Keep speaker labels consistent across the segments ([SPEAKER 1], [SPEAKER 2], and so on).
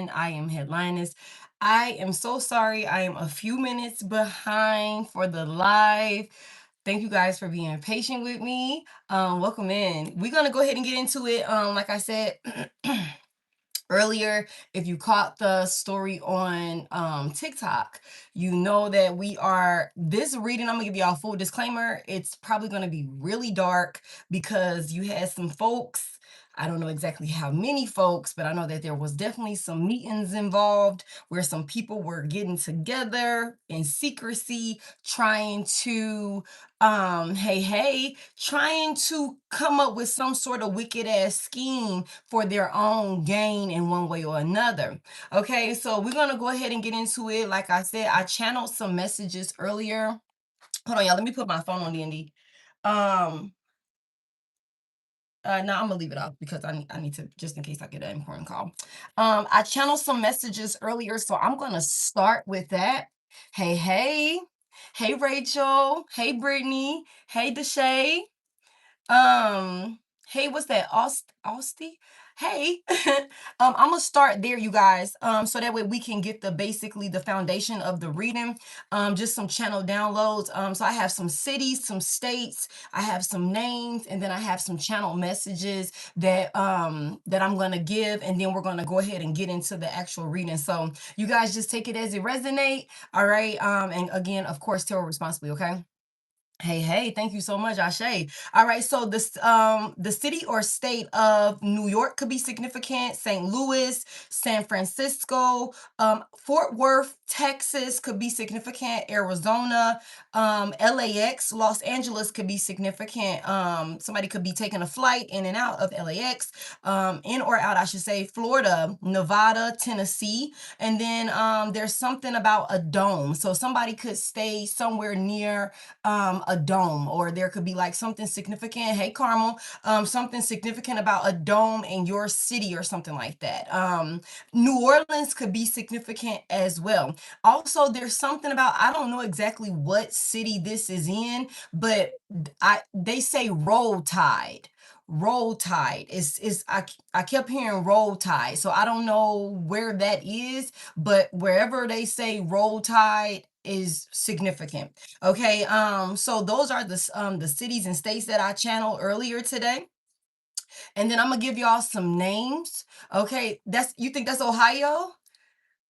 [SPEAKER 1] everyone. I am Head.Lioness. I am so sorry. I am a few minutes behind for the live. Thank you guys for being patient with me. Welcome in. We're gonna go ahead and get into it. Like I said earlier, if you caught the story on TikTok, you know that we are this reading. I'm gonna give y'all a full disclaimer. It's probably gonna be really dark because you had some folks. I don't know exactly how many folks, but I know that there was definitely some meetings involved where some people were getting together in secrecy, trying to trying to come up with some sort of wicked ass scheme for their own gain in one way or another. Okay, so we're gonna go ahead and get into it. Like I said, I channeled some messages earlier. Hold on, y'all. Let me put my phone on D&D. Um, no, I'm gonna leave it off because I need to, just in case I get an important call. I channeled some messages earlier, so I'm gonna start with that. Hey, hey Rachel, hey Brittany, hey Deshay. Hey, what's that? Austy? Hey. I'm gonna start there, you guys. So that way we can get the basically the foundation of the reading. Just some channel downloads. So I have some cities, some states, I have some names, and then I have some channel messages that I'm gonna give, and then we're gonna go ahead and get into the actual reading. So you guys just take it as it resonate. All right. And again, of course, tarot responsibly, okay? Hey, thank you so much, Ashe. All right, so the city or state of New York could be significant, St. Louis, San Francisco, Fort Worth, Texas could be significant, Arizona, LAX, Los Angeles could be significant. Somebody could be taking a flight in and out of LAX, in or out, I should say, Florida, Nevada, Tennessee, and then there's something about a dome. So somebody could stay somewhere near a dome, or there could be like something significant. Hey, Carmel, something significant about a dome in your city or something like that. New Orleans could be significant as well. Also, there's something about, I don't know exactly what city this is in, but they say roll tide. Roll tide is I kept hearing roll tide, so I don't know where that is, but wherever they say roll tide is significant. Okay, so those are the cities and states that I channeled earlier today. And then I'm gonna give y'all some names. Okay, you think that's Ohio?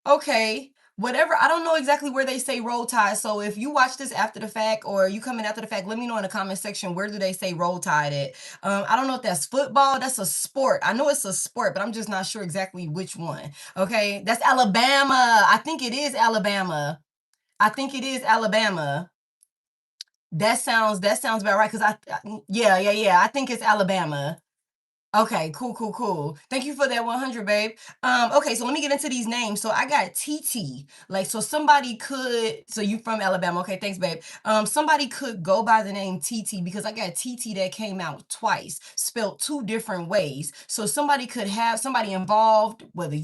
[SPEAKER 1] Okay. Whatever, I don't know exactly where they say roll tide. So if you watch this after the fact or you come in after the fact, let me know in the comment section, where do they say roll tide at? I don't know if that's football. That's a sport. I know it's a sport, but I'm just not sure exactly which one. Okay, that's Alabama. I think it is Alabama. I think it is Alabama. That sounds about right, 'cause yeah, I think it's Alabama. Okay, cool. Thank you for that 100, babe. Okay, so let me get into these names. So I got TT. Like, so somebody could, so you from Alabama. Okay, thanks, babe. Somebody could go by the name TT because I got TT that came out twice, spelled two different ways. So somebody could have somebody involved, whether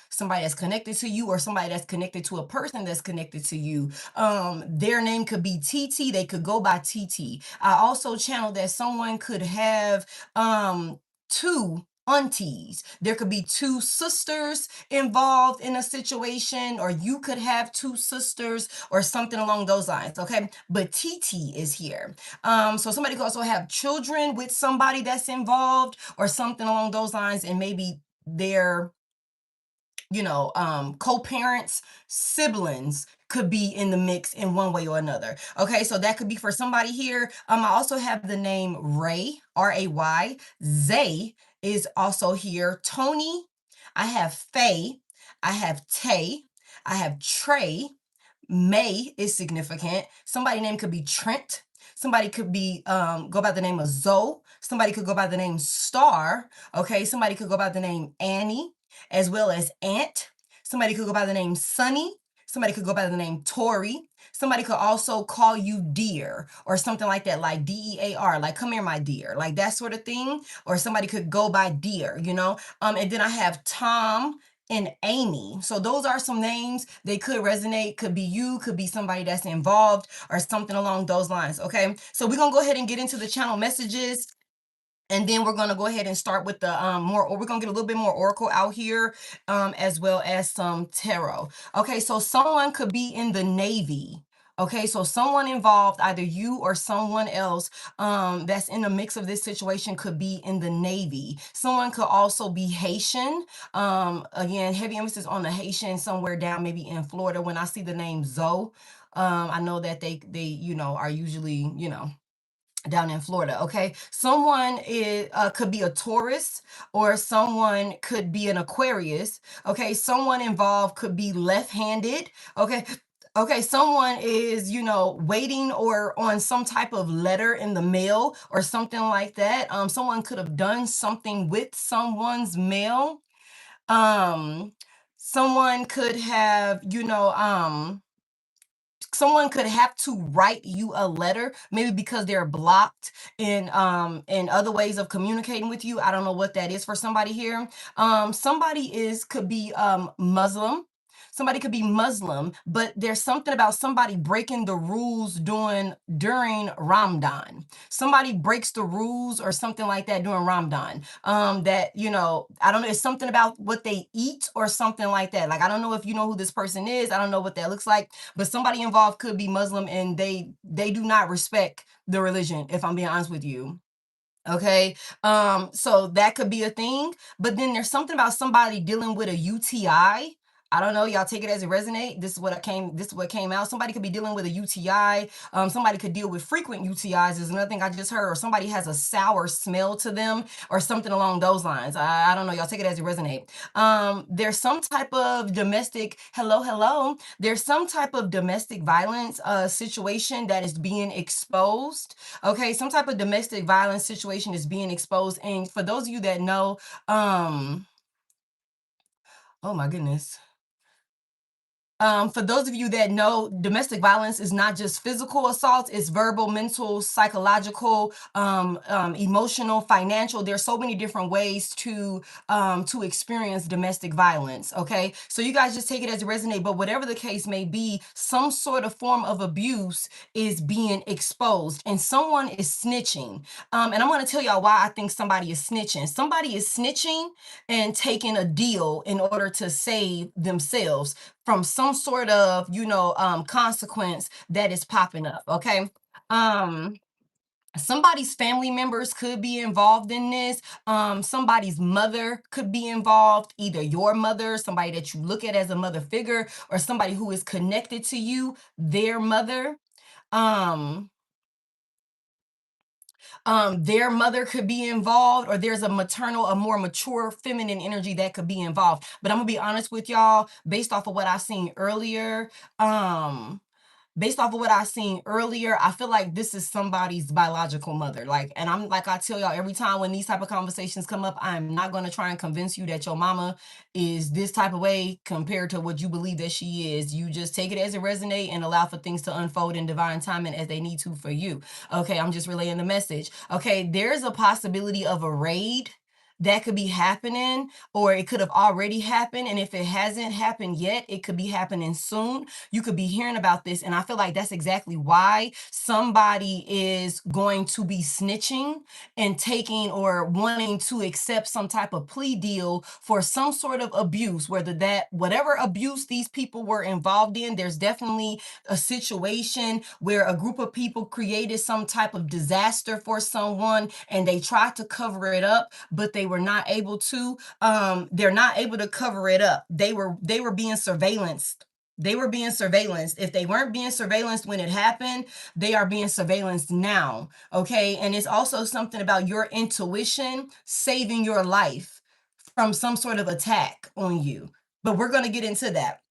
[SPEAKER 1] somebody that's connected to you, or somebody that's connected to a person that's connected to you. Their name could be TT. They could go by TT. I also channeled that someone could have two aunties. There could be two sisters involved in a situation, or you could have two sisters or something along those lines. Okay, but TT is here. So somebody could also have children with somebody that's involved or something along those lines, and maybe they're co-parents, siblings could be in the mix in one way or another. Okay, so that could be for somebody here. I also have the name Ray, R-A-Y. Zay is also here. Tony, I have Faye, I have Tay, I have Trey. May is significant. Somebody name could be Trent. Somebody could be go by the name of Zoe. Somebody could go by the name Star. Okay, somebody could go by the name Annie, as well as Aunt. Somebody could go by the name Sunny. Somebody could go by the name Tori. Somebody could also call you dear or something like that, like DEAR, like come here, my dear, like that sort of thing. Or somebody could go by dear, And then I have Tom and Amy. So those are some names. They could resonate, could be you, could be somebody that's involved or something along those lines. Okay, so we're gonna go ahead and get into the channel messages. And then we're going to go ahead and start with the more, or we're going to get a little bit more oracle out here, as well as some tarot. Okay, so someone could be in the Navy. Okay, so someone involved, either you or someone else, that's in the mix of this situation, could be in the Navy. Someone could also be Haitian. Again, heavy emphasis on the Haitian, somewhere down maybe in Florida. When I see the name Zoe, I know that they are usually down in Florida. Okay, someone could be a Taurus, or someone could be an Aquarius. Okay, someone involved could be left-handed. Okay, someone is waiting or on some type of letter in the mail or something like that. Someone could have done something with someone's mail. um Someone could have someone could have to write you a letter, maybe because they're blocked in other ways of communicating with you. I don't know what that is for somebody here. Somebody is could be Muslim. Somebody could be Muslim, but there's something about somebody breaking the rules during Ramadan. Somebody breaks the rules or something like that during Ramadan. That I don't know, it's something about what they eat or something like that. Like, I don't know if you know who this person is. I don't know what that looks like, but somebody involved could be Muslim, and they do not respect the religion, if I'm being honest with you. Okay, so that could be a thing. But then there's something about somebody dealing with a UTI. I don't know, y'all take it as it resonate. This is what came out. Somebody could be dealing with a UTI. Somebody could deal with frequent UTIs is another thing I just heard, or somebody has a sour smell to them or something along those lines. I don't know, y'all take it as it resonate. There's some type of domestic, hello, there's some type of domestic violence situation that is being exposed. Okay, some type of domestic violence situation is being exposed. And for those of you that know, oh my goodness. For those of you that know, domestic violence is not just physical assault, it's verbal, mental, psychological, emotional, financial. There's so many different ways to experience domestic violence. Okay, so you guys just take it as it resonates. But whatever the case may be, some sort of form of abuse is being exposed, and someone is snitching. And I'm going to tell y'all why I think somebody is snitching. Somebody is snitching and taking a deal in order to save themselves from some sort of consequence that is popping up. Okay, um somebody's family members could be involved in this. Somebody's mother could be involved, either your mother, somebody that you look at as a mother figure, or somebody who is connected to you, their mother. Their mother could be involved, or there's a maternal, a more mature feminine energy that could be involved. But I'm gonna be honest with y'all, based off of what I've seen earlier. Based off of what I seen earlier, I feel like this is somebody's biological mother. Like, and I'm like, I tell y'all every time when these type of conversations come up, I'm not going to try and convince you that your mama is this type of way compared to what you believe that she is. You just take it as it resonate and allow for things to unfold in divine timing as they need to for you. Okay, I'm just relaying the message. Okay, there's a possibility of a raid that could be happening, or it could have already happened. And if it hasn't happened yet, it could be happening soon. You could be hearing about this. And I feel like that's exactly why somebody is going to be snitching and taking or wanting to accept some type of plea deal for some sort of abuse, whatever abuse these people were involved in. There's definitely a situation where a group of people created some type of disaster for someone and they tried to cover it up, but they were not able to. They're not able to cover it up. They were being surveillanced. They were being surveillanced. If they weren't being surveillanced when it happened, they are being surveillanced now. Okay. And it's also something about your intuition saving your life from some sort of attack on you. But we're going to get into that.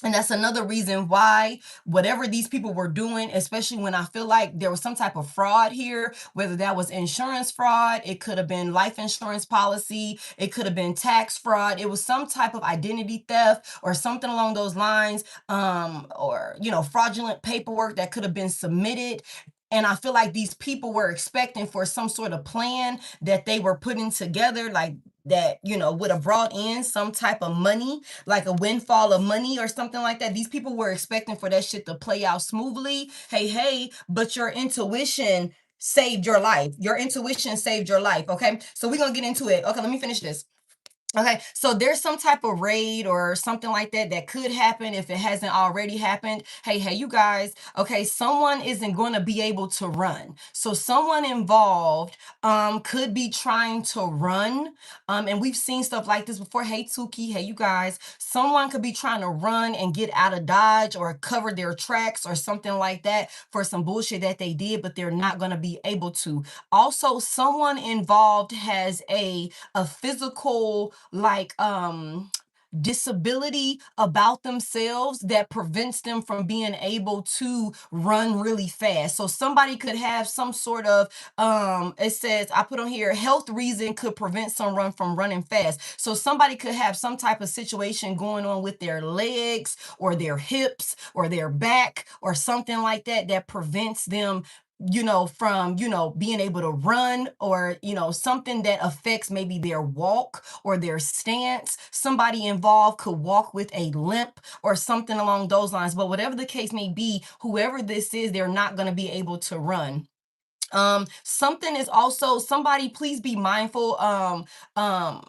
[SPEAKER 1] And that's another reason why whatever these people were doing, especially when I feel like there was some type of fraud here, whether that was insurance fraud, it could have been life insurance policy, it could have been tax fraud, it was some type of identity theft or something along those lines, or fraudulent paperwork that could have been submitted. And I feel like these people were expecting for some sort of plan that they were putting together, like that, would have brought in some type of money, like a windfall of money or something like that. These people were expecting for that shit to play out smoothly. Hey, but your intuition saved your life. Your intuition saved your life. Okay, so we're gonna get into it. Okay, let me finish this. Okay, so there's some type of raid or something like that that could happen if it hasn't already happened. Hey, you guys. Okay, someone isn't going to be able to run. So someone involved could be trying to run. And we've seen stuff like this before. Hey, Tuki. Hey, you guys. Someone could be trying to run and get out of Dodge or cover their tracks or something like that for some bullshit that they did, but they're not going to be able to. Also, someone involved has a physical like disability about themselves that prevents them from being able to run really fast. So somebody could have some sort of it says, I put on here, health reason could prevent someone from running fast. So somebody could have some type of situation going on with their legs or their hips or their back or something like that that prevents them, from, being able to run, or, something that affects maybe their walk or their stance. Somebody involved could walk with a limp or something along those lines. But whatever the case may be, whoever this is, they're not going to be able to run. Something is also, somebody please be mindful, um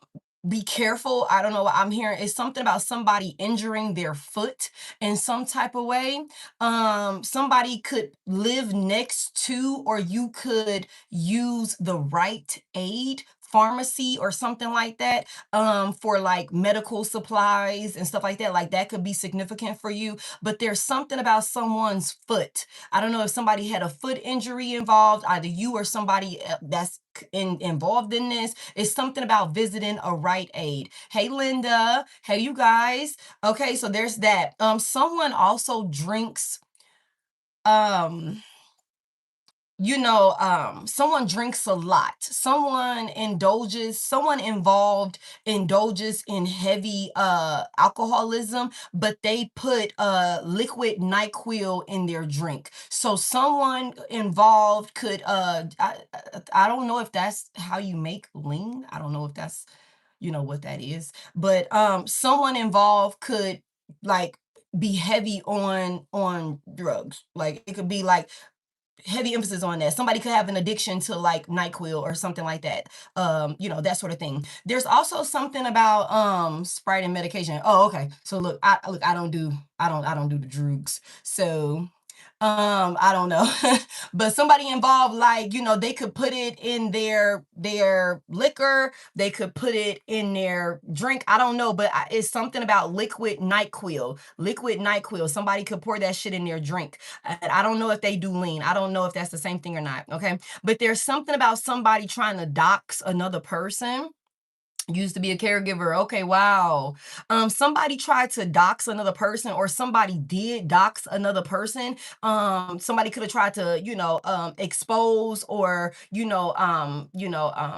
[SPEAKER 1] be careful. I don't know what I'm hearing. It's something about somebody injuring their foot in some type of way. Somebody could live next to, or you could use the right aid pharmacy or something like that, for like medical supplies and stuff like that. Like that could be significant for you. But there's something about someone's foot. I don't know if somebody had a foot injury involved, either you or somebody that's involved in this. It's something about visiting a right aid. Hey, Linda. Hey, you guys. Okay, so there's that. Someone also drinks, um, someone drinks a lot. Someone involved indulges in heavy alcoholism, but they put liquid NyQuil in their drink. So someone involved could I don't know if that's how you make lean. I don't know if that's, what that is, but someone involved could like be heavy on drugs. Like it could be like heavy emphasis on that. Somebody could have an addiction to like NyQuil or something like that. That sort of thing. There's also something about Sprite and medication. Oh, okay. So look, I don't do the drugs. So I don't know. But somebody involved, like, they could put it in their liquor, they could put it in their drink. I don't know, but it's something about liquid NyQuil. Liquid NyQuil. Somebody could pour that shit in their drink. And I don't know if they do lean. I don't know if that's the same thing or not. Okay. But there's something about somebody trying to dox another person. Used to be a caregiver. Okay, wow. Somebody tried to dox another person, or somebody did dox another person. Somebody could have tried to, expose or,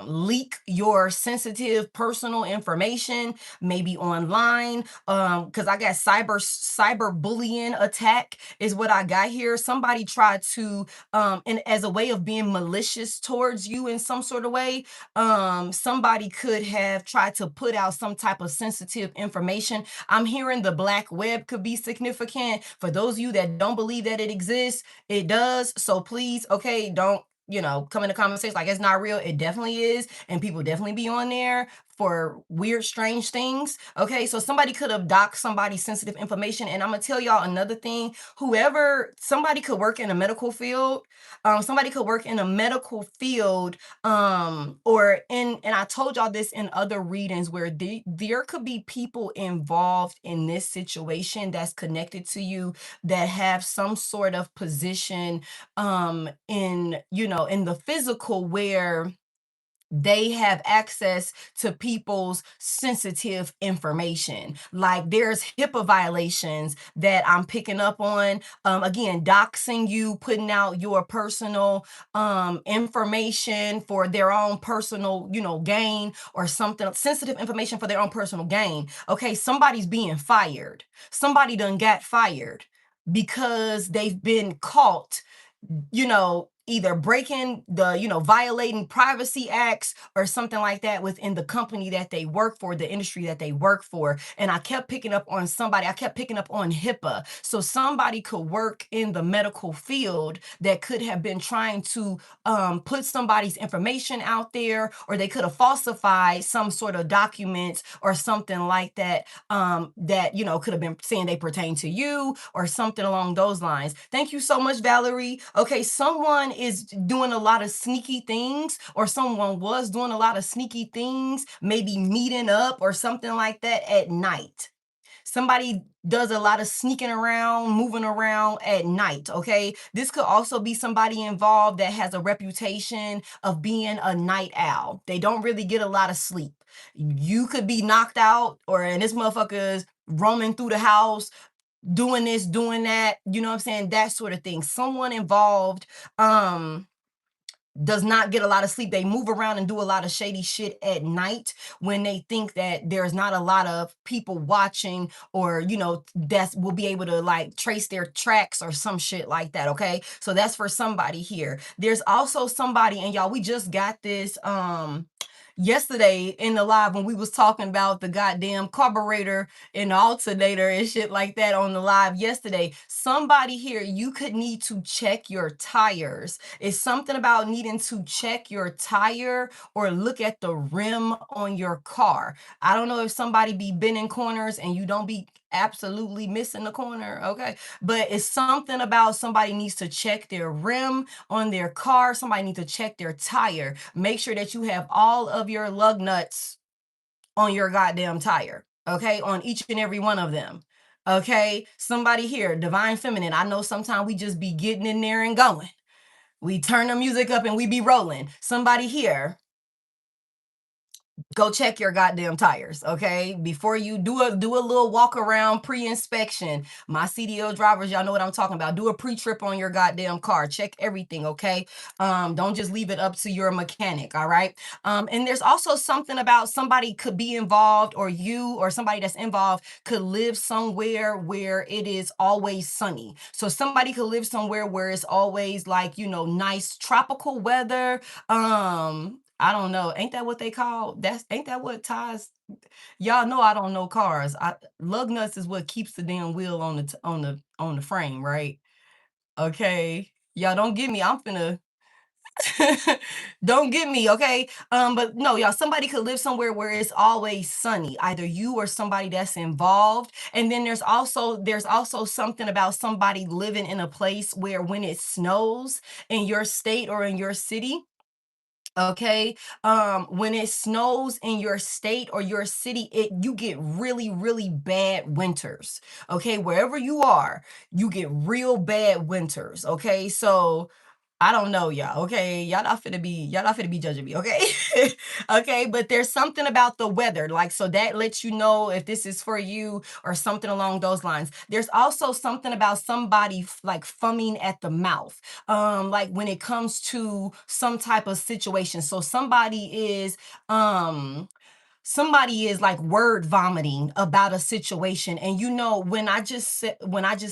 [SPEAKER 1] leak your sensitive personal information, maybe online. Because I got cyber bullying attack is what I got here. Somebody tried to, and as a way of being malicious towards you in some sort of way, somebody could have tried to put out some type of sensitive information. I'm hearing the black web could be significant. For those of you that don't believe that it exists, it does. So please, okay, don't, come in the comment section like it's not real. It definitely is, and people definitely be on there for weird, strange things. Okay, so somebody could have docked somebody's sensitive information. And I'm gonna tell y'all another thing. Somebody could work in a medical field. Somebody could work in a medical field, and I told y'all this in other readings, where there could be people involved in this situation that's connected to you that have some sort of position in the physical, where they have access to people's sensitive information. Like there's HIPAA violations that I'm picking up on. Again, doxing you, putting out your personal information for their own personal, gain, or something, sensitive information for their own personal gain. Okay, somebody's being fired. Somebody done got fired because they've been caught, either breaking the, violating privacy acts or something like that within the company that they work for, the industry that they work for. And I kept picking up on somebody, I kept picking up on HIPAA. So somebody could work in the medical field that could have been trying to put somebody's information out there, or they could have falsified some sort of documents or something like that, that, could have been saying they pertain to you or something along those lines. Thank you so much, Valerie. Okay, someone is doing a lot of sneaky things, or someone was doing a lot of sneaky things, maybe meeting up or something like that at night. Somebody does a lot of sneaking around, moving around at night, okay? This could also be somebody involved that has a reputation of being a night owl. They don't really get a lot of sleep. You could be knocked out, and this motherfucker is roaming through the house, doing this, doing that, you know what I'm saying? That sort of thing. Someone involved, does not get a lot of sleep. They move around and do a lot of shady shit at night when they think that there's not a lot of people watching, or that will be able to like trace their tracks or some shit like that. Okay, so that's for somebody here. There's also somebody, and y'all, we just got this yesterday in the live when we was talking about the goddamn carburetor and the alternator and shit like that on the live yesterday. Somebody here, you could need to check your tires. It's something about needing to check your tire or look at the rim on your car. I don't know if somebody be bending corners and you don't be absolutely missing the corner, okay? But it's something about somebody needs to check their rim on their car. Somebody needs to check their tire. Make sure that you have all of your lug nuts on your goddamn tire, okay? On each and every one of them, okay? Somebody here, Divine Feminine, I know sometimes we just be getting in there and going. We turn the music up and we be rolling. Somebody here, go check your goddamn tires, okay? Before you do a little walk around pre-inspection. My CDL drivers, y'all know what I'm talking about. Do a pre-trip on your goddamn car. Check everything, okay? Don't just leave it up to your mechanic, all right? And there's also something about somebody could be involved, or you or somebody that's involved could live somewhere where it is always sunny. So somebody could live somewhere where it's always like, nice tropical weather. I don't know. Ain't that what they call? Ain't that what ties? Y'all know I don't know cars. Lug nuts is what keeps the damn wheel on the frame, right? Okay. Y'all don't get me. I'm finna don't get me, okay? But no, y'all, somebody could live somewhere where it's always sunny, either you or somebody that's involved. And then there's also something about somebody living in a place where when it snows in your state or in your city, okay, when it snows in your state or your city, you get really, really bad winters. Okay, wherever you are, you get real bad winters. Okay, so I don't know, y'all. Okay, y'all not finna be judging me. Okay, okay, but there's something about the weather, like, so that lets you know if this is for you or something along those lines. There's also something about somebody like foaming at the mouth, like when it comes to some type of situation. So somebody is like word vomiting about a situation. And when I just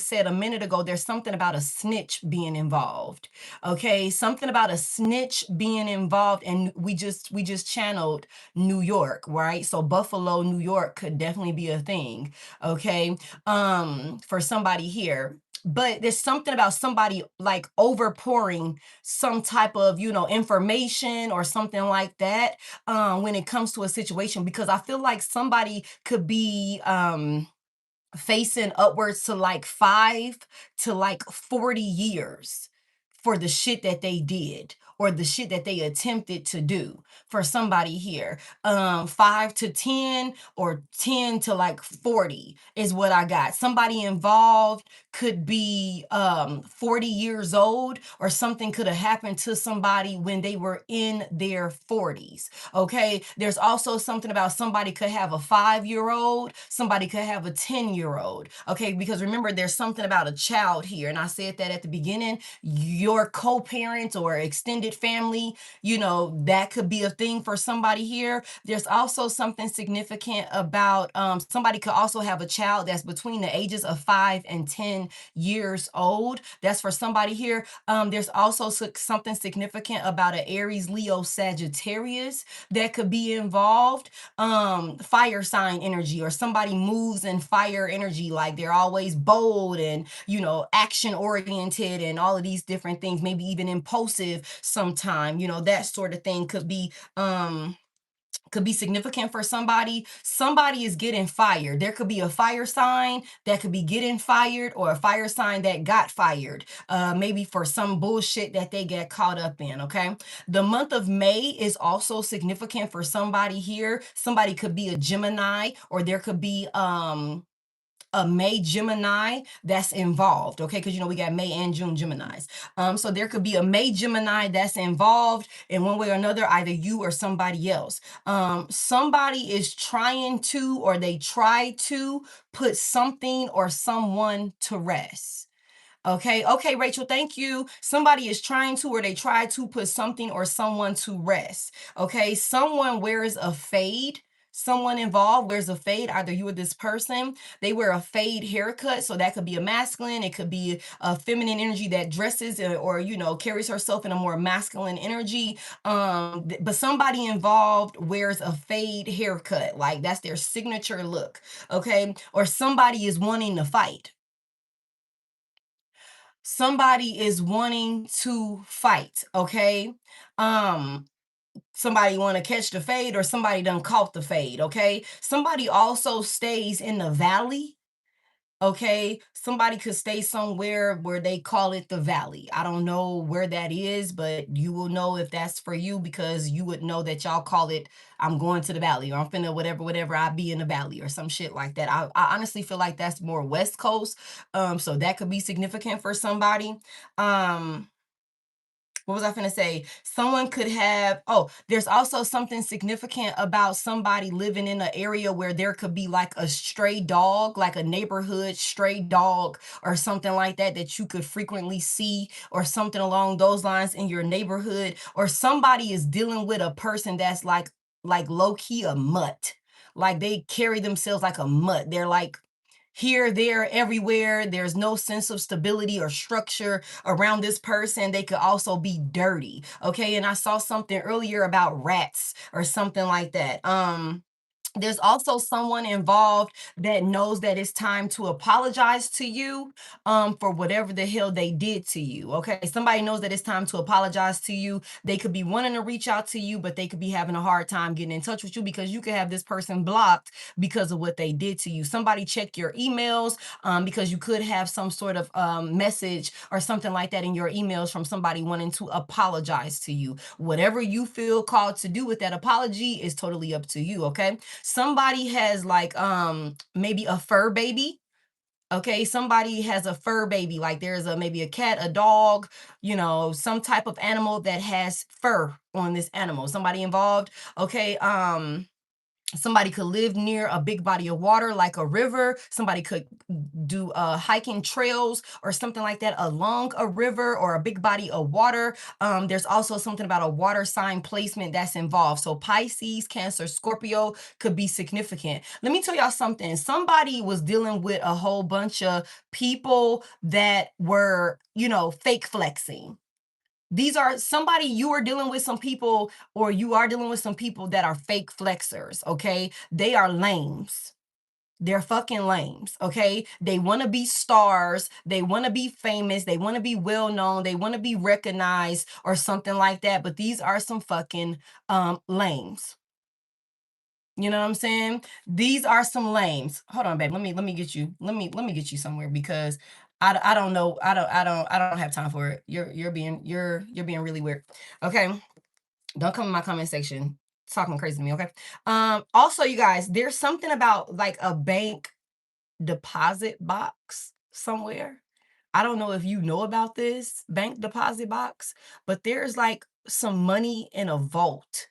[SPEAKER 1] said a minute ago, there's something about a snitch being involved. Okay, something about a snitch being involved. And we just channeled New York, right? So Buffalo, New York could definitely be a thing. Okay, for somebody here. But there's something about somebody like overpouring some type of, information or something like that, when it comes to a situation, because I feel like somebody could be facing upwards to like 5 to like 40 years for the shit that they did or the shit that they attempted to do. For somebody here, 5 to 10 or 10 to like 40 is what I got. Somebody involved could be 40 years old, or something could have happened to somebody when they were in their 40s. Okay, there's also something about somebody could have a 5-year-old, somebody could have a 10-year-old. Okay, because remember, there's something about a child here, and I said that at the beginning. Your co-parent or extended extended family, that could be a thing for somebody here. There's also something significant about somebody could also have a child that's between the ages of 5 and 10 years old. That's for somebody here. There's also something significant about an Aries, Leo, Sagittarius that could be involved. Fire sign energy, or somebody moves in fire energy, like they're always bold and action oriented and all of these different things, maybe even impulsive sometime, that sort of thing could be significant for somebody. Somebody is getting fired. There could be a fire sign that could be getting fired, or a fire sign that got fired, maybe for some bullshit that they get caught up in. Okay. The month of May is also significant for somebody here. Somebody could be a Gemini, or there could be a May Gemini that's involved, okay? Because we got May and June Geminis. So there could be a May Gemini that's involved in one way or another, either you or somebody else. Somebody is trying to, or they try to put something or someone to rest. Okay, Rachel, thank you. Somebody is trying to, or they try to put something or someone to rest. Okay, someone wears a fade. Someone involved wears a fade, either you or this person. They wear a fade haircut, so that could be a masculine. It could be a feminine energy that dresses or carries herself in a more masculine energy. But somebody involved wears a fade haircut, like that's their signature look. Okay, or somebody is wanting to fight. Somebody is wanting to fight, okay? Somebody want to catch the fade, or somebody done caught the fade, okay? Somebody also stays in the valley. Okay, somebody could stay somewhere where they call it the valley. I don't know where that is, but you will know if that's for you, because you would know that y'all call it, I'm going to the valley, or I'm finna whatever, I be in the valley, or some shit like that. I honestly feel like that's more West Coast. So that could be significant for somebody. What was I finna say? Someone could have, there's also something significant about somebody living in an area where there could be like a stray dog, like a neighborhood stray dog or something like that, that you could frequently see, or something along those lines in your neighborhood. Or somebody is dealing with a person that's like low key a mutt. Like they carry themselves like a mutt. They're like here, there, everywhere. There's no sense of stability or structure around this person. They could also be dirty. Okay. And I saw something earlier about rats or something like that. There's also someone involved that knows that it's time to apologize to you for whatever the hell they did to you. Okay. Somebody knows that it's time to apologize to you. They could be wanting to reach out to you, but they could be having a hard time getting in touch with you, because you could have this person blocked because of what they did to you. Somebody check your emails, because you could have some sort of message or something like that in your emails from somebody wanting to apologize to you. Whatever you feel called to do with that apology is totally up to you. Okay. Somebody has like maybe a fur baby. Okay, somebody has a fur baby, like there's maybe a cat, a dog, some type of animal that has fur on this animal. Somebody involved. Okay, somebody could live near a big body of water, like a river. Somebody could do hiking trails or something like that along a river or a big body of water. There's also something about a water sign placement that's involved. So Pisces, Cancer, Scorpio could be significant. Let me tell y'all something. Somebody was dealing with a whole bunch of people that were, fake flexing. These are somebody, you are dealing with some people, or you are dealing with some people that are fake flexers. Okay. They are lames. They're fucking lames. Okay. They want to be stars. They want to be famous. They want to be well known. They want to be recognized or something like that. But these are some fucking lames. You know what I'm saying? These are some lames. Hold on, babe. Let me get you. Let me get you somewhere, because I don't know. I don't have time for it. You're being really weird. Okay. Don't come in my comment section talking crazy to me, okay? Also, you guys, there's something about like a bank deposit box somewhere. I don't know if you know about this bank deposit box, but there's like some money in a vault.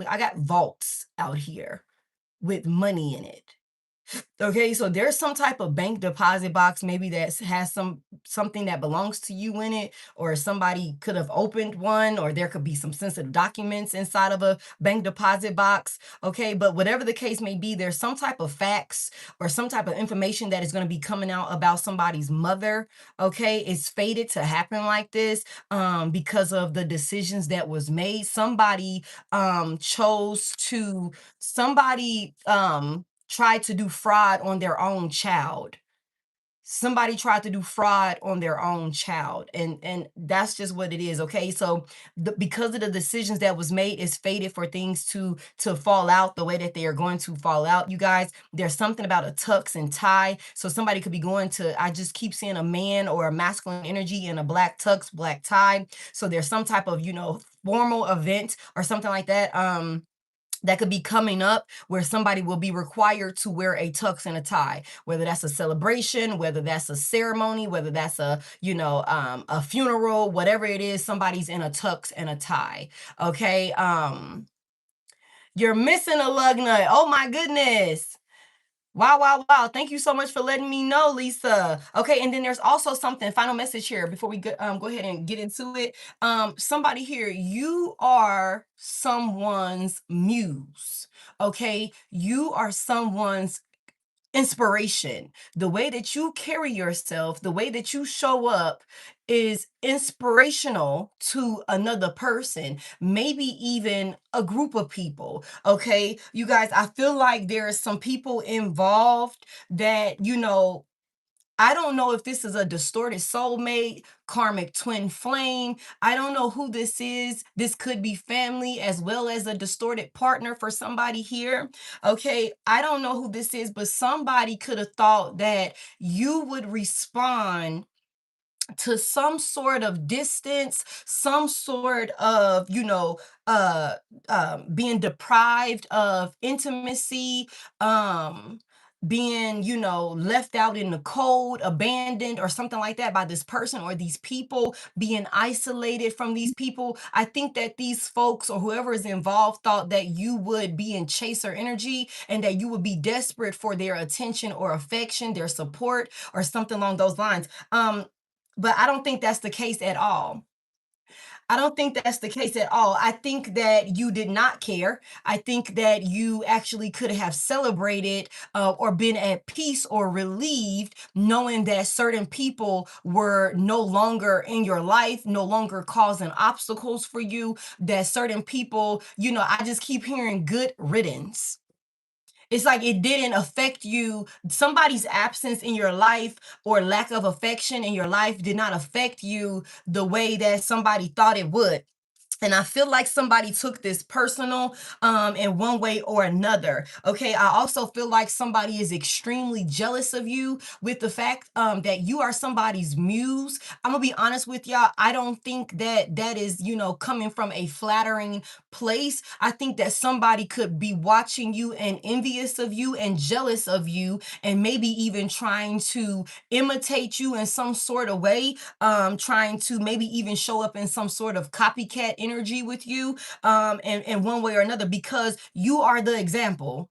[SPEAKER 1] I got vaults out here with money in it. Okay, so there's some type of bank deposit box maybe that has something that belongs to you in it, or somebody could have opened one, or there could be some sensitive documents inside of a bank deposit box. Okay, but whatever the case may be, there's some type of facts or some type of information that is going to be coming out about somebody's mother. Okay, it's fated to happen like this because of the decisions that was made. Chose to somebody tried to do fraud on their own child. Somebody tried to do fraud on their own child, and that's just what it is. Okay, so because of the decisions that was made, it's fated for things to fall out the way that they are going to fall out. You guys, there's something about a tux and tie, so somebody could be going to, I just keep seeing a man or a masculine energy in a black tux, black tie. So there's some type of, formal event or something like that that could be coming up where somebody will be required to wear a tux and a tie, whether that's a celebration, whether that's a ceremony, whether that's a funeral, whatever it is, somebody's in a tux and a tie. Okay. You're missing a lug nut. Oh my goodness. Wow, wow, wow. Thank you so much for letting me know, Lisa. Okay, and then there's also something, final message here before we go ahead and get into it. Somebody here, you are someone's muse. Okay, you are someone's inspiration. The way that you carry yourself, the way that you show up is inspirational to another person, maybe even a group of people. Okay, you guys, I feel like there are some people involved that, I don't know if this is a distorted soulmate, karmic twin flame. I don't know who this is. This could be family as well as a distorted partner for somebody here. Okay, I don't know who this is, but somebody could have thought that you would respond to some sort of distance, some sort of, being deprived of intimacy, being, left out in the cold, abandoned, or something like that by this person or these people, being isolated from these people. I think that these folks or whoever is involved thought that you would be in chaser energy and that you would be desperate for their attention or affection, their support, or something along those lines. But I don't think that's the case at all. I don't think that's the case at all. I think that you did not care. I think that you actually could have celebrated or been at peace or relieved knowing that certain people were no longer in your life, no longer causing obstacles for you, that certain people, I just keep hearing good riddance. It's like it didn't affect you. Somebody's absence in your life or lack of affection in your life did not affect you the way that somebody thought it would. And I feel like somebody took this personal in one way or another. Okay. I also feel like somebody is extremely jealous of you with the fact that you are somebody's muse. I'm going to be honest with y'all. I don't think that that is, coming from a flattering place. I think that somebody could be watching you and envious of you and jealous of you and maybe even trying to imitate you in some sort of way, trying to maybe even show up in some sort of copycat energy with you, in one way or another, because you are the example.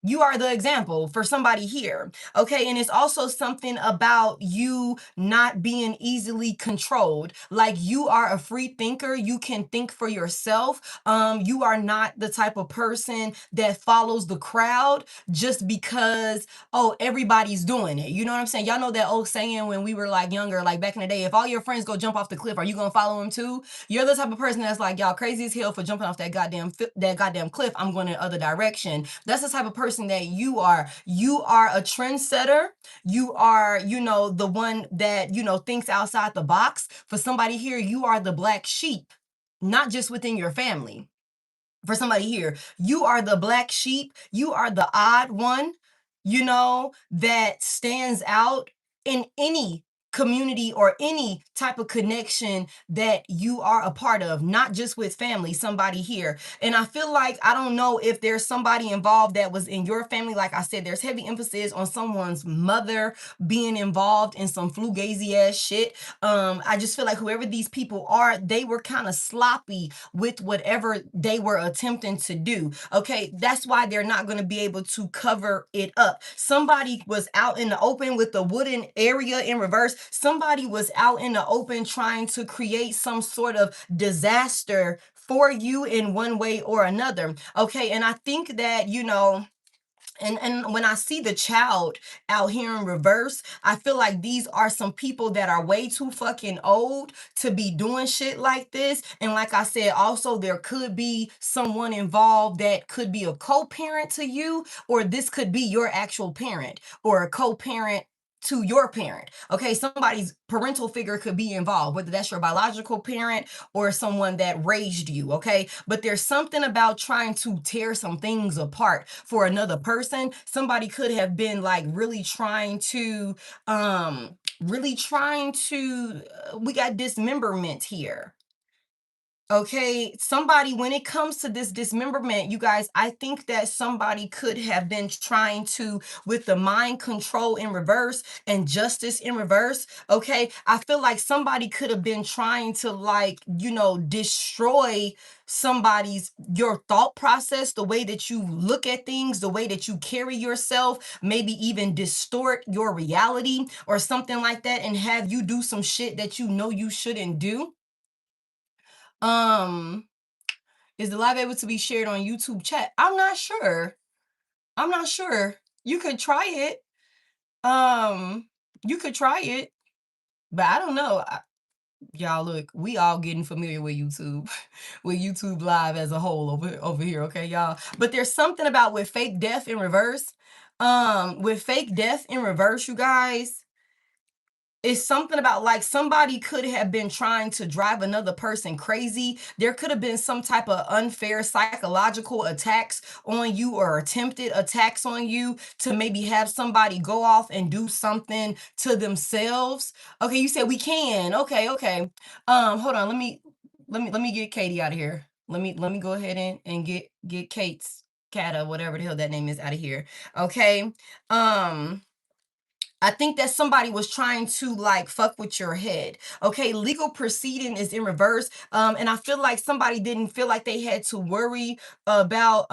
[SPEAKER 1] You are the example for somebody here. Okay. And it's also something about you not being easily controlled. Like you are a free thinker. You can think for yourself. You are not the type of person that follows the crowd just because, oh, everybody's doing it. You know what I'm saying? Y'all know that old saying when we were like younger, like back in the day, if all your friends go jump off the cliff, are you going to follow them too? You're the type of person that's like, y'all crazy as hell for jumping off that goddamn cliff. I'm going in the other direction. That's the type of person that you are. You are a trendsetter. You are, the one that, thinks outside the box. For somebody here, you are the black sheep, not just within your family. For somebody here, you are the black sheep. You are the odd one, that stands out in any community or any type of connection that you are a part of, not just with family, somebody here. And I feel like, I don't know if there's somebody involved that was in your family. Like I said, there's heavy emphasis on someone's mother being involved in some fugazi ass shit. I just feel like whoever these people are, they were kind of sloppy with whatever they were attempting to do. Okay, that's why they're not going to be able to cover it up. Somebody was out in the open with the wooden area in reverse. Somebody was out in the open trying to create some sort of disaster for you in one way or another. Okay, and I think that, you know, and when I see the child out here in reverse, I feel like these are some people that are way too fucking old to be doing shit like this. And like I said, also there could be someone involved that could be a co-parent to you, or this could be your actual parent or a co-parent to your parent. Okay, somebody's parental figure could be involved, whether that's your biological parent or someone that raised you. Okay, but there's something about trying to tear some things apart for another person. Somebody could have been like really trying to we got dismemberment here. Okay, somebody, when it comes to this dismemberment, you guys, I think that somebody could have been trying to, with the mind control in reverse and justice in reverse. Okay, I feel like somebody could have been trying to, like, you know, destroy somebody's, your thought process, the way that you look at things, the way that you carry yourself, maybe even distort your reality or something like that, and have you do some shit that you know you shouldn't do. Um, is the live able to be shared on YouTube chat? I'm not sure. I'm not sure. You could try it. Um, you could try it, but I don't know. Y'all, look, we all getting familiar with YouTube, with YouTube Live as a whole over here, okay, y'all. But there's something about with fake death in reverse. With fake death in reverse, you guys, it's something about, like, somebody could have been trying to drive another person crazy. There could have been some type of unfair psychological attacks on you, or attempted attacks on you, to maybe have somebody go off and do something to themselves. Okay, you said we can. Okay, okay. Hold on. Let me get Katie out of here. Let me go ahead and get Kate's Kata, whatever the hell that name is, out of here. Okay. I think that somebody was trying to, like, fuck with your head. Okay, legal proceeding is in reverse. And I feel like somebody didn't feel like they had to worry about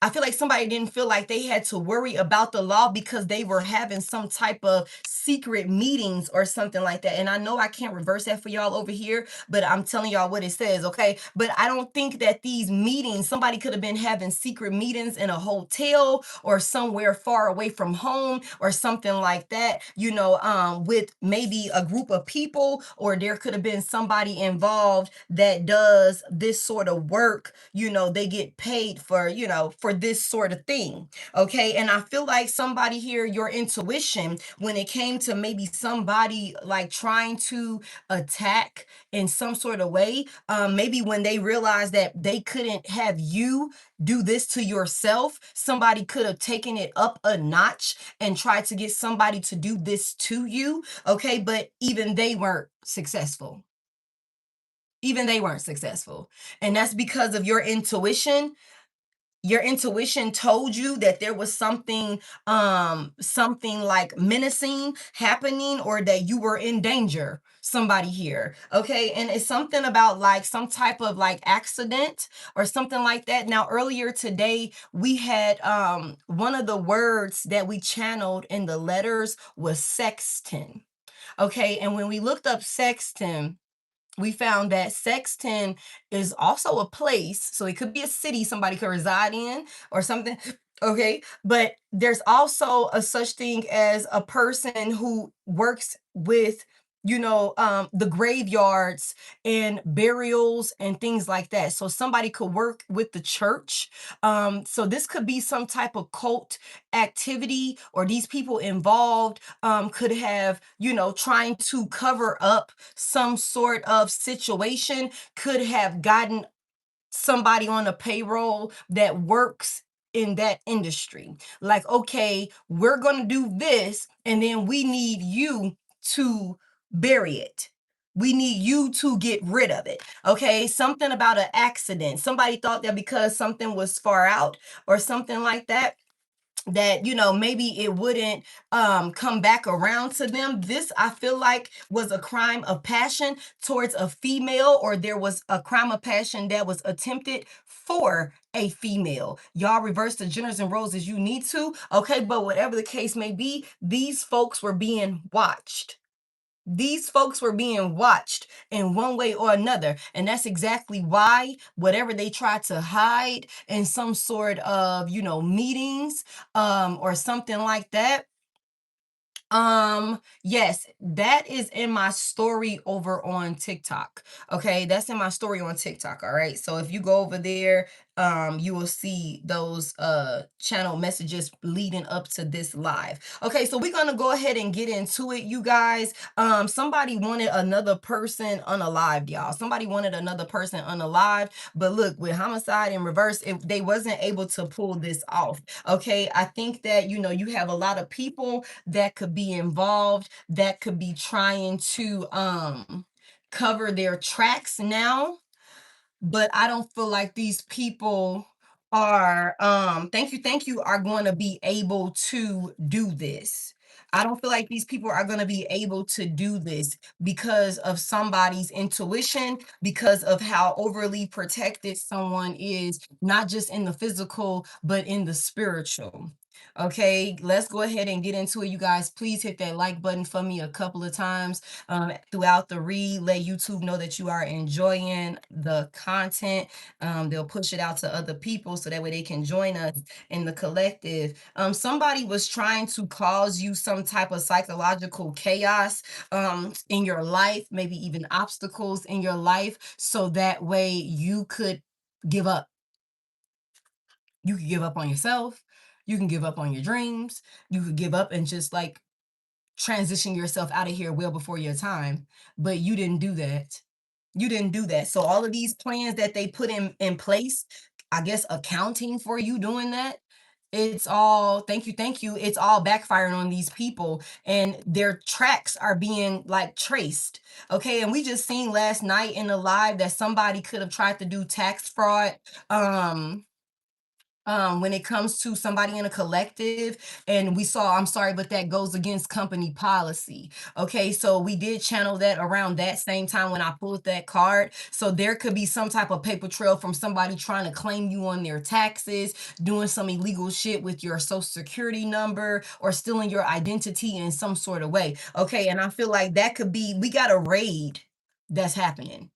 [SPEAKER 1] I feel like somebody didn't feel like they had to worry about the law because they were having some type of secret meetings or something like that. And I know I can't reverse that for y'all over here, but I'm telling y'all what it says, okay? But I don't think that these meetings, somebody could have been having secret meetings in a hotel or somewhere far away from home or something like that, you know, with maybe a group of people, or there could have been somebody involved that does this sort of work. You know, they get paid for, you know, for this sort of thing. Okay, and I feel like somebody here, your intuition, when it came to maybe somebody like trying to attack in some sort of way, maybe when they realized that they couldn't have you do this to yourself, somebody could have taken it up a notch and tried to get somebody to do this to you. Okay, but even they weren't successful. Even they weren't successful. And that's because of your intuition. Your intuition told you that there was something like menacing happening, or that you were in danger, somebody here. Okay, and it's something about like some type of like accident or something like that. Now, earlier today we had one of the words that we channeled in the letters was sexton. Okay, and when we looked up sexton, we found that Sexton is also a place. So it could be a city somebody could reside in or something. Okay. But there's also a such thing as a person who works with, you know, the graveyards and burials and things like that. So somebody could work with the church. So this could be some type of cult activity, or these people involved could have, you know, trying to cover up some sort of situation, could have gotten somebody on a payroll that works in that industry. Like, okay, we're going to do this, and then we need you to bury it. We need you to get rid of it. Okay. Something about an accident. Somebody thought that because something was far out or something like that, that maybe it wouldn't come back around to them. This, I feel like, was a crime of passion towards a female, or there was a crime of passion that was attempted for a female. Y'all reverse the genders and roles as you need to. Okay, but whatever the case may be, these folks were being watched. These folks were being watched in one way or another. And that's exactly why whatever they tried to hide in some sort of, meetings, or something like that. Yes, that is in my story over on TikTok. Okay, that's in my story on TikTok. All right. So if you go over there, you will see those channel messages leading up to this live. Okay, so we're gonna go ahead and get into it, you guys. Somebody wanted another person unalived, y'all. Somebody wanted another person unalived, but look, with homicide in reverse, if they wasn't able to pull this off. Okay, I think that you have a lot of people that could be involved, that could be trying to cover their tracks now, but I don't feel like these people are thank you, are going to be able to do this. I don't feel like these people are going to be able to do this because of somebody's intuition, because of how overly protected someone is, not just in the physical, but in the spiritual. Okay, let's go ahead and get into it, you guys. Please hit that like button for me a couple of times throughout the read. Let YouTube know that you are enjoying the content. They'll push it out to other people so that way they can join us in the collective. Somebody was trying to cause you some type of psychological chaos in your life, maybe even obstacles in your life, so that way you could give up. You could give up on yourself. You can give up on your dreams. You could give up and just like transition yourself out of here well before your time. But you didn't do that. You didn't do that. So all of these plans that they put in place, I guess accounting for you doing that, it's all thank you. It's all backfiring on these people, and their tracks are being like traced. Okay. And we just seen last night in the live that somebody could have tried to do tax fraud. When it comes to somebody in a collective, and we saw, I'm sorry, but that goes against company policy. Okay, so we did channel that around that same time when I pulled that card. So there could be some type of paper trail from somebody trying to claim you on their taxes, doing some illegal shit with your social security number, or stealing your identity in some sort of way. Okay, and I feel like that could be, we got a raid that's happening.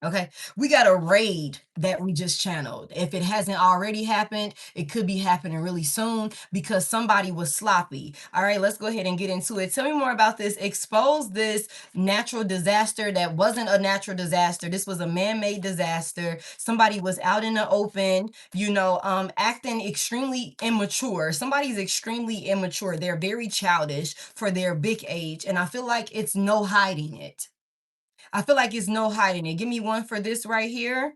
[SPEAKER 1] Okay, we got a raid that we just channeled. If it hasn't already happened, it could be happening really soon because somebody was sloppy. All right, let's go ahead and get into it. Tell me more about this. Expose this natural disaster that wasn't a natural disaster. This was a man-made disaster. Somebody was out in the open, acting extremely immature. Somebody's extremely immature. They're very childish for their big age, and I feel like it's no hiding it. I feel like it's no hiding it. Give me one for this right here.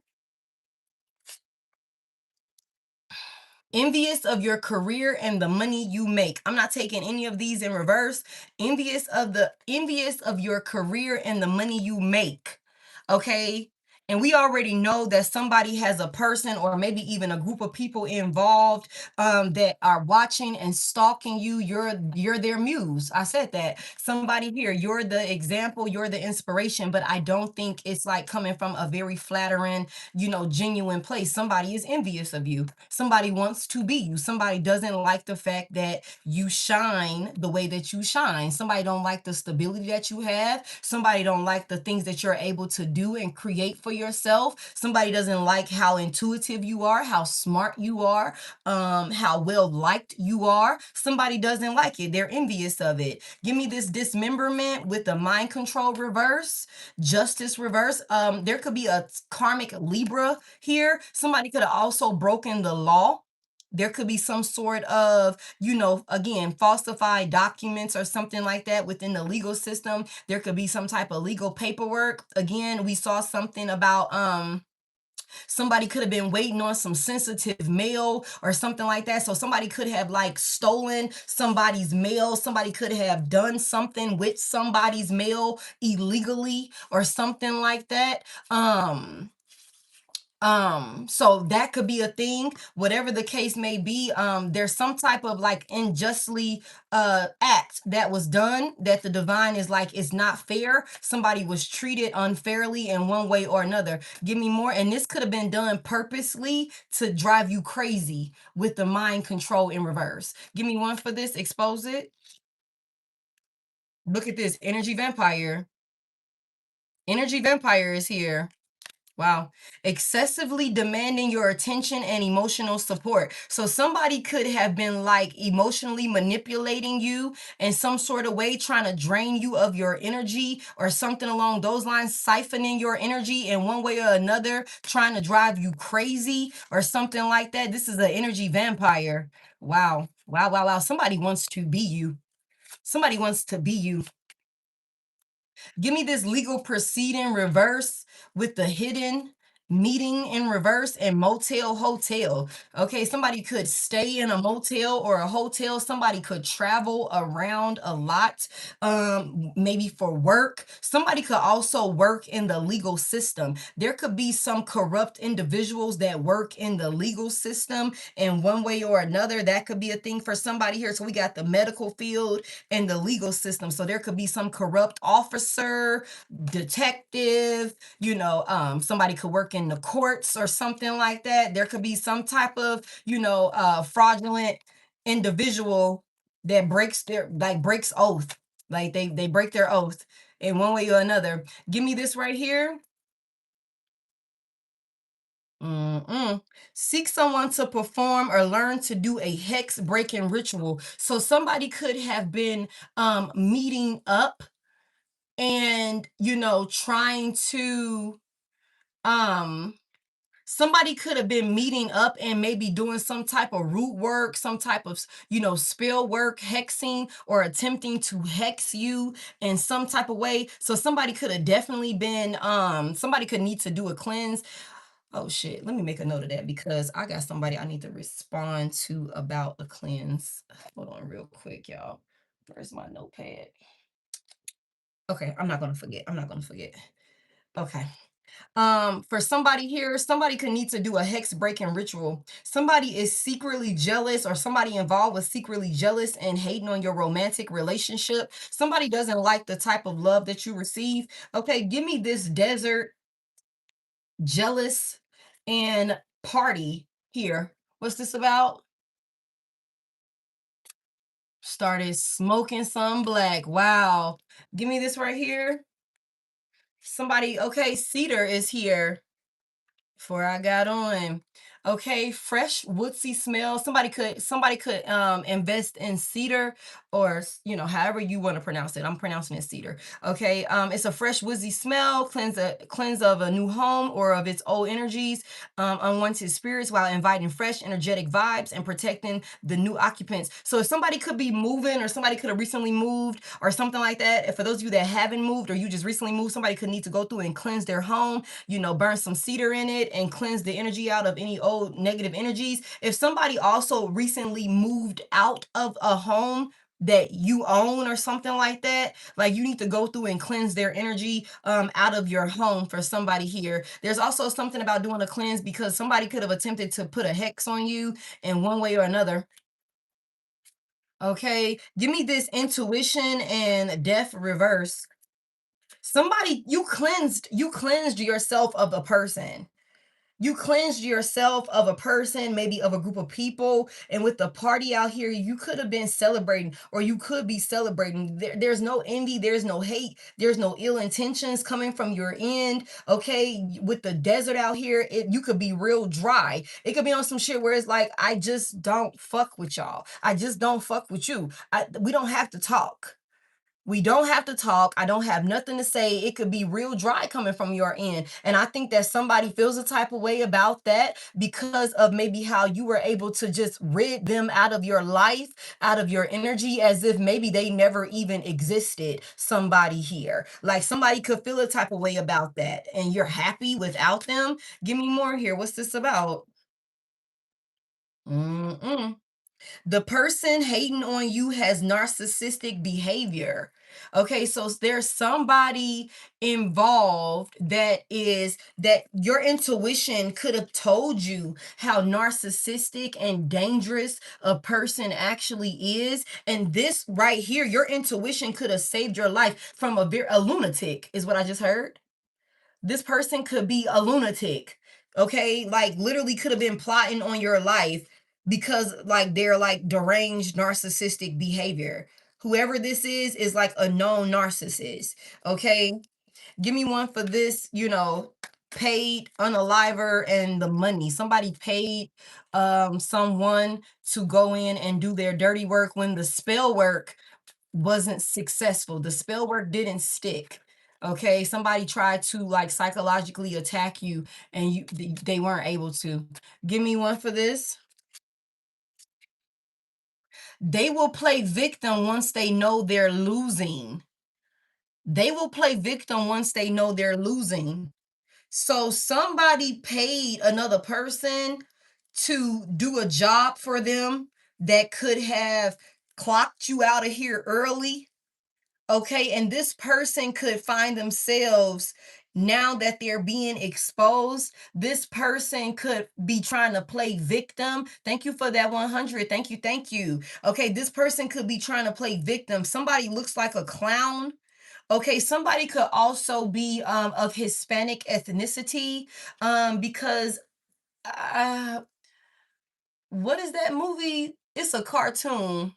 [SPEAKER 1] Envious of your career and the money you make. I'm not taking any of these in reverse. Envious of your career and the money you make. Okay? And we already know that somebody has a person or maybe even a group of people involved that are watching and stalking you. You're their muse. I said that. Somebody here, you're the example, you're the inspiration, but I don't think it's like coming from a very flattering, genuine place. Somebody is envious of you. Somebody wants to be you. Somebody doesn't like the fact that you shine the way that you shine. Somebody don't like the stability that you have. Somebody don't like the things that you're able to do and create for yourself. Somebody doesn't like how intuitive you are, how smart you are, how well liked you are. Somebody doesn't like it. They're envious of it. Give me this dismemberment with the mind control reverse, justice reverse. There could be a karmic Libra here. Somebody could have also broken the law. There could be some sort of, again, falsified documents or something like that within the legal system. There could be some type of legal paperwork. Again, we saw something about Somebody could have been waiting on some sensitive mail or something like that. So somebody could have like stolen somebody's mail. Somebody could have done something with somebody's mail illegally or something like that. So that could be a thing, whatever the case may be. There's some type of like unjustly act that was done that the divine is like, it's not fair. Somebody was treated unfairly in one way or another. Give me more. And this could have been done purposely to drive you crazy with the mind control in reverse. Give me one for this. Expose it. Look at this. Energy vampire. Energy vampire is here. Wow. Excessively demanding your attention and emotional support. So somebody could have been like emotionally manipulating you in some sort of way, trying to drain you of your energy or something along those lines, siphoning your energy in one way or another, trying to drive you crazy or something like that. This is an energy vampire. Wow. Wow, wow, wow. Somebody wants to be you. Somebody wants to be you. Give me this legal proceeding reverse with the hidden meeting in reverse and motel hotel. Okay, somebody could stay in a motel or a hotel. Somebody could travel around a lot, maybe for work. Somebody could also work in the legal system. There could be some corrupt individuals that work in the legal system in one way or another. That could be a thing for somebody here. So we got the medical field and the legal system. So there could be some corrupt officer, detective, somebody could work in the courts or something like that. There could be some type of, fraudulent individual that breaks oath. Like they break their oath in one way or another. Give me this right here. Mm-mm. Seek someone to perform or learn to do a hex breaking ritual. So somebody could have been meeting up and trying to um somebody could have been meeting up and maybe doing some type of root work, some type of spell work, hexing, or attempting to hex you in some type of way. So somebody could have definitely been somebody could need to do a cleanse. Oh shit, let me make a note of that because I got somebody I need to respond to about a cleanse. Hold on real quick, y'all. Where's my notepad? Okay, I'm not gonna forget. I'm not gonna forget. Okay. For somebody here, somebody could need to do a hex breaking ritual. Somebody is secretly jealous, or somebody involved was secretly jealous and hating on your romantic relationship. Somebody doesn't like the type of love that you receive. Okay, give me this desert, jealous, and party here. What's this about? Started smoking some black. Wow. Give me this right here. Somebody, okay, cedar is here. Before I got on. Okay, fresh woodsy smell. Somebody could invest in cedar or however you want to pronounce it. I'm pronouncing it cedar. Okay, it's a fresh woodsy smell, cleanse of a new home or of its old energies, unwanted spirits while inviting fresh energetic vibes and protecting the new occupants. So if somebody could be moving or somebody could have recently moved or something like that, if for those of you that haven't moved or you just recently moved, somebody could need to go through and cleanse their home, burn some cedar in it and cleanse the energy out of any old negative energies. If somebody also recently moved out of a home that you own or something like that, like you need to go through and cleanse their energy out of your home for somebody here. There's also something about doing a cleanse because somebody could have attempted to put a hex on you in one way or another. Okay, give me this intuition and death reverse. Somebody, you cleansed yourself of a person. You cleansed yourself of a person, maybe of a group of people. And with the party out here, you could have been celebrating, or you could be celebrating. There's no envy, there's no hate, there's no ill intentions coming from your end. Okay. With the desert out here, you could be real dry. It could be on some shit where it's like, I just don't fuck with y'all. I just don't fuck with you. We don't have to talk. We don't have to talk. I don't have nothing to say. It could be real dry coming from your end. And I think that somebody feels a type of way about that because of maybe how you were able to just rid them out of your life, out of your energy, as if maybe they never even existed. Somebody here, like somebody could feel a type of way about that, and you're happy without them. Give me more here. What's this about? Mm-mm. The person hating on you has narcissistic behavior. Okay, so there's somebody involved that your intuition could have told you how narcissistic and dangerous a person actually is. And this right here, your intuition could have saved your life from a lunatic, is what I just heard. This person could be a lunatic, okay? Like literally could have been plotting on your life because like they're like deranged narcissistic behavior. Whoever this is like a known narcissist, okay? Give me one for this, paid unaliver and the money. Somebody paid someone to go in and do their dirty work when the spell work wasn't successful. The spell work didn't stick. Okay, somebody tried to like psychologically attack you and they weren't able to. Give me one for this. They will play victim once they know they're losing. They will play victim once they know they're losing. So somebody paid another person to do a job for them that could have clocked you out of here early. Okay, and this person could find themselves now that they're being exposed. This person could be trying to play victim. Thank you for that 100. Thank you. Thank you. Okay, this person could be trying to play victim. Somebody looks like a clown. Okay, somebody could also be of Hispanic ethnicity because uh, what is that movie? It's a cartoon.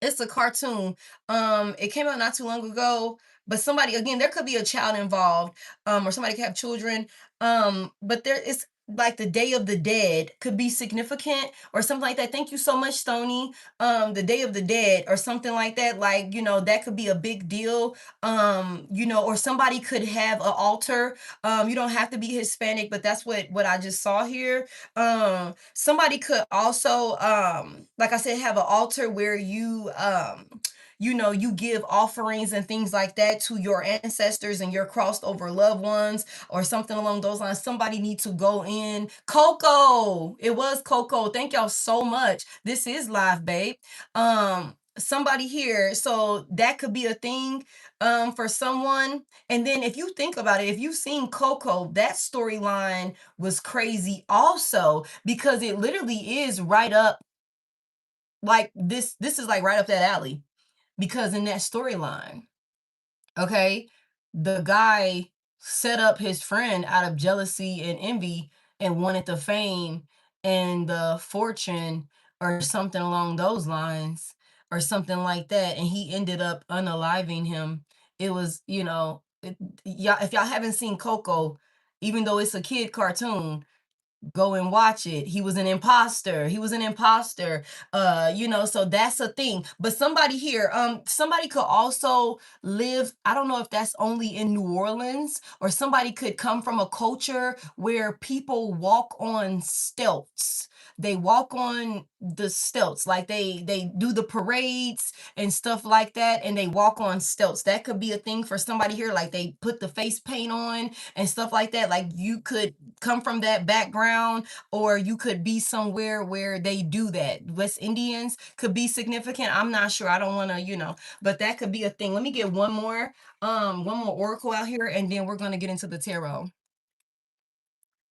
[SPEAKER 1] It's a cartoon. It came out not too long ago, but somebody again, there could be a child involved, or somebody could have children. But there is like the Day of the Dead could be significant or something like that. Thank you so much, Stony. The Day of the Dead or something like that. Like, that could be a big deal. Or somebody could have an altar. You don't have to be Hispanic, but that's what I just saw here. Somebody could also like I said, have an altar where you give offerings and things like that to your ancestors and your crossed over loved ones or something along those lines. Somebody needs to go in. Coco, it was Coco. Thank y'all so much. This is live, babe. Somebody here, so that could be a thing for someone. And then if you think about it, if you've seen Coco, that storyline was crazy also because it literally is right up like this is like right up that alley because in that storyline, okay, the guy set up his friend out of jealousy and envy and wanted the fame and the fortune or something along those lines or something like that, and he ended up unaliving him. It was, y'all, if y'all haven't seen Coco, even though it's a kid cartoon, go and watch it. He was an imposter. He was an imposter. So that's a thing. But somebody here, somebody could also live, I don't know if that's only in New Orleans, or somebody could come from a culture where people walk on stilts. They walk on the stilts, like they do the parades and stuff like that, and they walk on stilts. That could be a thing for somebody here, like they put the face paint on and stuff like that. Like you could come from that background, or you could be somewhere where they do that. West Indians could be significant. I'm not sure. I don't want to, but that could be a thing. Let me get one more oracle out here, and then we're gonna get into the tarot.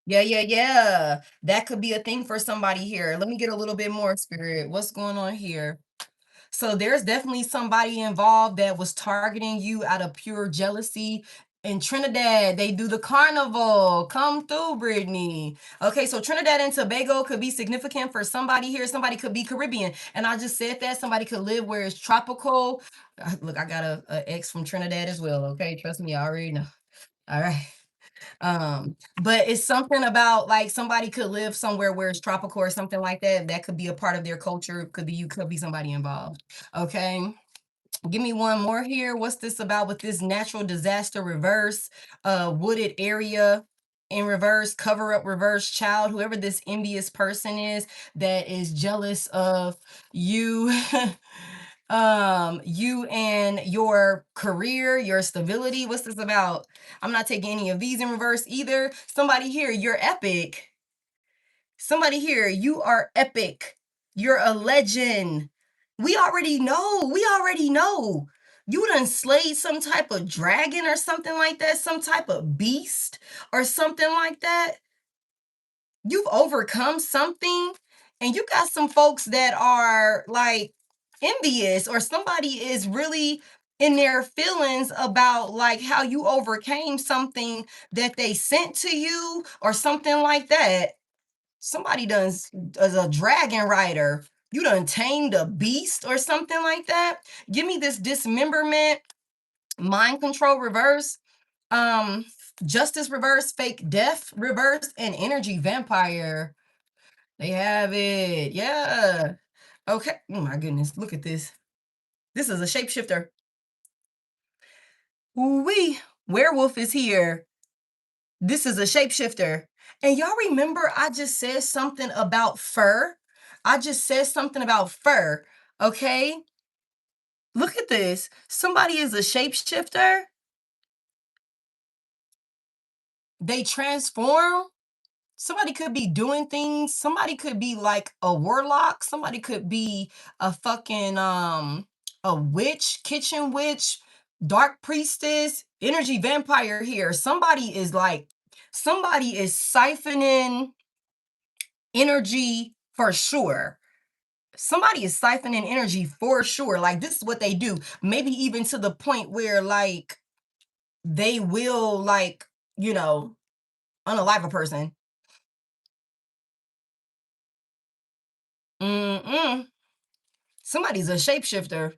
[SPEAKER 1] Yeah, yeah, yeah. That could be a thing for somebody here. Let me get a little bit more, spirit. What's going on here? So there's definitely somebody involved that was targeting you out of pure jealousy. In Trinidad, they do the carnival. Come through, Brittany. Okay, so Trinidad and Tobago could be significant for somebody here. Somebody could be Caribbean. And I just said that somebody could live where it's tropical. Look, I got a ex from Trinidad as well. Okay, trust me, I already know. All right. But it's something about like somebody could live somewhere where it's tropical or something like that. That could be a part of their culture. Could be you, could be somebody involved. Okay. Give me one more here. What's this about with this natural disaster reverse? Wooded area in reverse, cover up reverse, child, whoever this envious person is that is jealous of you. You and your career, your stability. What's this about? I'm not taking any of these in reverse either. Somebody here, you're epic. Somebody here, you are epic. You're a legend. We already know. We already know. You done slayed some type of dragon or something like that, some type of beast or something like that. You've overcome something, and you got some folks that are like envious, or somebody is really in their feelings about like how you overcame something that they sent to you or something like that. Somebody done as a dragon rider. You done tamed a beast or something like that. Give me this dismemberment, mind control reverse, um, justice reverse, fake death reverse, and energy vampire. They have it. Yeah. Okay. Oh my goodness. Look at this. This is a shapeshifter. Ooh-wee. Werewolf is here. This is a shapeshifter. And y'all remember I just said something about fur? I just said something about fur. Okay? Look at this. Somebody is a shapeshifter. They transform. Somebody could be doing things. Somebody could be like a warlock. Somebody could be a fucking a witch, kitchen witch, dark priestess, energy vampire here. Somebody is siphoning energy for sure. Somebody is siphoning energy for sure. Like this is what they do. Maybe even to the point where like they will like, you know, unalive a person. Mm-mm. Somebody's a shapeshifter.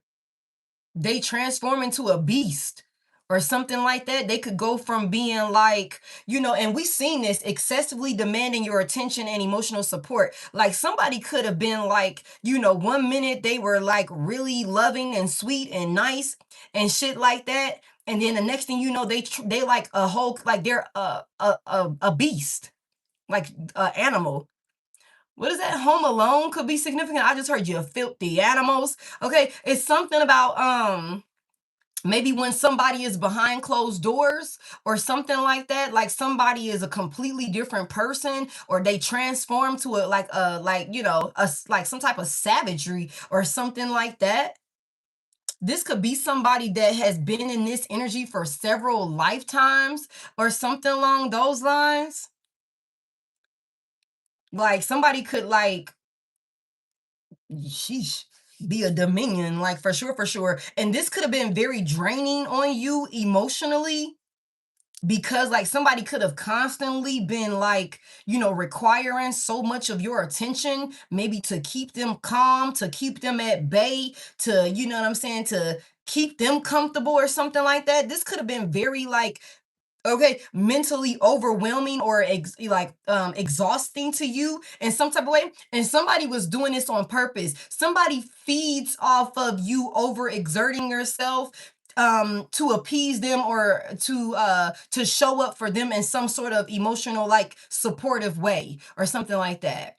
[SPEAKER 1] They transform into a beast or something like that. They could go from being like, you know, and we've seen this, excessively demanding your attention and emotional support. Like somebody could have been like, you know, one minute they were like really loving and sweet and nice and shit like that. And then the next thing you know, they like a whole, like they're a beast, like an animal. What is that? Home Alone could be significant. I just heard you filthy animals. Okay, it's something about maybe when somebody is behind closed doors or something like that, like somebody is a completely different person, or they transform to a like you know like some type of savagery or something like that. This could be somebody that has been in this energy for several lifetimes or something along those lines. Like somebody could like, sheesh, be a dominion, like for sure, for sure. And this could have been very draining on you emotionally, because like somebody could have constantly been like, you know, requiring so much of your attention, maybe to keep them calm, to keep them at bay, to, you know what I'm saying, to keep them comfortable or something like that. This could have been very like, okay, mentally overwhelming or exhausting to you in some type of way. And somebody was doing this on purpose. Somebody feeds off of you overexerting yourself to appease them, or to show up for them in some sort of emotional like supportive way or something like that.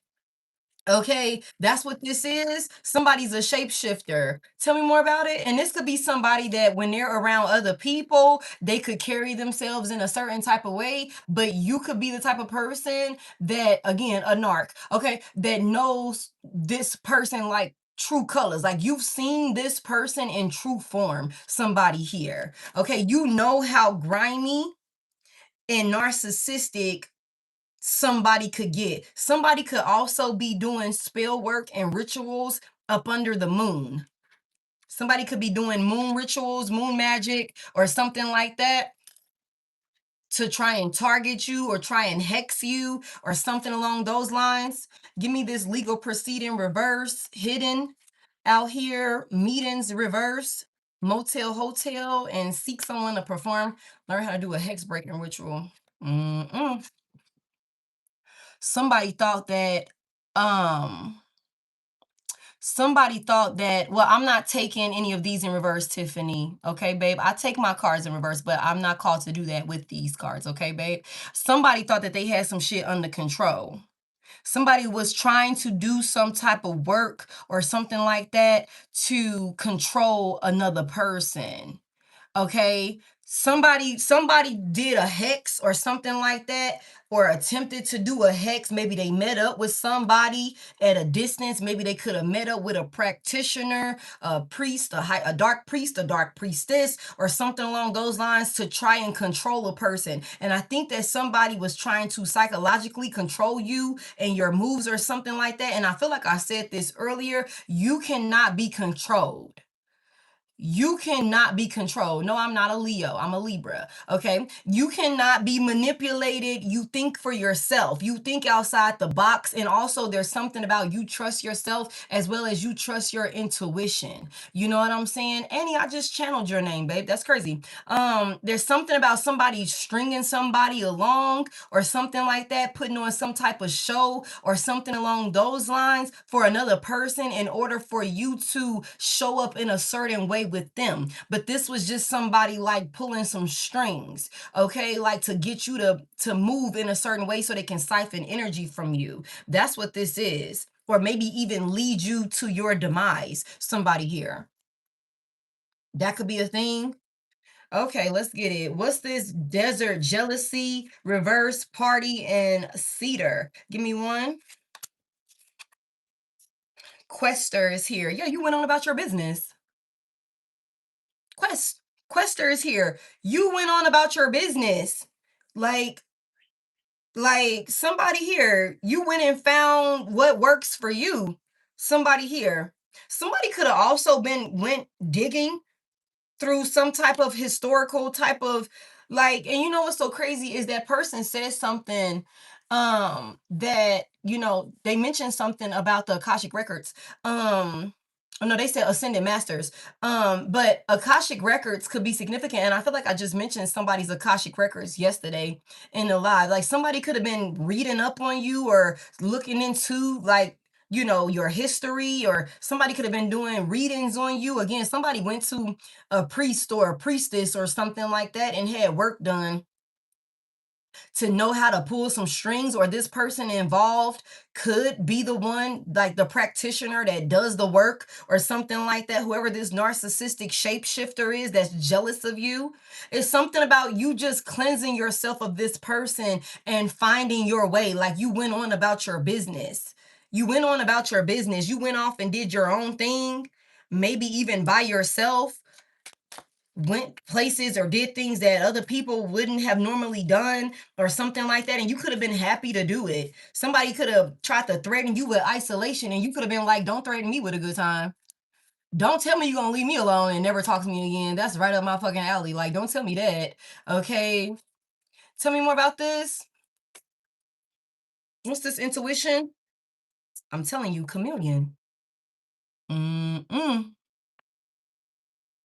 [SPEAKER 1] Okay, that's what this is. Somebody's a shapeshifter. Tell me more about it. And this could be somebody that when they're around other people, they could carry themselves in a certain type of way, but you could be the type of person that, again, a narc, okay, that knows this person like true colors. Like you've seen this person in true form, somebody here. Okay, you know how grimy and narcissistic somebody could get. Somebody could also be doing spell work and rituals up under the moon. Somebody could be doing moon rituals, moon magic, or something like that to try and target you or try and hex you or something along those lines. Give me this legal proceeding reverse, hidden out here, meetings reverse, motel, hotel, and seek someone to perform, learn how to do a hex breaking ritual. Mm-mm. Somebody thought that um somebody thought that, well, I'm not taking any of these in reverse, Tiffany. Okay, babe. I take my cards in reverse, but I'm not called to do that with these cards. Okay, babe. Somebody thought that they had some shit under control. Somebody was trying to do some type of work or something like that to control another person. Okay, somebody did a hex or something like that, or attempted to do a hex. Maybe they met up with somebody at a distance. Maybe they could have met up with a practitioner, a priest, a dark priest, a dark priestess, or something along those lines, to try and control a person. And I think that somebody was trying to psychologically control you and your moves or something like that. And I feel like I said this earlier, you cannot be controlled. You cannot be controlled. No, I'm not a Leo. I'm a Libra. Okay. You cannot be manipulated. You think for yourself. You think outside the box. And also, there's something about you trust yourself as well as you trust your intuition. You know what I'm saying? Annie, I just channeled your name, babe. That's crazy. There's something about somebody stringing somebody along or something like that, putting on some type of show or something along those lines for another person in order for you to show up in a certain way with them. But this was just somebody like pulling some strings, okay, like to get you to move in a certain way so they can siphon energy from you. That's what this is. Or maybe even lead you to your demise. Somebody here, that could be a thing. Okay, let's get it. What's this? Desert, jealousy, reverse, party, and cedar. Give me one. Quester is here. Yeah, you went on about your business. Quester is here. You went on about your business. Like, like somebody here, you went and found what works for you. Somebody here. Somebody could have also went digging through some type of historical type of, like, and you know what's so crazy is that person says something, that, they mentioned something about the Akashic records. Oh no, they said ascended masters. But Akashic records could be significant, and I feel like I just mentioned somebody's Akashic records yesterday in the live. Like, somebody could have been reading up on you or looking into, like, your history, or somebody could have been doing readings on you. Again, somebody went to a priest or a priestess or something like that and had work done to know how to pull some strings, or this person involved could be the one, like the practitioner that does the work or something like that. Whoever this narcissistic shapeshifter is that's jealous of you, it's something about you just cleansing yourself of this person and finding your way. Like, you went on about your business. You went on about your business. You went off and did your own thing, maybe even by yourself, went places or did things that other people wouldn't have normally done or something like that, and you could have been happy to do it. Somebody could have tried to threaten you with isolation, and you could have been like, don't threaten me with a good time. Don't tell me you're gonna leave me alone and never talk to me again. That's right up my fucking alley. Like, don't tell me that. Okay, tell me more about this. What's this? Intuition. I'm telling you, chameleon. Mm-mm.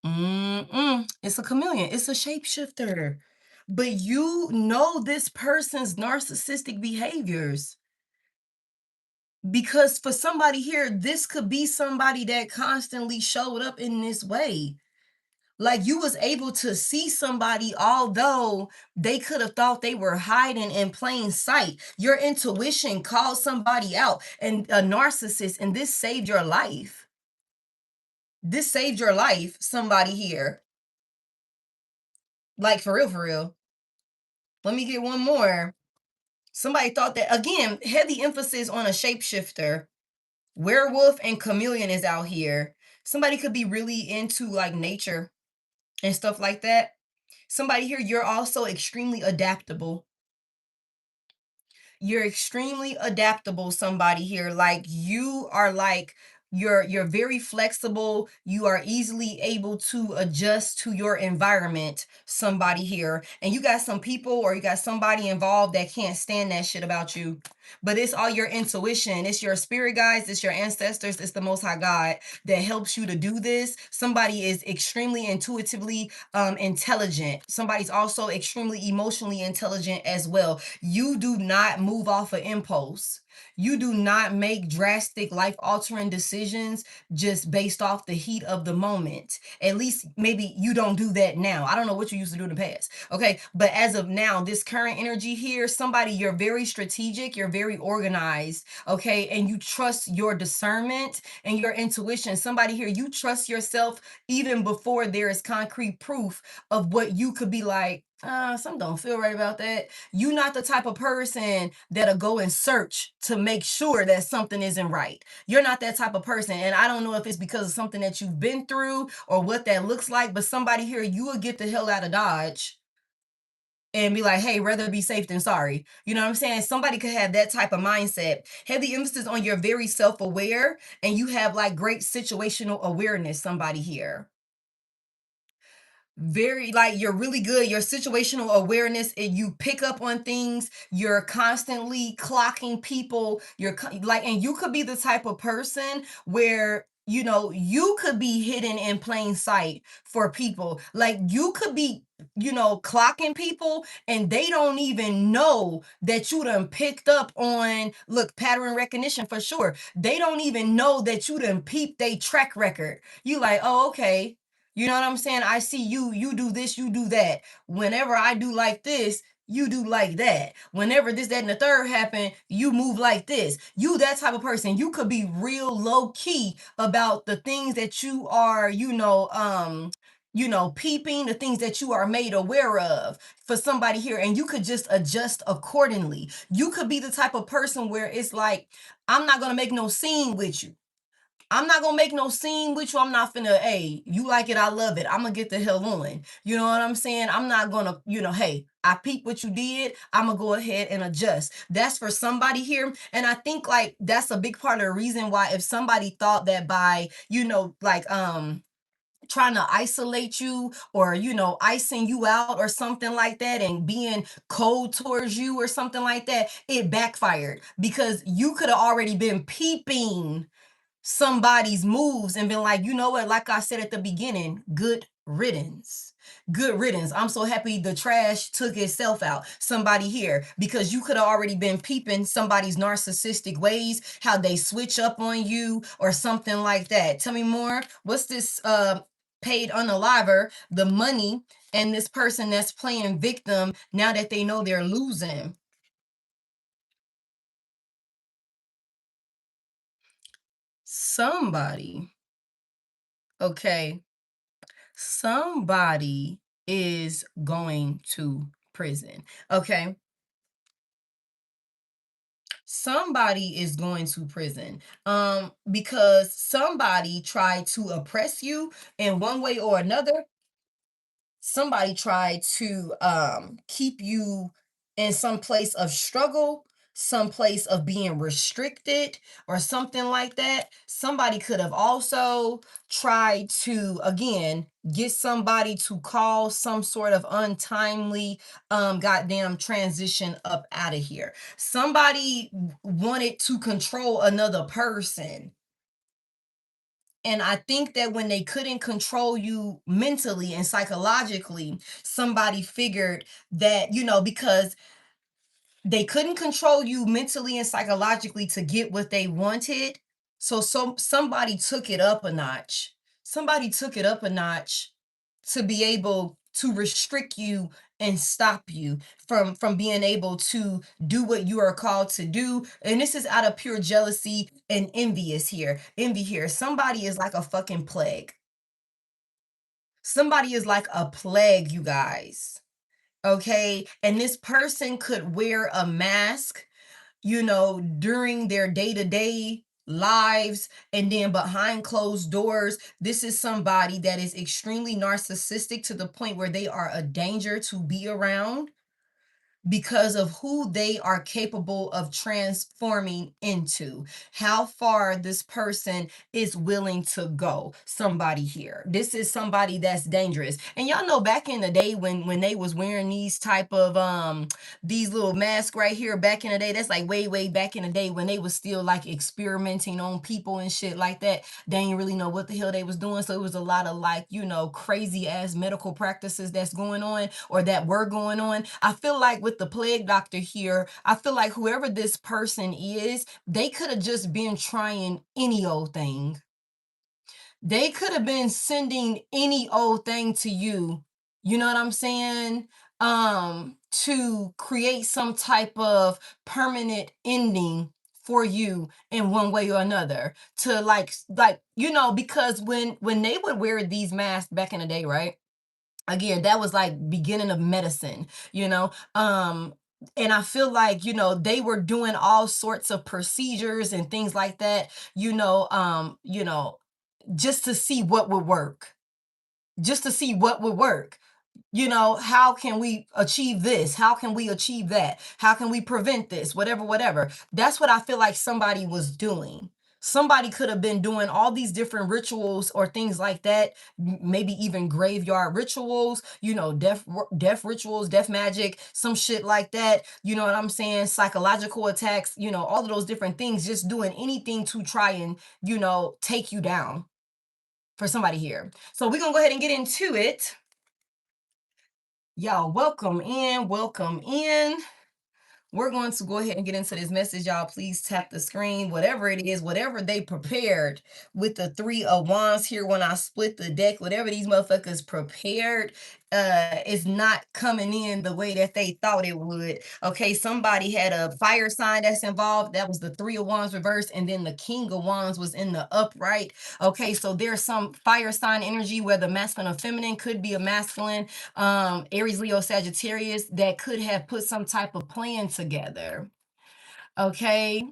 [SPEAKER 1] Mm-mm. It's a chameleon. It's a shapeshifter. But you know this person's narcissistic behaviors. Because for somebody here, this could be somebody that constantly showed up in this way. Like, you was able to see somebody, although they could have thought they were hiding in plain sight. Your intuition called somebody out, and a narcissist, and this saved your life. This saved your life, somebody here. Like, for real, for real. Let me get one more. Somebody thought that, again, heavy emphasis on a shapeshifter. Werewolf and chameleon is out here. Somebody could be really into like nature and stuff like that. Somebody here, you're also extremely adaptable. You're extremely adaptable, somebody here. Like, you are like, you're very flexible. You are easily able to adjust to your environment, somebody here. And you got some people, or you got somebody involved that can't stand that shit about you. But it's all your intuition. It's your spirit guides, it's your ancestors, it's the most high God that helps you to do this. Somebody is extremely intuitively intelligent. Somebody's also extremely emotionally intelligent as well. You do not move off of impulse. You do not make drastic life altering decisions just based off the heat of the moment. At least maybe you don't do that now. I don't know what you used to do in the past. Okay. But as of now, this current energy here, somebody, you're very strategic, you're very organized. Okay. And you trust your discernment and your intuition. Somebody here, you trust yourself even before there is concrete proof of what you could be like. Something don't feel right about that. You're not the type of person that'll go and search to make sure that something isn't right. You're not that type of person. And I don't know if it's because of something that you've been through or what that looks like, but somebody here, you will get the hell out of Dodge and be like, hey, rather be safe than sorry. You know what I'm saying? Somebody could have that type of mindset. Heavy emphasis on you're very self-aware and you have like great situational awareness, somebody here. Very, like, you're really good, your situational awareness, and you pick up on things, you're constantly clocking people, like, and you could be the type of person where, you know, you could be hidden in plain sight for people. Like, you could be, you know, clocking people and they don't even know that you done picked up on, look, pattern recognition for sure. They don't even know that you done peeped they track record. You like, oh, okay, you know what I'm saying? I see you, you do this, you do that. Whenever I do like this, you do like that. Whenever this, that, and the third happen, you move like this. You that type of person. You could be real low key about the things that you are, peeping, the things that you are made aware of for somebody here, and you could just adjust accordingly. You could be the type of person where it's like, I'm not gonna make no scene with you. I'm not gonna make no scene with you. I'm not finna, hey, you like it, I love it. I'm gonna get the hell on. You know what I'm saying? I'm not gonna, hey, I peep what you did. I'm gonna go ahead and adjust. That's for somebody here. And I think like that's a big part of the reason why if somebody thought that by, trying to isolate you or icing you out or something like that and being cold towards you or something like that, it backfired because you could have already been peeping somebody's moves and been like, you know what, like I said at the beginning, good riddance. Good riddance. I'm so happy the trash took itself out. Somebody here, because you could have already been peeping somebody's narcissistic ways, how they switch up on you or something like that. Tell me more. What's this paid unaliver, the money, and this person that's playing victim now that they know they're losing? Somebody, okay, somebody is going to prison. Okay. Somebody is going to prison. Because somebody tried to oppress you in one way or another. Somebody tried to keep you in some place of struggle, some place of being restricted or something like that. Somebody could have also tried to again get somebody to call some sort of untimely goddamn transition up out of here. Somebody wanted to control another person, and I think that when they couldn't control you mentally and psychologically, somebody figured that, because they couldn't control you mentally and psychologically to get what they wanted. So somebody took it up a notch. Somebody took it up a notch to be able to restrict you and stop you from being able to do what you are called to do. And this is out of pure jealousy and envy here. Somebody is like a fucking plague. Somebody is like a plague, you guys. Okay, and this person could wear a mask, during their day-to-day lives, and then behind closed doors, this is somebody that is extremely narcissistic to the point where they are a danger to be around because of who they are capable of transforming into, how far this person is willing to go. Somebody here, this is somebody that's dangerous. And y'all know back in the day when they was wearing these type of these little masks right here back in the day, that's like way back in the day when they was still like experimenting on people and shit like that. They didn't really know what the hell they was doing, so it was a lot of like, crazy ass medical practices that's going on or that were going on. I feel like with with the plague doctor here, I feel like whoever this person is, they could have just been trying any old thing. They could have been sending any old thing to you. You know what I'm saying? To create some type of permanent ending for you in one way or another. To like, you know, because when they would wear these masks back in the day, right? Again, that was like beginning of medicine, you know. And I feel like, you know, they were doing all sorts of procedures and things like that, you know, just to see what would work, just to see what would work. You know, how can we achieve this? How can we achieve that? How can we prevent this? Whatever, whatever. That's what I feel like somebody was doing. Somebody could have been doing all these different rituals or things like that, maybe even graveyard rituals, you know, death rituals, death magic, some shit like that. You know what I'm saying? Psychological attacks, you know, all of those different things, just doing anything to try and, you know, take you down for somebody here. So we're gonna go ahead and get into it. Y'all, welcome in, welcome in. We're going to go ahead and get into this message. Y'all, please tap the screen, whatever it is, whatever they prepared with the 3 of Wands here when I split the deck, whatever these motherfuckers prepared is not coming in the way that they thought it would. Okay, somebody had a fire sign that's involved. That was the 3 of Wands reversed, and then the King of Wands was in the upright. Okay, so there's some fire sign energy, whether masculine or feminine, could be a masculine, Aries, Leo, Sagittarius, that could have put some type of plan together. Okay.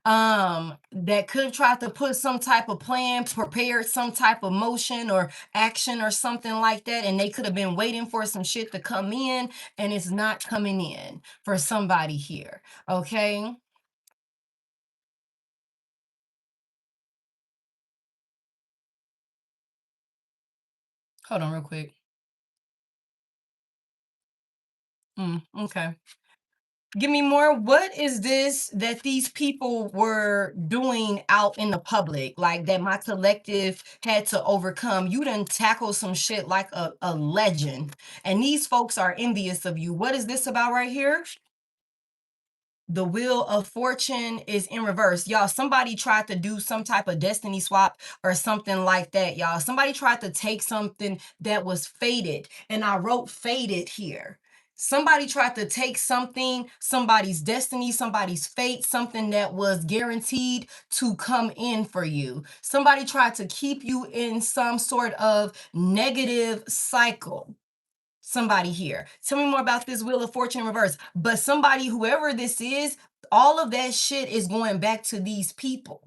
[SPEAKER 1] That could try to put some type of plan, prepared some type of motion or action or something like that, and they could have been waiting for some shit to come in, and it's not coming in for somebody here. Okay. Hold on real quick. Okay. Give me more. What is this that these people were doing out in the public, like that my collective had to overcome? You done tackle some shit like a legend, and these folks are envious of you. What is this about right here? The wheel of fortune is in reverse. Y'all, somebody tried to do some type of destiny swap or something like that, y'all. Somebody tried to take something that was fated, and I wrote fated here. Somebody tried to take something, somebody's destiny, somebody's fate, something that was guaranteed to come in for you. Somebody tried to keep you in some sort of negative cycle. Somebody here. Tell me more about this wheel of fortune reverse. But somebody, whoever this is, all of that shit is going back to these people.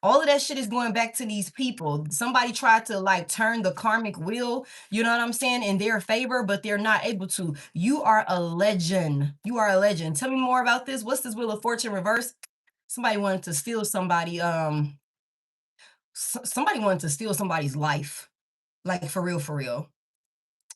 [SPEAKER 1] All of that shit is going back to these people. Somebody tried to like turn the karmic wheel, you know what I'm saying, in their favor, but they're not able to. You are a legend. You are a legend. Tell me more about this. What's this wheel of fortune reverse? Somebody wanted to steal somebody, somebody wanted to steal somebody's life. Like for real, for real.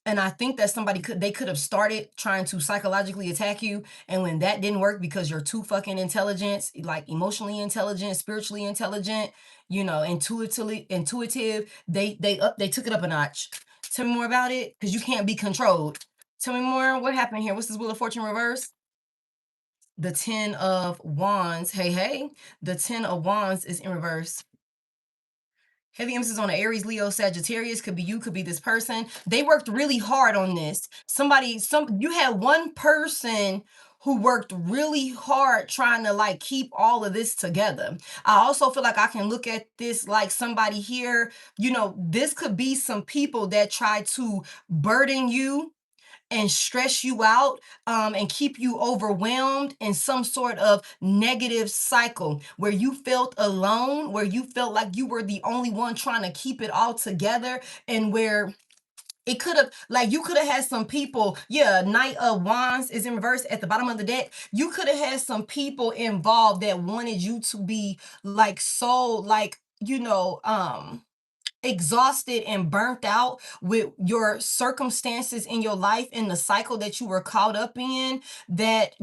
[SPEAKER 1] And I think that they could have started trying to psychologically attack you. And when that didn't work because you're too fucking intelligent, like emotionally intelligent, spiritually intelligent, you know, intuitive, they took it up a notch. Tell me more about it, because you can't be controlled. Tell me more. What happened here? What's this wheel of fortune reverse? The 10 of Wands. Hey, hey. The 10 of Wands is in reverse. Heavy emphasis on the Aries, Leo, Sagittarius. Could be you, could be this person. They worked really hard on this. You had one person who worked really hard trying to like keep all of this together. I also feel like I can look at this like somebody here, you know, this could be some people that try to burden you and stress you out, and keep you overwhelmed in some sort of negative cycle where you felt alone, where you felt like you were the only one trying to keep it all together, and where it could have, like, you could have had some people, yeah, Knight of Wands is in reverse at the bottom of the deck. You could have had some people involved that wanted you to be like so, like, exhausted and burnt out with your circumstances in your life, in the cycle that you were caught up in, that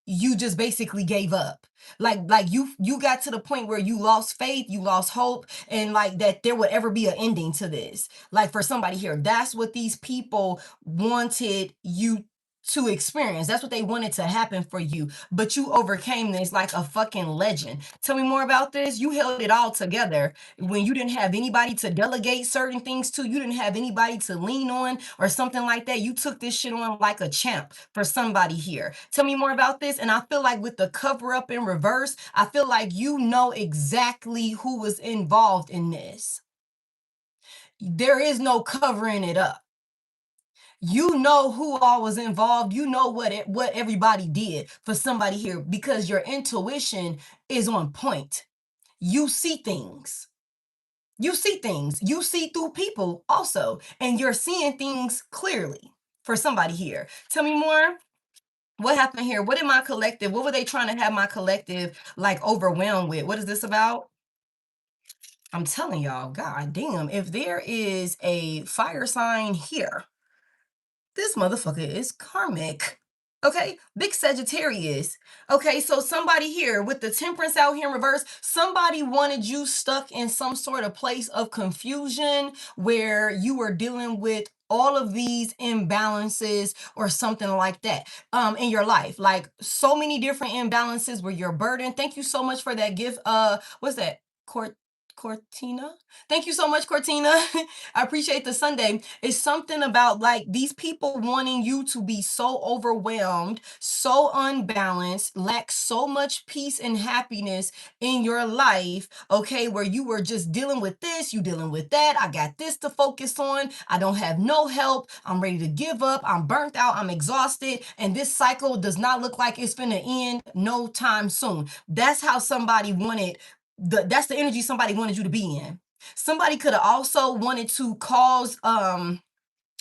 [SPEAKER 1] you just basically gave up. Like you got to the point where you lost faith, you lost hope, and like that there would ever be an ending to this. Like for somebody here, that's what these people wanted you to experience. That's what they wanted to happen for you. But you overcame this like a fucking legend. Tell me more about this. You held it all together when you didn't have anybody to delegate certain things to, you didn't have anybody to lean on or something like that. You took this shit on like a champ for somebody here. Tell me more about this. And I feel like with the cover up in reverse, I feel like you know exactly who was involved in this. There is no covering it up. You know who all was involved. You know what everybody did for somebody here because your intuition is on point. You see things. You see things. You see through people also, and you're seeing things clearly for somebody here. Tell me more. What happened here? What did my collective, what were they trying to have my collective like overwhelmed with? What is this about? I'm telling y'all, god damn, if there is a fire sign here, this motherfucker is karmic. Okay, big Sagittarius. Okay, so somebody here with the temperance out here in reverse, somebody wanted you stuck in some sort of place of confusion where you were dealing with all of these imbalances or something like that in your life, like so many different imbalances where you're burdened. Thank you so much for that gift. What's that? Cortina, thank you so much, Cortina. I appreciate the Sunday. It's something about like these people wanting you to be so overwhelmed, so unbalanced, lack so much peace and happiness in your life, okay, where you were just dealing with this, you dealing with that. I got this to focus on. I don't have no help. I'm ready to give up. I'm burnt out. I'm exhausted. And this cycle does not look like it's going to end no time soon. That's how somebody wanted that's the energy somebody wanted you to be in. Somebody could have also wanted to cause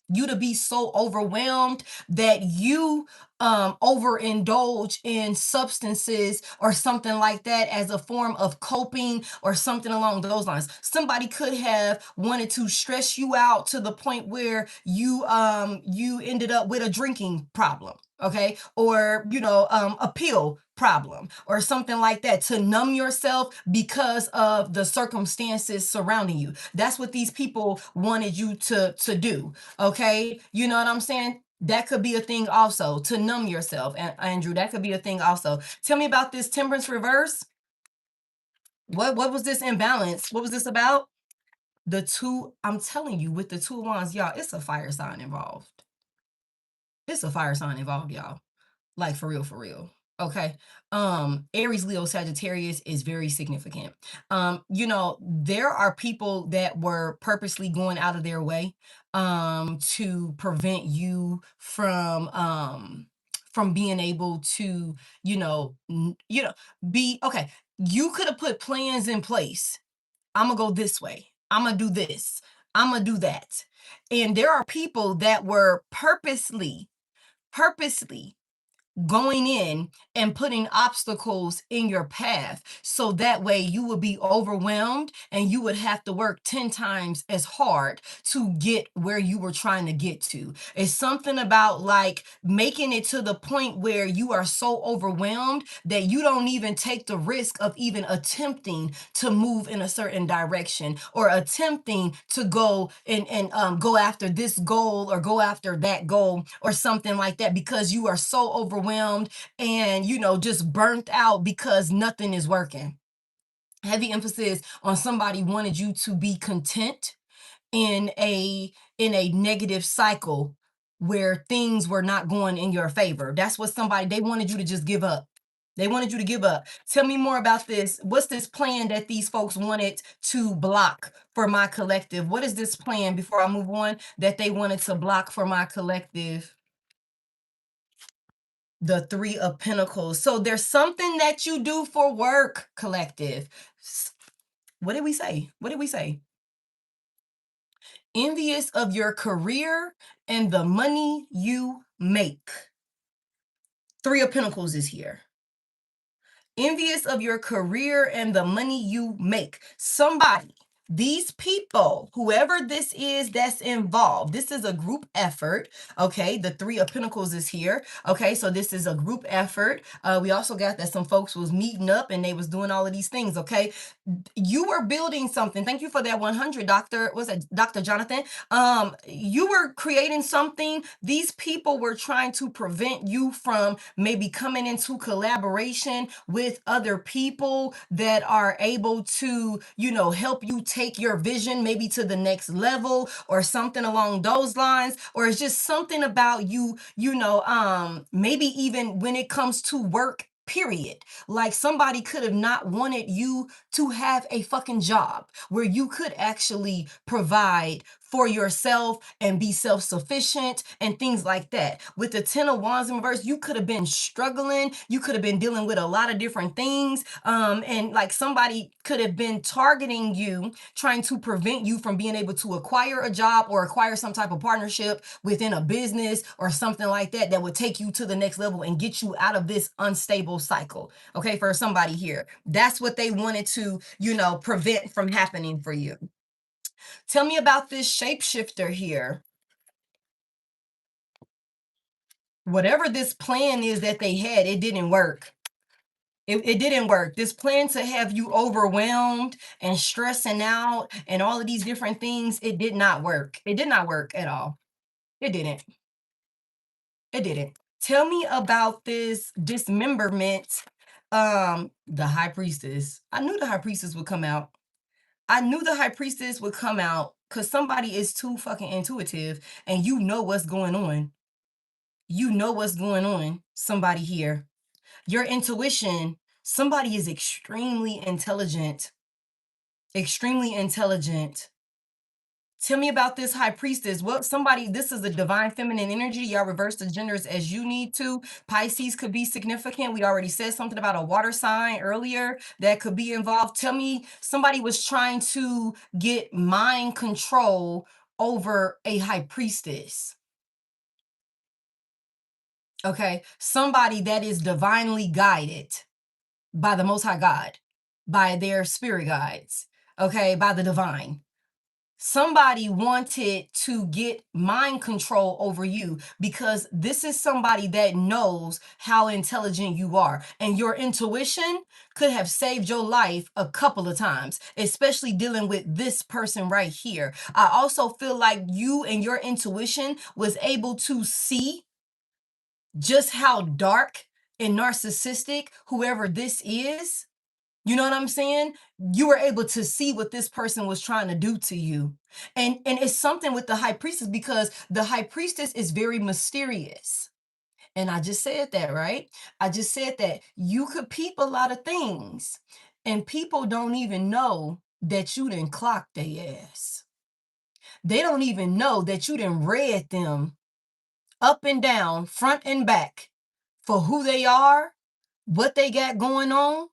[SPEAKER 1] you to be so overwhelmed that you overindulge in substances or something like that as a form of coping or something along those lines. Somebody could have wanted to stress you out to the point where you ended up with a drinking problem, okay, or a pill problem or something like that to numb yourself because of the circumstances surrounding you. That's what these people wanted you to do. Okay, you know what I'm saying? That could be a thing also to numb yourself. And Andrew, that could be a thing also. Tell me about this temperance reverse. What was this imbalance? What was this about? The two, I'm telling you, with the two of wands, y'all, it's a fire sign involved. It's a fire sign involved, y'all. Like for real, for real. Okay. Aries, Leo, Sagittarius is very significant. There are people that were purposely going out of their way to prevent you from being able to, be okay. You could have put plans in place. I'm gonna go this way. I'm gonna do this. I'm gonna do that. And there are people that were purposely going in and putting obstacles in your path so that way you would be overwhelmed and you would have to work 10 times as hard to get where you were trying to get to. It's something about like making it to the point where you are so overwhelmed that you don't even take the risk of even attempting to move in a certain direction or attempting to go and go after this goal or go after that goal or something like that because you are so overwhelmed and just burnt out because nothing is working. Heavy emphasis on somebody wanted you to be content in a negative cycle where things were not going in your favor. That's what they wanted you to just give up. They wanted you to give up. Tell me more about this. What's this plan that these folks wanted to block for my collective? What is this plan before I move on that they wanted to block for my collective? The Three of Pentacles. So there's something that you do for work, collective. What did we say? What did we say? Envious of your career and the money you make. Three of Pentacles is here. Envious of your career and the money you make. Somebody these people, whoever this is that's involved, this is a group effort. Okay, the Three of Pentacles is here. Okay, so this is a group effort. We also got that some folks was meeting up and they was doing all of these things. Okay, you were building something. Thank you for that 100, Dr. Was it Dr. Jonathan? You were creating something. These people were trying to prevent you from maybe coming into collaboration with other people that are able to, you know, help you take your vision maybe to the next level or something along those lines. Or it's just something about you, you know, maybe even when it comes to work, period. Like somebody could have not wanted you to have a fucking job where you could actually provide for yourself and be self-sufficient and things like that. With the 10 of Wands in reverse, you could have been struggling. You could have been dealing with a lot of different things. And like somebody could have been targeting you, trying to prevent you from being able to acquire a job or acquire some type of partnership within a business or something like that that would take you to the next level and get you out of this unstable cycle. Okay, for somebody here, that's what they wanted to, you know, prevent from happening for you. Tell me about this shapeshifter here. Whatever this plan is that they had, it didn't work. It didn't work. This plan to have you overwhelmed and stressing out and all of these different things, it did not work. It did not work at all. It didn't. It didn't. Tell me about this dismemberment. The high priestess. I knew the high priestess would come out. I knew the high priestess would come out because somebody is too fucking intuitive and you know what's going on. You know what's going on, somebody here. Your intuition, somebody is extremely intelligent. Extremely intelligent. Tell me about this high priestess. Well, somebody, this is a divine feminine energy. Y'all reverse the genders as you need to. Pisces could be significant. We already said something about a water sign earlier that could be involved. Tell me somebody was trying to get mind control over a high priestess. Okay. Somebody that is divinely guided by the Most High God, by their spirit guides, okay, by the divine. Somebody wanted to get mind control over you because this is somebody that knows how intelligent you are. And your intuition could have saved your life a couple of times, especially dealing with this person right here. I also feel like you and your intuition was able to see just how dark and narcissistic whoever this is. You know what I'm saying? You were able to see what this person was trying to do to you. And it's something with the high priestess because the high priestess is very mysterious. And I just said that, right? I just said that you could peep a lot of things and people don't even know that you didn't clock their ass. They don't even know that you didn't read them up and down, front and back for who they are, what they got going on,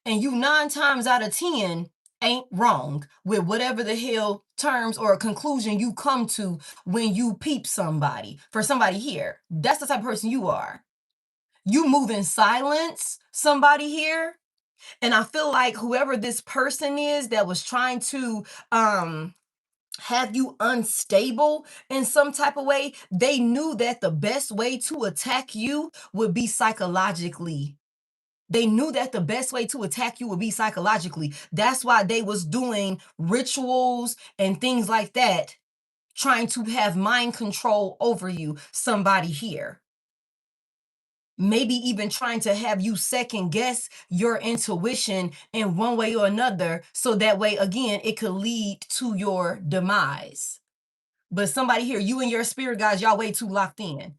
[SPEAKER 1] and you 9 times out of 10 ain't wrong with whatever the hell terms or conclusion you come to when you peep somebody. For somebody here, that's the type of person you are. You move in silence, somebody here. And I feel like whoever this person is that was trying to have you unstable in some type of way, they knew that the best way to attack you would be psychologically. They knew that the best way to attack you would be psychologically. That's why they was doing rituals and things like that, trying to have mind control over you, somebody here. Maybe even trying to have you second guess your intuition in one way or another. So that way, again, it could lead to your demise. But somebody here, you and your spirit guys, y'all way too locked in.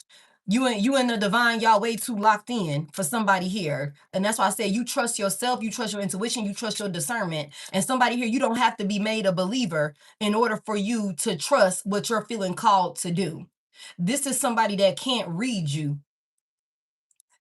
[SPEAKER 1] You and the divine, y'all way too locked in for somebody here. And that's why I say you trust yourself, you trust your intuition, you trust your discernment. And somebody here, you don't have to be made a believer in order for you to trust what you're feeling called to do. This is somebody that can't read you.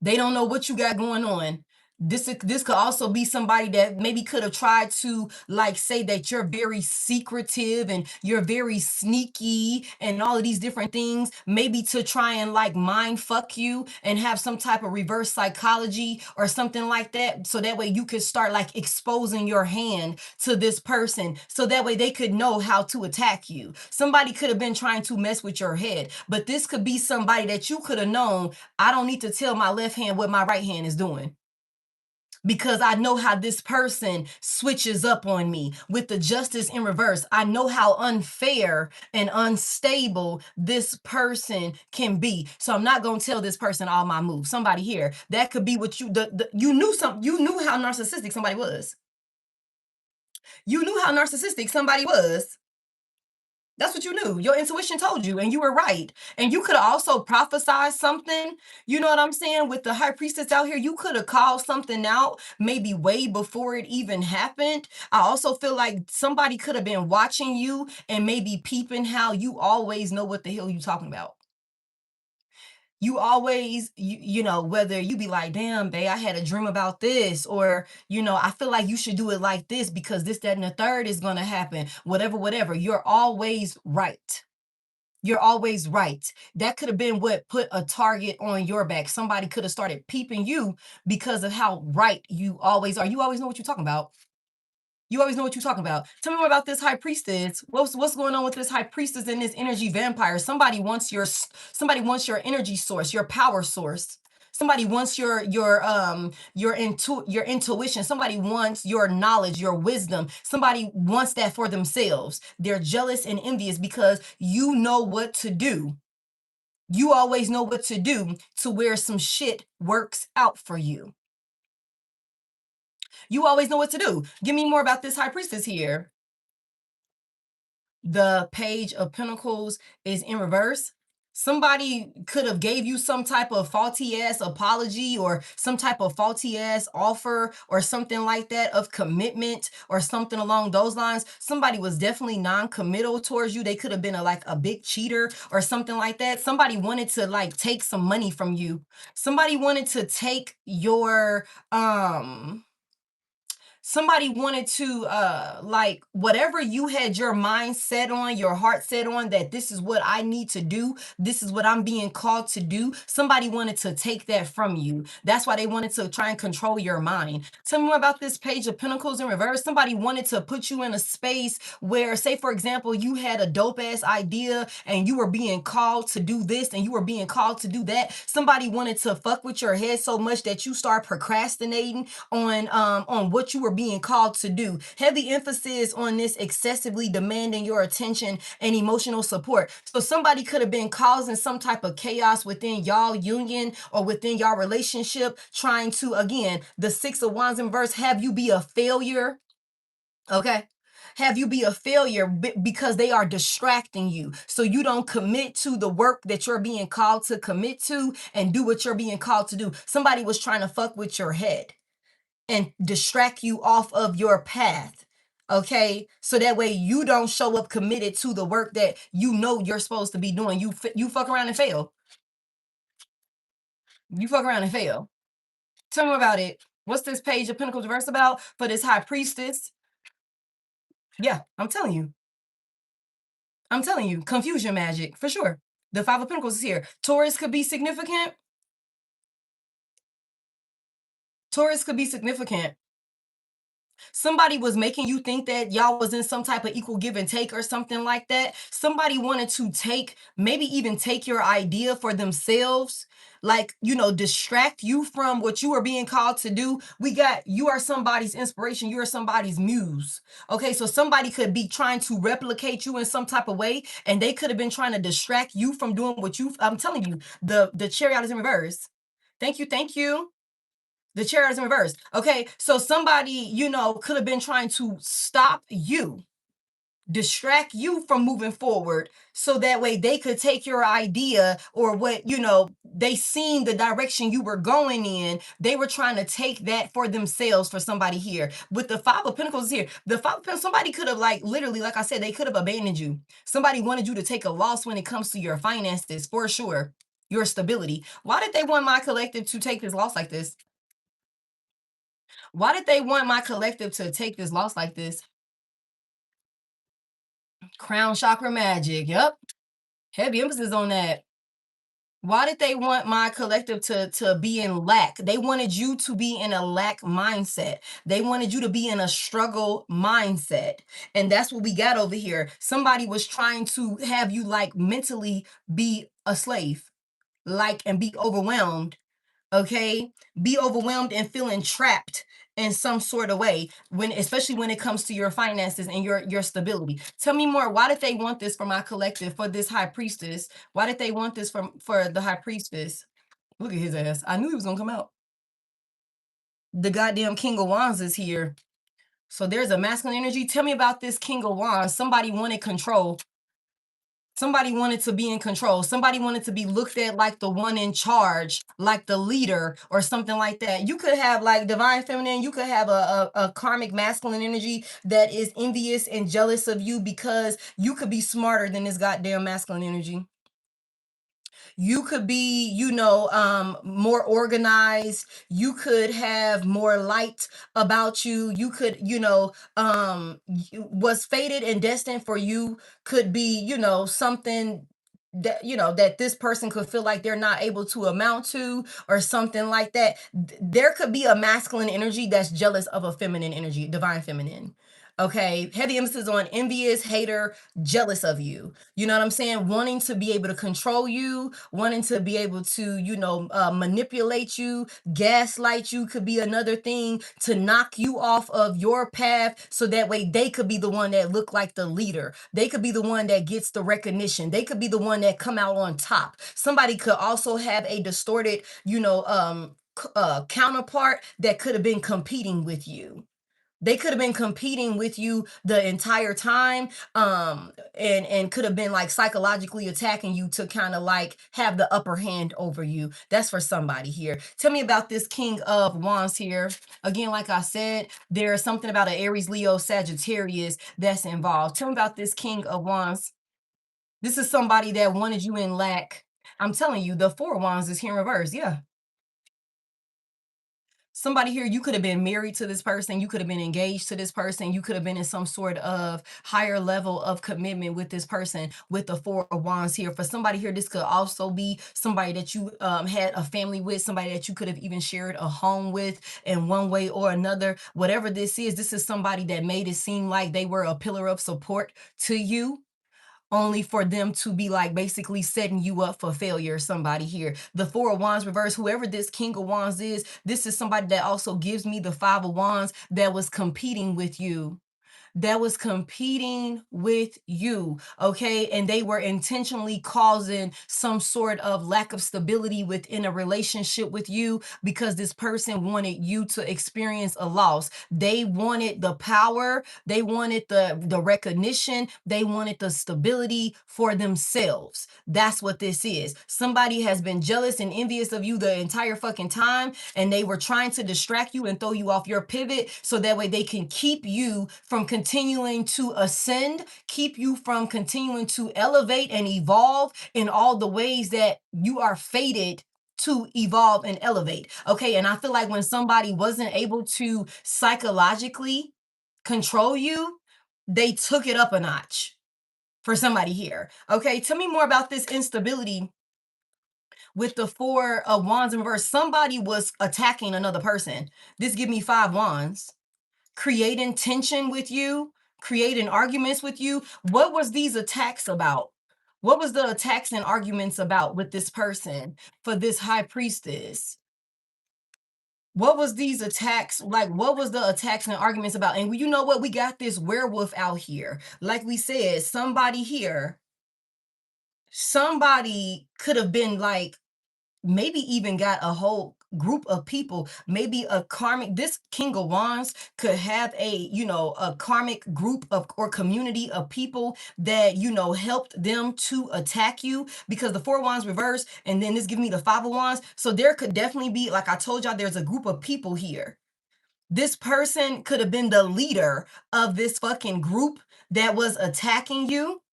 [SPEAKER 1] They don't know what you got going on. This could also be somebody that maybe could have tried to like say that you're very secretive and you're very sneaky and all of these different things, maybe to try and like mind fuck you and have some type of reverse psychology or something like that. So that way you could start like exposing your hand to this person. So that way they could know how to attack you. Somebody could have been trying to mess with your head, but this could be somebody that you could have known. I don't need to tell my left hand what my right hand is doing, because I know how this person switches up on me with the justice in reverse. I know how unfair and unstable this person can be. So I'm not going to tell this person all my moves. Somebody here, that could be what you knew you knew how narcissistic somebody was. You knew how narcissistic somebody was. That's what you knew. Your intuition told you, and you were right. And you could have also prophesied something. You know what I'm saying? With the high priestess out here, you could have called something out maybe way before it even happened. I also feel like somebody could have been watching you and maybe peeping how you always know what the hell you talking about. You always, whether you be like, damn, babe, I had a dream about this, or, I feel like you should do it like this because this, that, and the third is going to happen. Whatever, whatever. You're always right. You're always right. That could have been what put a target on your back. Somebody could have started peeping you because of how right you always are. You always know what you're talking about. You always know what you're talking about. Tell me more about this high priestess. What's going on with this high priestess and this energy vampire? Somebody wants your energy source, your power source. Somebody wants your intuition. Somebody wants your knowledge, your wisdom. Somebody wants that for themselves. They're jealous and envious because you know what to do. You always know what to do to where some shit works out for you. You always know what to do. Give me more about this high priestess here. The page of pentacles is in reverse. Somebody could have gave you some type of faulty ass apology or some type of faulty ass offer or something like that of commitment or something along those lines. Somebody was definitely non-committal towards you. They could have been like a big cheater or something like that. Somebody wanted to like take some money from you. Somebody wanted to take your somebody wanted to like whatever you had your mind set on, your heart set on, that this is what I need to do, this is what I'm being called to do. Somebody wanted to take that from you. That's why they wanted to try and control your mind. Tell me more about this page of pentacles in reverse. Somebody wanted to put you in a space where, say for example, you had a dope ass idea and you were being called to do this and you were being called to do that. Somebody wanted to fuck with your head so much that you start procrastinating on what you were being called to do. Heavy emphasis on this excessively demanding your attention and emotional support. So somebody could have been causing some type of chaos within y'all union or within y'all relationship, trying to, again, the Six of Wands in verse, have you be a failure. Okay. Have you be a failure because they are distracting you. So you don't commit to the work that you're being called to commit to and do what you're being called to do. Somebody was trying to fuck with your head and distract you off of your path. Okay, so that way you don't show up committed to the work that you know you're supposed to be doing. You fuck around and fail. You fuck around and fail. Tell me about it. What's this page of Pentacles reverse about for this high priestess? Yeah, I'm telling you, confusion magic for sure. The Five of Pentacles is here. Taurus could be significant. Taurus could be significant. Somebody was making you think that y'all was in some type of equal give and take or something like that. Somebody wanted to take, maybe even take your idea for themselves, like, distract you from what you are being called to do. You are somebody's inspiration. You are somebody's muse. Okay, so somebody could be trying to replicate you in some type of way, and they could have been trying to distract you from doing I'm telling you, the chariot is in reverse. Thank you, thank you. The chair is in reverse. Okay. So somebody, could have been trying to stop you, distract you from moving forward. So that way they could take your idea or what, they seen the direction you were going in. They were trying to take that for themselves for somebody here. With the Five of Pentacles here, the Five of Pentacles, somebody could have like literally, like I said, they could have abandoned you. Somebody wanted you to take a loss when it comes to your finances, for sure. Your stability. Why did they want my collective to take this loss like this? Why did they want my collective to take this loss like this? Crown chakra magic. Yep. Heavy emphasis on that. Why did they want my collective to be in lack? They wanted you to be in a lack mindset. They wanted you to be in a struggle mindset. And that's what we got over here. Somebody was trying to have you like mentally be a slave, like, and be overwhelmed. Okay, be overwhelmed and feeling trapped in some sort of way, when especially when it comes to your finances and your stability. Tell me more. Why did they want this for my collective, for this high priestess? Why did they want this for the high priestess? Look at his ass. I knew he was gonna come out. The goddamn king of wands is here. So there's a masculine energy. Tell me about this king of wands. Somebody wanted control. Somebody wanted to be in control. Somebody wanted to be looked at like the one in charge, like the leader or something like that. You could have like divine feminine. You could have a karmic masculine energy that is envious and jealous of you because you could be smarter than this goddamn masculine energy. You could be, more organized. You could have more light about you. You could, was fated and destined for you could be, something that, that this person could feel like they're not able to amount to or something like that. There could be a masculine energy that's jealous of a feminine energy, divine feminine. Okay, heavy emphasis on envious, hater, jealous of you. You know what I'm saying? Wanting to be able to control you, wanting to be able to, manipulate you, gaslight you could be another thing, to knock you off of your path so that way they could be the one that look like the leader. They could be the one that gets the recognition. They could be the one that come out on top. Somebody could also have a distorted, counterpart that could have been competing with you. They could have been competing with you the entire time, and could have been like psychologically attacking you to kind of like have the upper hand over you. That's for somebody here. Tell me about this king of wands here. Again, like I said, there's something about an Aries, Leo, Sagittarius that's involved. Tell me about this king of wands. This is somebody that wanted you in lack. I'm telling you, the four of wands is here in reverse. Yeah. Somebody here, you could have been married to this person, you could have been engaged to this person, you could have been in some sort of higher level of commitment with this person with the four of wands here. For somebody here, this could also be somebody that you had a family with, somebody that you could have even shared a home with in one way or another. Whatever this is somebody that made it seem like they were a pillar of support to you, only for them to be like basically setting you up for failure. Somebody here, the four of wands reverse, whoever this king of wands is, this is somebody that also gives me the five of wands that was competing with you, that was competing with you, okay? And they were intentionally causing some sort of lack of stability within a relationship with you because this person wanted you to experience a loss. They wanted the power, they wanted the recognition, they wanted the stability for themselves. That's what this is. Somebody has been jealous and envious of you the entire fucking time, and they were trying to distract you and throw you off your pivot so that way they can keep you from continuing to ascend, keep you from continuing to elevate and evolve in all the ways that you are fated to evolve and elevate. Okay, and I feel like when somebody wasn't able to psychologically control you, they took it up a notch for somebody here. Okay, tell me more about this instability with the four of wands in reverse. Somebody was attacking another person. This give me five wands, creating tension with you, creating arguments with you. What was these attacks about? What was the attacks and arguments about with this person for this high priestess? What was these attacks like? What was the attacks and arguments about? And you know what? We got this werewolf out here. Like we said, somebody here, somebody could have been like, maybe even got a whole group of people, maybe a karmic, this king of wands could have a karmic group of or community of people that helped them to attack you, because the four of wands reverse and then this give me the five of wands. So there could definitely be, like I told y'all, there's a group of people here. This person could have been the leader of this fucking group that was attacking you,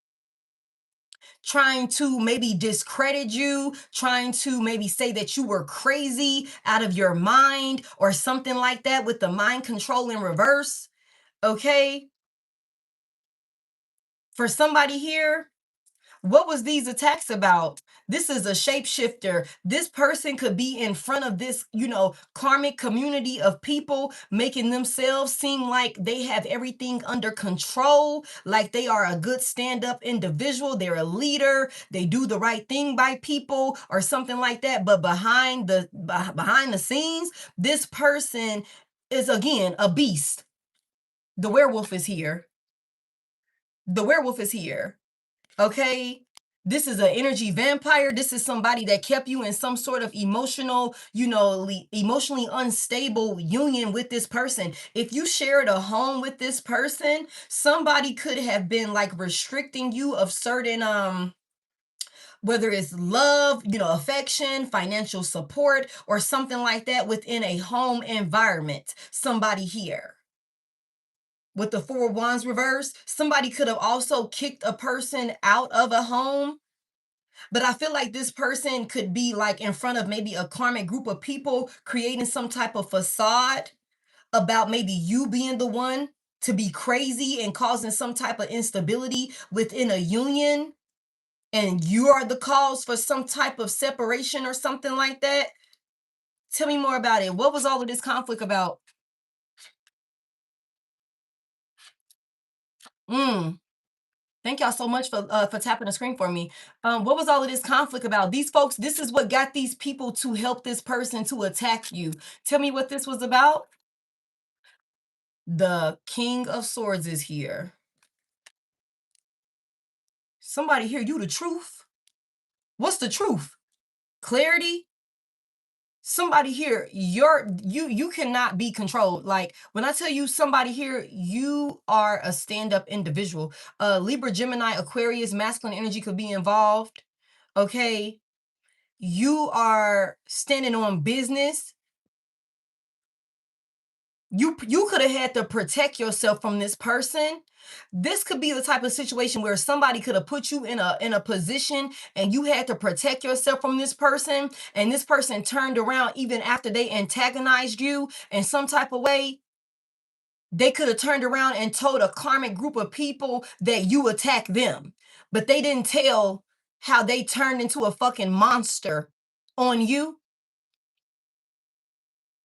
[SPEAKER 1] trying to maybe discredit you, trying to maybe say that you were crazy, out of your mind, or something like that, with the mind control in reverse. Okay? For somebody here, what was these attacks about? This is a shapeshifter. This person could be in front of this, karmic community of people, making themselves seem like they have everything under control, like they are a good stand-up individual, they're a leader, they do the right thing by people or something like that. But behind the scenes, this person is, again, a beast. The werewolf is here. The werewolf is here. Okay? This is an energy vampire. This is somebody that kept you in some sort of emotionally unstable union with this person. If you shared a home with this person, somebody could have been like restricting you of certain whether it's love, affection, financial support, or something like that within a home environment. Somebody here. With the Four of Wands reversed, somebody could have also kicked a person out of a home. But I feel like this person could be like in front of maybe a karmic group of people, creating some type of facade about maybe you being the one to be crazy and causing some type of instability within a union. And you are the cause for some type of separation or something like that. Tell me more about it. What was all of this conflict about? Mm. Thank y'all so much for tapping the screen for me. What was all of this conflict about? These folks, this is what got these people to help this person to attack you. Tell me what this was about. The King of Swords is here. Somebody here, you the truth. What's the truth? Clarity. Somebody here, you cannot be controlled. Like when I tell you somebody here, you are a stand-up individual. Libra, Gemini, Aquarius, masculine energy could be involved. Okay. You are standing on business. You could have had to protect yourself from this person. This could be the type of situation where somebody could have put you in a position and you had to protect yourself from this person, and this person turned around even after they antagonized you in some type of way. They could have turned around and told a karmic group of people that you attacked them, but they didn't tell how they turned into a fucking monster on you.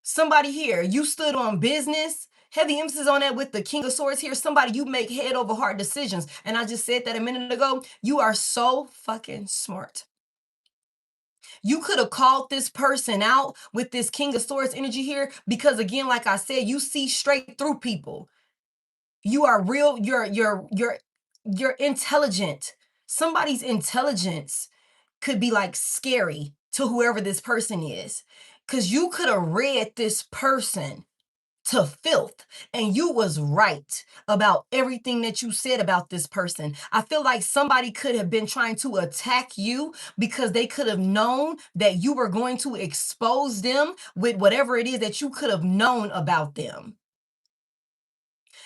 [SPEAKER 1] Somebody here, you stood on business. Heavy emphasis on that with the King of Swords here. Somebody, you make head over heart decisions. And I just said that a minute ago. You are so fucking smart. You could have called this person out with this King of Swords energy here because, again, like I said, you see straight through people. You are real. You're intelligent. Somebody's intelligence could be like scary to whoever this person is, because you could have read this person to filth, and you was right about everything that you said about this person. I feel like somebody could have been trying to attack you because they could have known that you were going to expose them with whatever it is that you could have known about them.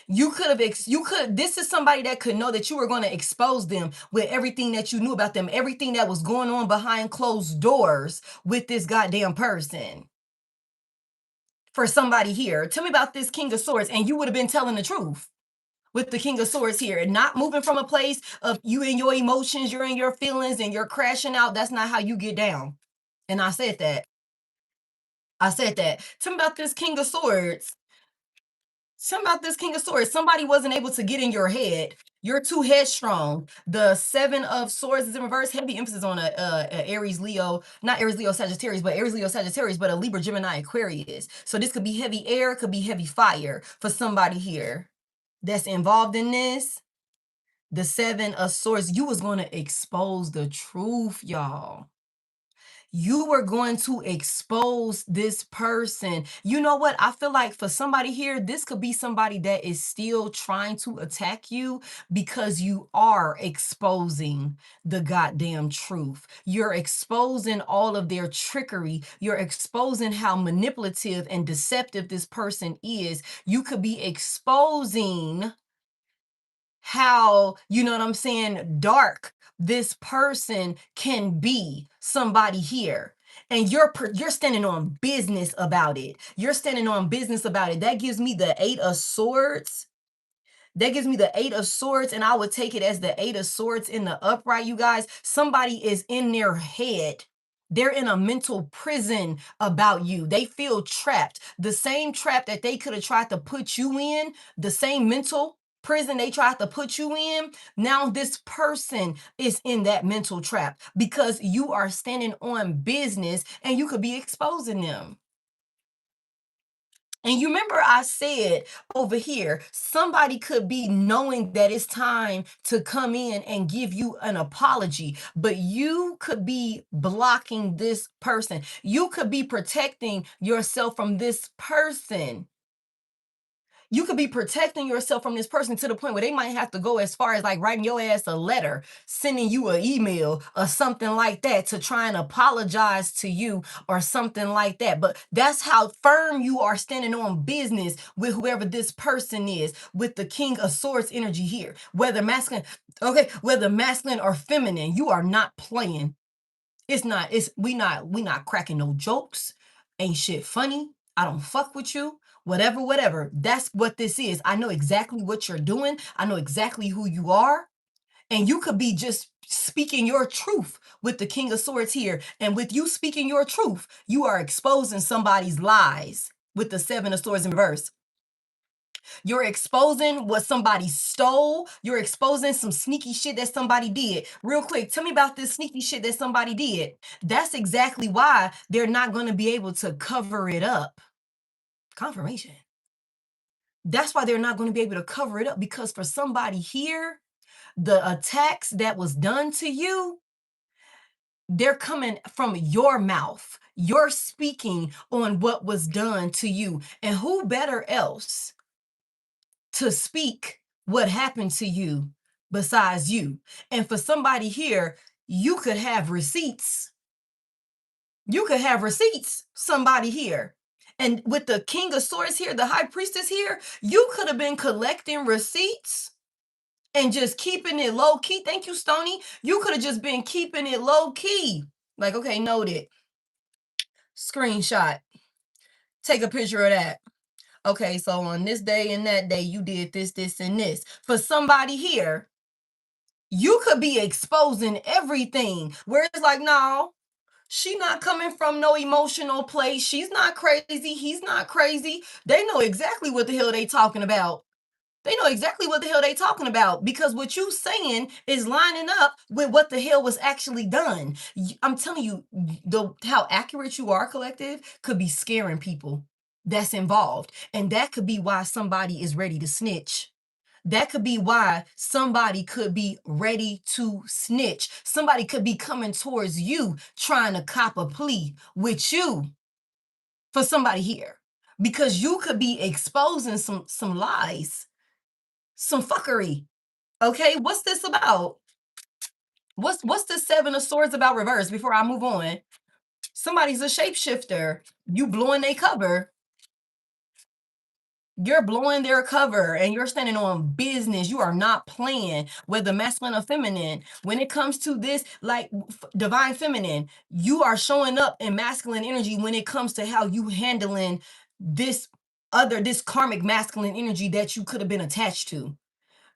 [SPEAKER 1] You could have this is somebody that could know that you were going to expose them with everything that you knew about them, everything that was going on behind closed doors with this goddamn person. For somebody here, tell me about this King of Swords, and you would have been telling the truth with the King of Swords here, and not moving from a place of you and your emotions, you're in your feelings, and you're crashing out. That's not how you get down. And I said that. Tell me about this King of Swords. Somebody wasn't able to get in your head. You're too headstrong. The Seven of Swords is in reverse. Heavy emphasis on a Aries, Leo, not Aries, Leo, Sagittarius, but Aries, Leo, Sagittarius, but a Libra, Gemini, Aquarius. So this could be heavy air, could be heavy fire for somebody here that's involved in this. The Seven of Swords, you was going to expose the truth, y'all. You were going to expose this person. You know what? I feel like for somebody here, this could be somebody that is still trying to attack you because you are exposing the goddamn truth. You're exposing all of their trickery. You're exposing how manipulative and deceptive this person is. You could be exposing how, you know what I'm saying, dark this person can be, somebody here. And you're standing on business about it. You're standing on business about it. That gives me the 8 of Swords. That gives me the 8 of Swords, and I would take it as the 8 of Swords in the upright, you guys. Somebody is in their head. They're in a mental prison about you. They feel trapped. The same trap that they could have tried to put you in, the same mental prison they tried to put you in, now this person is in that mental trap because you are standing on business and you could be exposing them. And you remember I said over here, somebody could be knowing that it's time to come in and give you an apology, but you could be blocking this person. You could be protecting yourself from this person. You could be protecting yourself from this person to the point where they might have to go as far as like writing your ass a letter, sending you an email or something like that to try and apologize to you or something like that. But that's how firm you are standing on business with whoever this person is, with the King of Swords energy here, whether masculine, okay, whether masculine or feminine, you are not playing. We not cracking no jokes. Ain't shit funny. I don't fuck with you. Whatever. That's what this is. I know exactly what you're doing. I know exactly who you are. And you could be just speaking your truth with the King of Swords here. And with you speaking your truth, you are exposing somebody's lies with the 7 of Swords in reverse. You're exposing what somebody stole. You're exposing some sneaky shit that somebody did. Real quick, tell me about this sneaky shit that somebody did. That's exactly why they're not going to be able to cover it up. Confirmation. That's why they're not going to be able to cover it up, because for somebody here, the attacks that was done to you, they're coming from your mouth. You're speaking on what was done to you. And who better else to speak what happened to you besides you? And for somebody here, you could have receipts. You could have receipts, somebody here. And with the King of Swords here, the High Priestess here, you could have been collecting receipts and just keeping it low key. Thank you, Stony. You could have just been keeping it low key. Like, okay, noted. Screenshot. Take a picture of that. Okay, so on this day and that day, you did this, this, and this. For somebody here, you could be exposing everything where it's like, no, she not coming from no emotional place. She's not crazy. He's not crazy. They know exactly what the hell they talking about. They know exactly what the hell they talking about, because what you saying is lining up with what the hell was actually done. I'm telling you, how accurate you are, collective, could be scaring people that's involved. And that could be why somebody is ready to snitch. That could be why somebody could be ready to snitch. Somebody could be coming towards you trying to cop a plea with you for somebody here, because you could be exposing some lies, some fuckery. Okay, what's this about? What's the 7 of Swords about reverse before I move on? Somebody's a shapeshifter. You blowing their cover. You're blowing their cover and you're standing on business. You are not playing, whether masculine or feminine. When it comes to this, like divine feminine, you are showing up in masculine energy when it comes to how you handling this karmic masculine energy that you could have been attached to.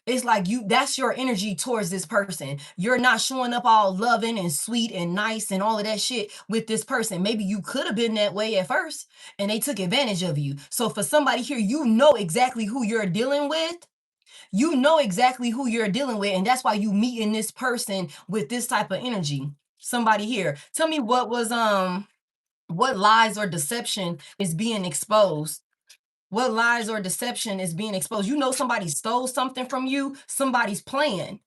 [SPEAKER 1] It's like that's your energy towards this person. You're not showing up all loving and sweet and nice and all of that shit with this person. Maybe you could have been that way at first and they took advantage of you. So for somebody here, you know exactly who you're dealing with. You know exactly who you're dealing with. And that's why you meeting this person with this type of energy. Somebody here, tell me what lies or deception is being exposed. What lies or deception is being exposed? You know somebody stole something from you. Somebody's playing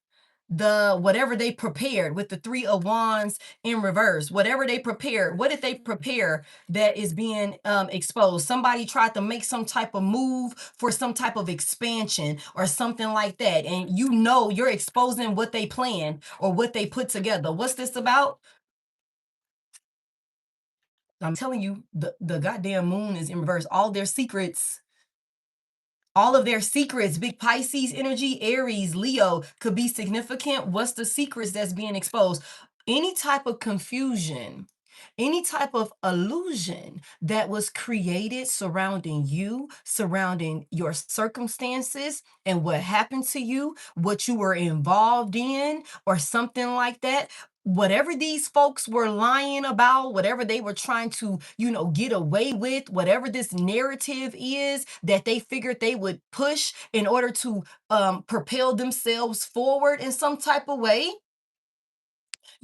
[SPEAKER 1] whatever they prepared with the 3 of Wands in reverse. Whatever they prepared, what did they prepare that is being exposed? Somebody tried to make some type of move for some type of expansion or something like that, and you know you're exposing what they planned or what they put together. What's this about? I'm telling you, the goddamn moon is in reverse. All their secrets All of their secrets, big Pisces energy, Aries, Leo, could be significant. What's the secrets that's being exposed? Any type of confusion, any type of illusion that was created surrounding you, surrounding your circumstances and what happened to you, what you were involved in, or something like that. Whatever these folks were lying about, whatever they were trying to, get away with, whatever this narrative is that they figured they would push in order to propel themselves forward in some type of way,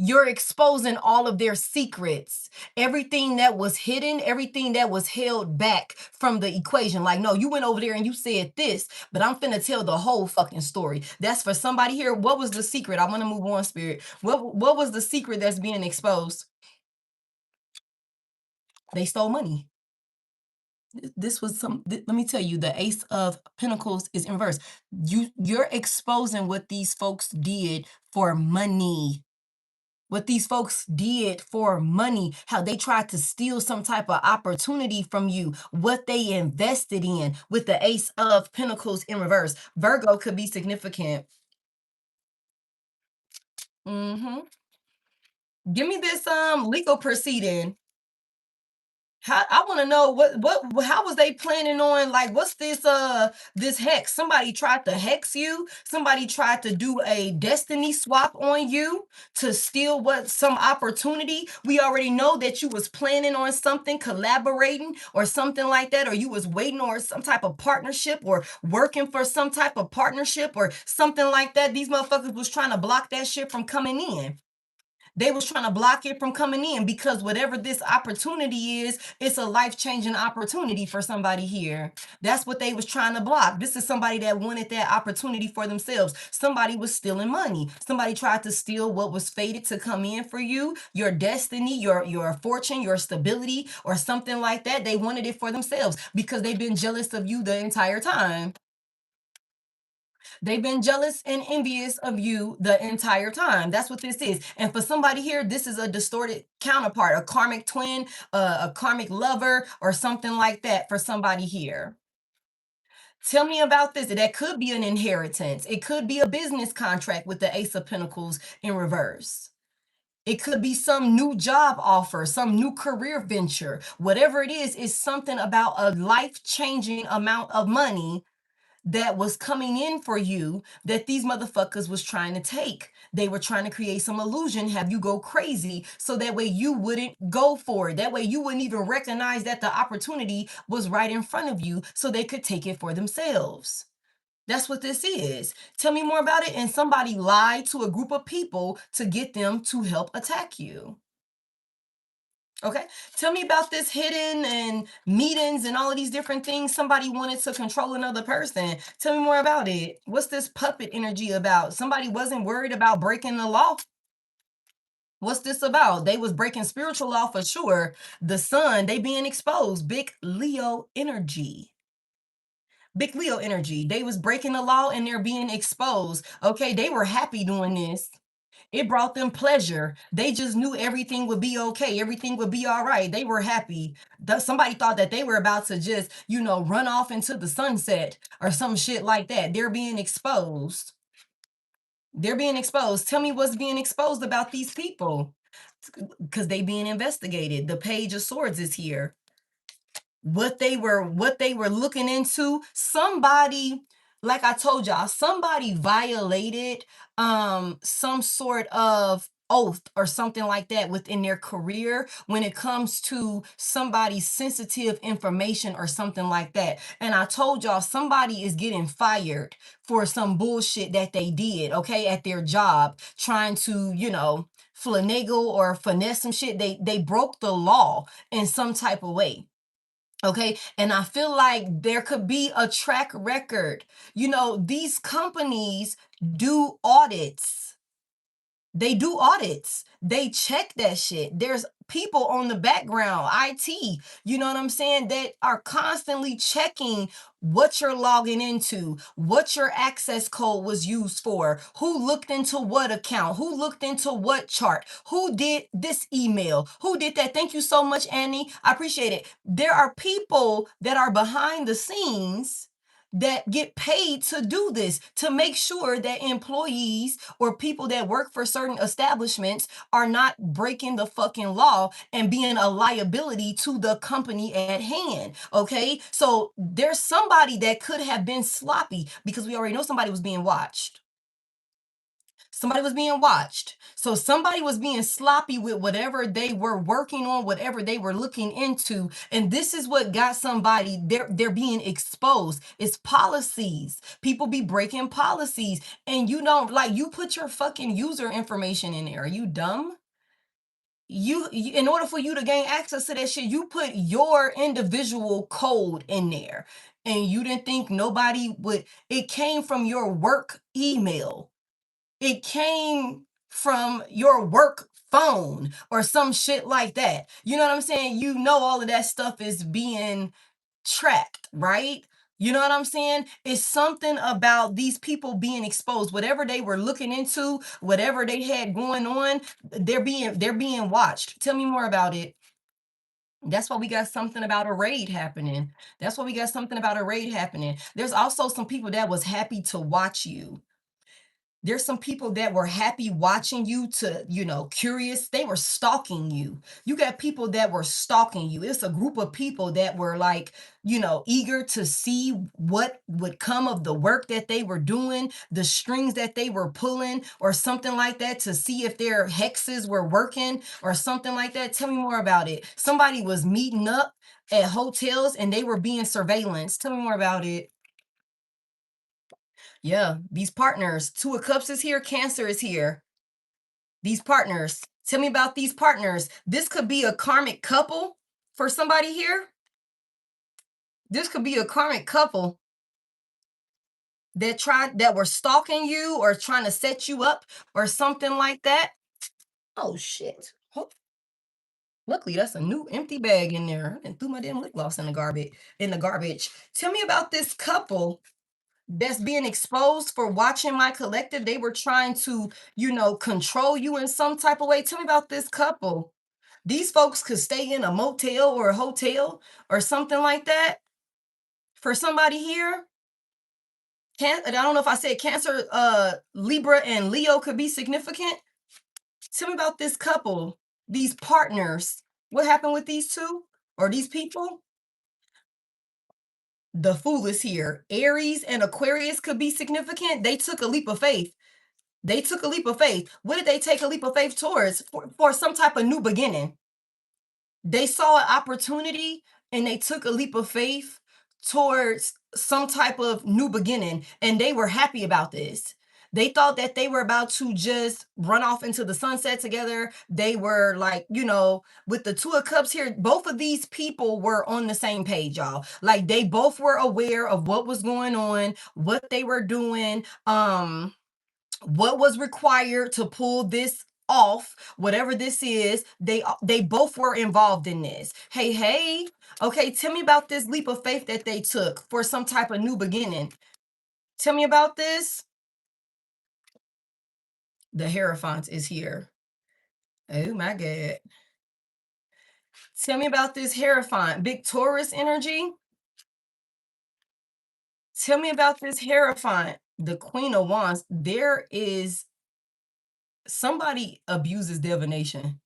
[SPEAKER 1] you're exposing all of their secrets, everything that was hidden, everything that was held back from the equation. Like, no, you went over there and you said this, but I'm finna tell the whole fucking story. That's for somebody here. What was the secret? I want to move on, spirit. What was the secret that's being exposed? They stole money. This was let me tell you, the Ace of Pentacles is in reverse. You're exposing what these folks did for money. What these folks did for money, how they tried to steal some type of opportunity from you, what they invested in with the Ace of Pentacles in reverse. Virgo could be significant. hmm Give me this legal proceeding. I want to know how was they planning on, like, what's this hex? Somebody tried to hex you. Somebody tried to do a destiny swap on you to steal some opportunity. We already know that you was planning on something, collaborating or something like that, or you was waiting on some type of partnership or working for some type of partnership or something like that. These motherfuckers was trying to block that shit from coming in. They was trying to block it from coming in because whatever this opportunity is, it's a life-changing opportunity for somebody here. That's what they was trying to block. This is somebody that wanted that opportunity for themselves. Somebody was stealing money. Somebody tried to steal what was fated to come in for you, your destiny, your fortune, your stability, or something like that. They wanted it for themselves because they've been jealous of you the entire time. They've been jealous and envious of you the entire time. That's what this is. And for somebody here, this is a distorted counterpart, a karmic twin, a karmic lover, or something like that for somebody here. Tell me about this. That could be an inheritance. It could be a business contract with the Ace of Pentacles in reverse. It could be some new job offer, some new career venture. Whatever it is something about a life-changing amount of money that was coming in for you that these motherfuckers was trying to take. They were trying to create some illusion, have you go crazy, so that way you wouldn't go for it. That way you wouldn't even recognize that the opportunity was right in front of you so they could take it for themselves. That's what this is. Tell me more about it. And somebody lied to a group of people to get them to help attack you. Okay. Tell me about this hidden and meetings and all of these different things. Somebody wanted to control another person. Tell me more about it. What's this puppet energy about? Somebody wasn't worried about breaking the law. What's this about? They was breaking spiritual law for sure. The sun, they being exposed. Big Leo energy. Big Leo energy. They was breaking the law and they're being exposed. Okay, they were happy doing this. It brought them pleasure. They just knew everything would be okay. Everything would be all right. They were happy. Somebody thought that they were about to just, run off into the sunset or some shit like that. They're being exposed. They're being exposed. Tell me what's being exposed about these people because they being investigated. The Page of Swords is here. What they were looking into, somebody, like I told y'all, somebody violated some sort of oath or something like that within their career when it comes to somebody's sensitive information or something like that. And I told y'all, somebody is getting fired for some bullshit that they did, okay, at their job, trying to, finagle or finesse some shit. They broke the law in some type of way. Okay. And I feel like there could be a track record. These companies do audits. They do audits. They check that shit. There's people on the background, IT, you know what I'm saying, that are constantly checking what you're logging into, what your access code was used for, who looked into what account, who looked into what chart, who did this email, who did that. Thank you so much, Annie. I appreciate it. There are people that are behind the scenes that get paid to do this, to make sure that employees or people that work for certain establishments are not breaking the fucking law and being a liability to the company at hand. Okay, so there's somebody that could have been sloppy, because we already know somebody was being watched. Somebody was being watched. So somebody was being sloppy with whatever they were working on, whatever they were looking into. And this is what got somebody, they're being exposed. It's policies. People be breaking policies. And you don't, like, you put your fucking user information in there. Are you dumb? In order for you to gain access to that shit, you put your individual code in there. And you didn't think nobody would, it came from your work email. It came from your work phone or some shit like that. You know what I'm saying? You know, all of that stuff is being tracked, right? You know what I'm saying? It's something about these people being exposed. Whatever they were looking into, whatever they had going on, they're being watched. Tell me more about it. That's why we got something about a raid happening. That's why we got something about a raid happening. There's also some people that was happy to watch you. There's some people that were happy watching you, to, curious. They were stalking you. You got people that were stalking you. It's a group of people that were like, eager to see what would come of the work that they were doing, the strings that they were pulling, or something like that, to see if their hexes were working or something like that. Tell me more about it. Somebody was meeting up at hotels and they were being surveillance. Tell me more about it. Yeah, these partners. Two of Cups is here. Cancer is here. These partners. Tell me about these partners. This could be a karmic couple for somebody here. This could be a karmic couple that were stalking you or trying to set you up or something like that. Oh shit. Luckily, that's a new empty bag in there. And threw my damn lip gloss in the garbage. Tell me about this couple that's being exposed for watching my collective. They were trying to, control you in some type of way. Tell me about this couple. These folks could stay in a motel or a hotel or something like that. For somebody here, I don't know if I said Cancer, Libra and Leo could be significant. Tell me about this couple, these partners. What happened with these two or these people? The Fool is here. Aries and Aquarius could be significant. They took a leap of faith. They took a leap of faith. What did they take a leap of faith towards? For some type of new beginning. They saw an opportunity and they took a leap of faith towards some type of new beginning. And they were happy about this. They thought that they were about to just run off into the sunset together. They were like, with the Two of Cups here, both of these people were on the same page, y'all. Like, they both were aware of what was going on, what they were doing, what was required to pull this off, whatever this is. They both were involved in this. Hey, okay, tell me about this leap of faith that they took for some type of new beginning. Tell me about this. The Hierophant is here. Oh my God. Tell me about this Hierophant. Big Taurus energy. Tell me about this Hierophant. The Queen of Wands. There is somebody abuses divination.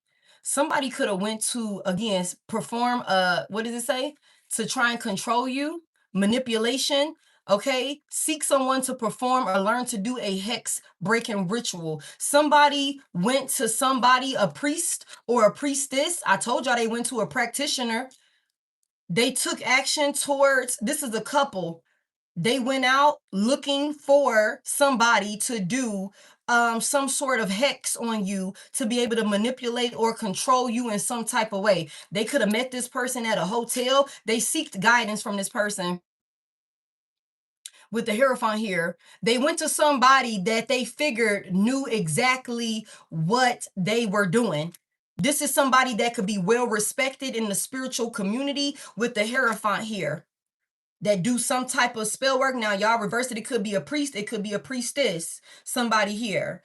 [SPEAKER 1] Somebody could have went to, again, perform, what does it say? To try and control you, manipulation. Okay, seek someone to perform or learn to do a hex breaking ritual. Somebody went to somebody, a priest or a priestess. I told y'all they went to a practitioner. They took action towards, this is a couple. They went out looking for somebody to do some sort of hex on you, to be able to manipulate or control you in some type of way. They could have met this person at a hotel. They seeked guidance from this person. With the Hierophant here, they went to somebody that they figured knew exactly what they were doing. This is somebody that could be well respected in the spiritual community with the Hierophant here, that do some type of spell work. Now, y'all reverse it. It could be a priest. It could be a priestess. Somebody here.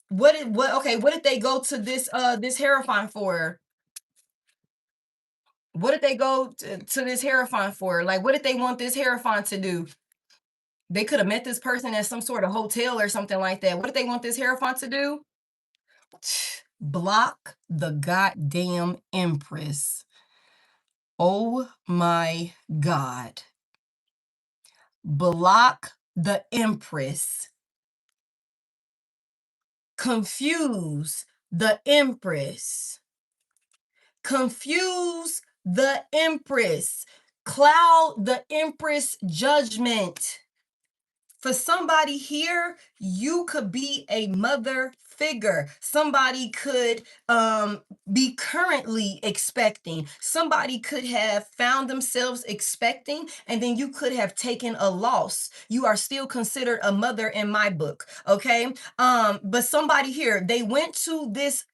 [SPEAKER 1] What did they go to this Hierophant for? What did they go to this Hierophant for? Like, what did they want this Hierophant to do? They could have met this person at some sort of hotel or something like that. What did they want this Hierophant to do? Block the goddamn Empress. Oh my God. Block the Empress. Confuse the Empress. Confuse the Empress. Cloud the Empress judgment. For somebody here, you could be a mother figure. Somebody could be currently expecting. Somebody could have found themselves expecting, and then you could have taken a loss. You are still considered a mother in my book, okay? But somebody here, they went to this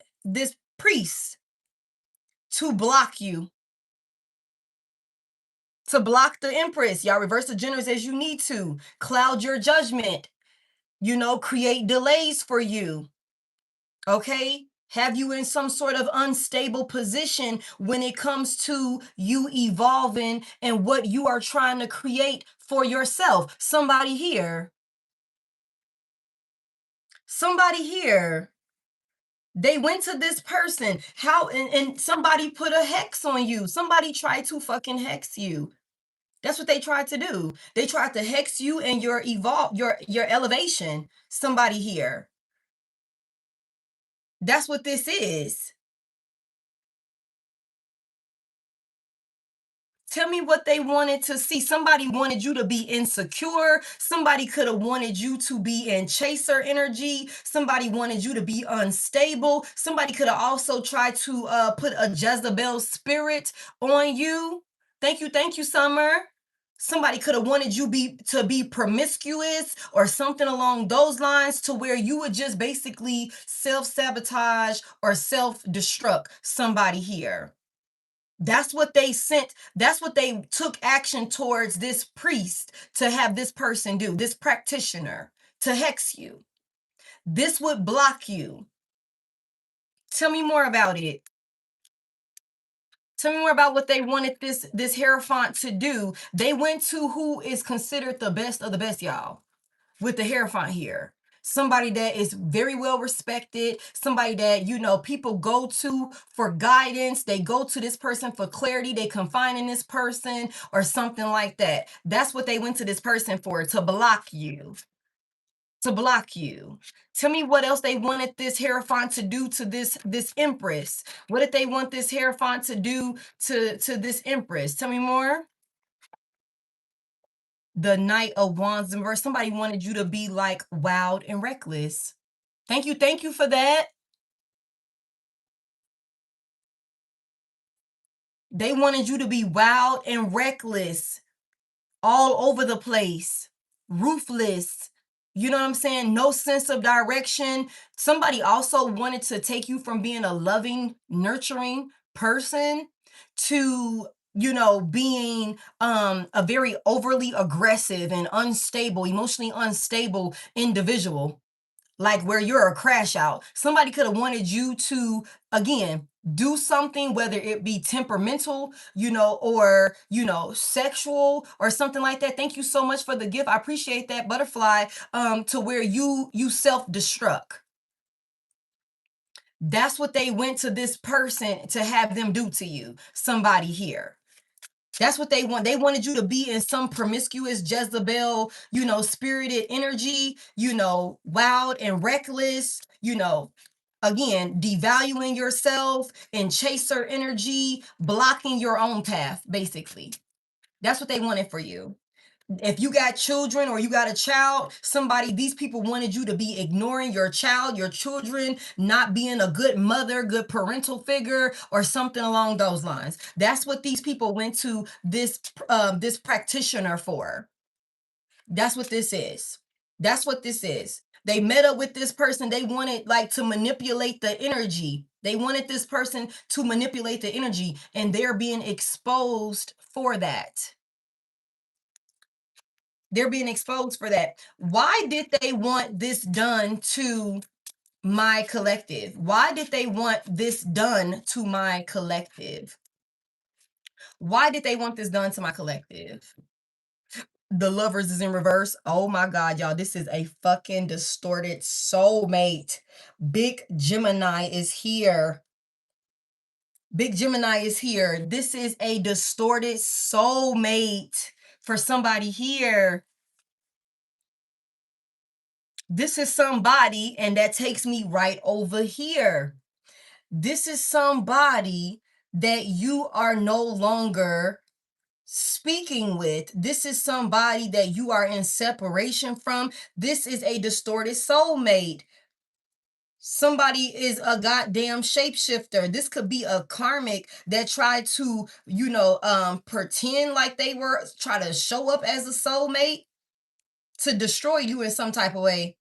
[SPEAKER 1] priest to block you. To block the Empress. Y'all reverse the genders as you need to. Cloud your judgment. Create delays for you. Okay? Have you in some sort of unstable position when it comes to you evolving and what you are trying to create for yourself. Somebody here. They went to this person. How and somebody put a hex on you. Somebody tried to fucking hex you. That's what they tried to do. They tried to hex you and your elevation. Somebody here. That's what this is. Tell me what they wanted to see. Somebody wanted you to be insecure. Somebody could have wanted you to be in chaser energy. Somebody wanted you to be unstable. Somebody could have also tried to put a Jezebel spirit on you. Thank you, Summer. Somebody could have wanted you to be promiscuous or something along those lines, to where you would just basically self-sabotage or self-destruct somebody here. That's what they sent. That's what they took action towards this priest to have this person do, this practitioner, to hex you. This would block you. Tell me more about it. Tell me more about what they wanted this Hierophant to do. They went to who is considered the best of the best, y'all, with the Hierophant here. Somebody that is very well respected, somebody that, people go to for guidance. They go to this person for clarity. They confide in this person or something like that. That's what they went to this person for, to block you. To block you. Tell me what else they wanted this Hierophant to do to this Empress. What did they want this Hierophant to do to this Empress? Tell me more. The Knight of Wands in reverse. Somebody wanted you to be like wild and reckless. Thank you for that. They wanted you to be wild and reckless, all over the place, ruthless. You know what I'm saying? No sense of direction. Somebody also wanted to take you from being a loving, nurturing person to, being a very overly aggressive and unstable, emotionally unstable individual. Like where you're a crash out. Somebody could have wanted you to, again, do something, whether it be temperamental, or, sexual or something like that. Thank you so much for the gift. I appreciate that, butterfly, to where you self-destruct. That's what they went to this person to have them do to you. Somebody here. That's what they want. They wanted you to be in some promiscuous Jezebel, spirited energy, wild and reckless, again, devaluing yourself and chaser energy, blocking your own path, basically. That's what they wanted for you. If you got children or you got a child, these people wanted you to be ignoring your child, your children, not being a good mother, good parental figure, or something along those lines. That's what these people went to this practitioner for. That's what this is. That's what this is. They met up with this person. They wanted to manipulate the energy. They wanted this person to manipulate the energy, and they're being exposed for that. They're being exposed for that. Why did they want this done to my collective? Why did they want this done to my collective? Why did they want this done to my collective? The Lovers is in reverse. Oh my God, y'all. This is a fucking distorted soulmate. Big Gemini is here. Big Gemini is here. This is a distorted soulmate for somebody here. This is somebody, and that takes me right over here. This is somebody that you are no longer speaking with. This is somebody that you are in separation from. This is a distorted soulmate. Somebody is a goddamn shapeshifter. This could be a karmic that tried to, pretend like they were, try to show up as a soulmate to destroy you in some type of way.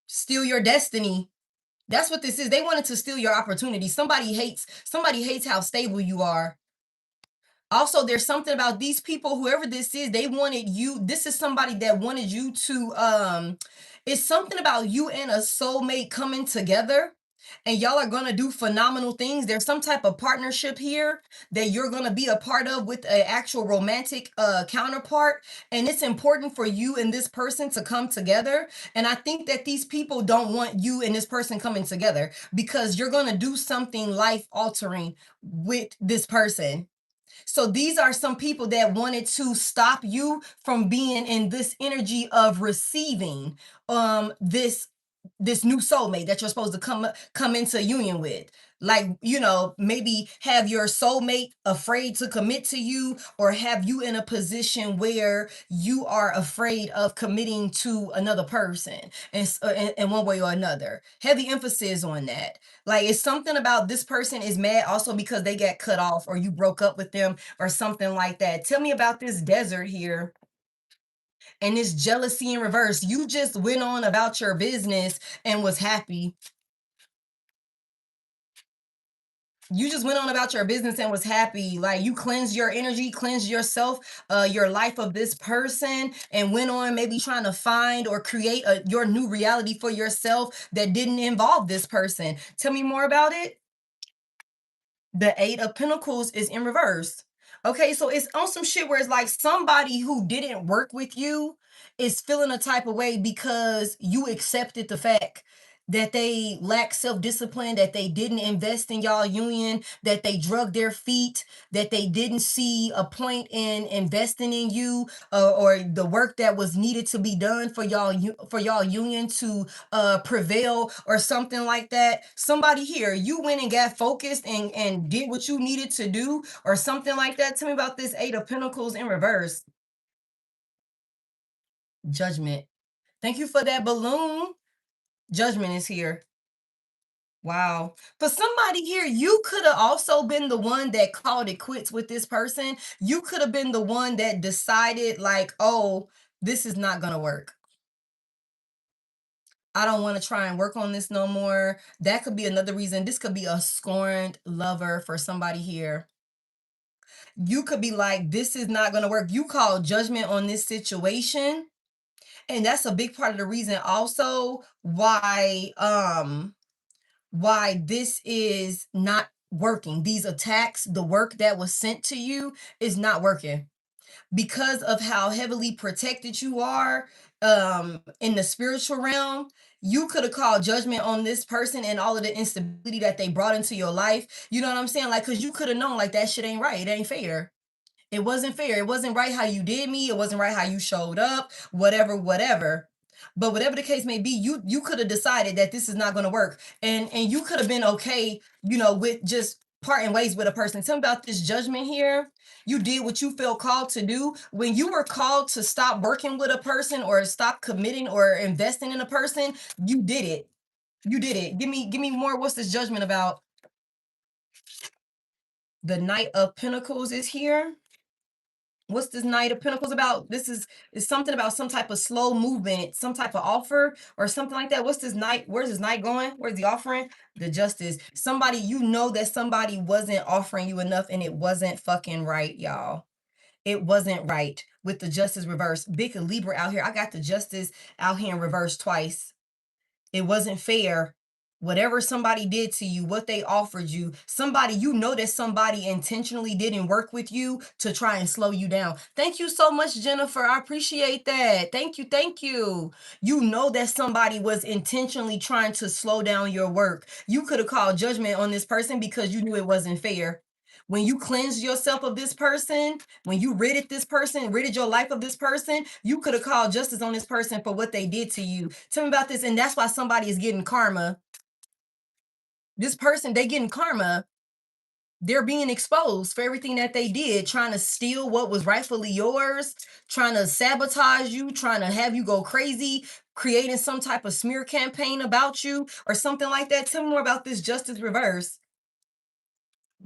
[SPEAKER 1] Steal your destiny. That's what this is. They wanted to steal your opportunity. Somebody hates how stable you are. Also, there's something about these people, whoever this is, they wanted you. This is somebody that wanted you to, it's something about you and a soulmate coming together, and y'all are gonna do phenomenal things. There's some type of partnership here that you're gonna be a part of with an actual romantic counterpart. And it's important for you and this person to come together. And I think that these people don't want you and this person coming together because you're gonna do something life altering with this person. So these are some people that wanted to stop you from being in this energy of receiving this new soulmate that you're supposed to come into union with. Like, maybe have your soulmate afraid to commit to you, or have you in a position where you are afraid of committing to another person, and in one way or another. Heavy emphasis on that. Like, it's something about this person is mad also because they got cut off, or you broke up with them, or something like that. Tell me about this desert here and this jealousy in reverse. You just went on about your business and was happy. You just went on about your business and was happy. Like, you cleansed your energy, cleansed yourself, your life of this person, and went on maybe trying to find or create your new reality for yourself that didn't involve this person. Tell me more about it. The Eight of Pentacles is in reverse. Okay, so it's on some shit where it's like somebody who didn't work with you is feeling a type of way because you accepted the fact that they lack self-discipline, that they didn't invest in y'all union, that they drug their feet, that they didn't see a point in investing in you, or the work that was needed to be done for y'all union to prevail, or something like that. Somebody here, you went and got focused and did what you needed to do, or something like that. Tell me about this Eight of Pentacles in reverse. Judgment. Thank you for that balloon. Judgment is here. Wow. For somebody here, you could have also been the one that called it quits with this person. You could have been the one that decided, like, oh, this is not going to work. I don't want to try and work on this no more. That could be another reason. This could be a scorned lover for somebody here. You could be like, this is not going to work. You call judgment on this situation. And that's a big part of the reason also why this is not working. These attacks, the work that was sent to you is not working because of how heavily protected you are in the spiritual realm. You could have called judgment on this person and all of the instability that they brought into your life. You know what I'm saying? Like, because you could have known, like, that shit ain't right. It ain't fair. It wasn't fair. It wasn't right how you did me. It wasn't right how you showed up, whatever. But whatever the case may be, you could have decided that this is not going to work. And you could have been okay, with just parting ways with a person. Tell me about this judgment here. You did what you felt called to do. When you were called to stop working with a person or stop committing or investing in a person, you did it. You did it. Give me more. What's this judgment about? The Knight of Pentacles is here. What's this Knight of Pentacles about? This is something about some type of slow movement, some type of offer or something like that. What's this Knight? Where's this Knight going? Where's the offering? The Justice. Somebody, that somebody wasn't offering you enough, and it wasn't fucking right, y'all. It wasn't right with the Justice reverse. Big Libra out here. I got the Justice out here in reverse twice. It wasn't fair. Whatever somebody did to you, what they offered you, somebody, you know that somebody intentionally didn't work with you to try and slow you down. Thank you so much, Jennifer. I appreciate that. Thank you. Thank you. You know that somebody was intentionally trying to slow down your work. You could have called judgment on this person because you knew it wasn't fair. When you cleansed yourself of this person, when you ridded your life of this person, you could have called justice on this person for what they did to you. Tell me about this. And that's why somebody is getting karma. This person, they getting karma. They're being exposed for everything that they did, trying to steal what was rightfully yours, trying to sabotage you, trying to have you go crazy, creating some type of smear campaign about you or something like that. Tell me more about this justice reverse.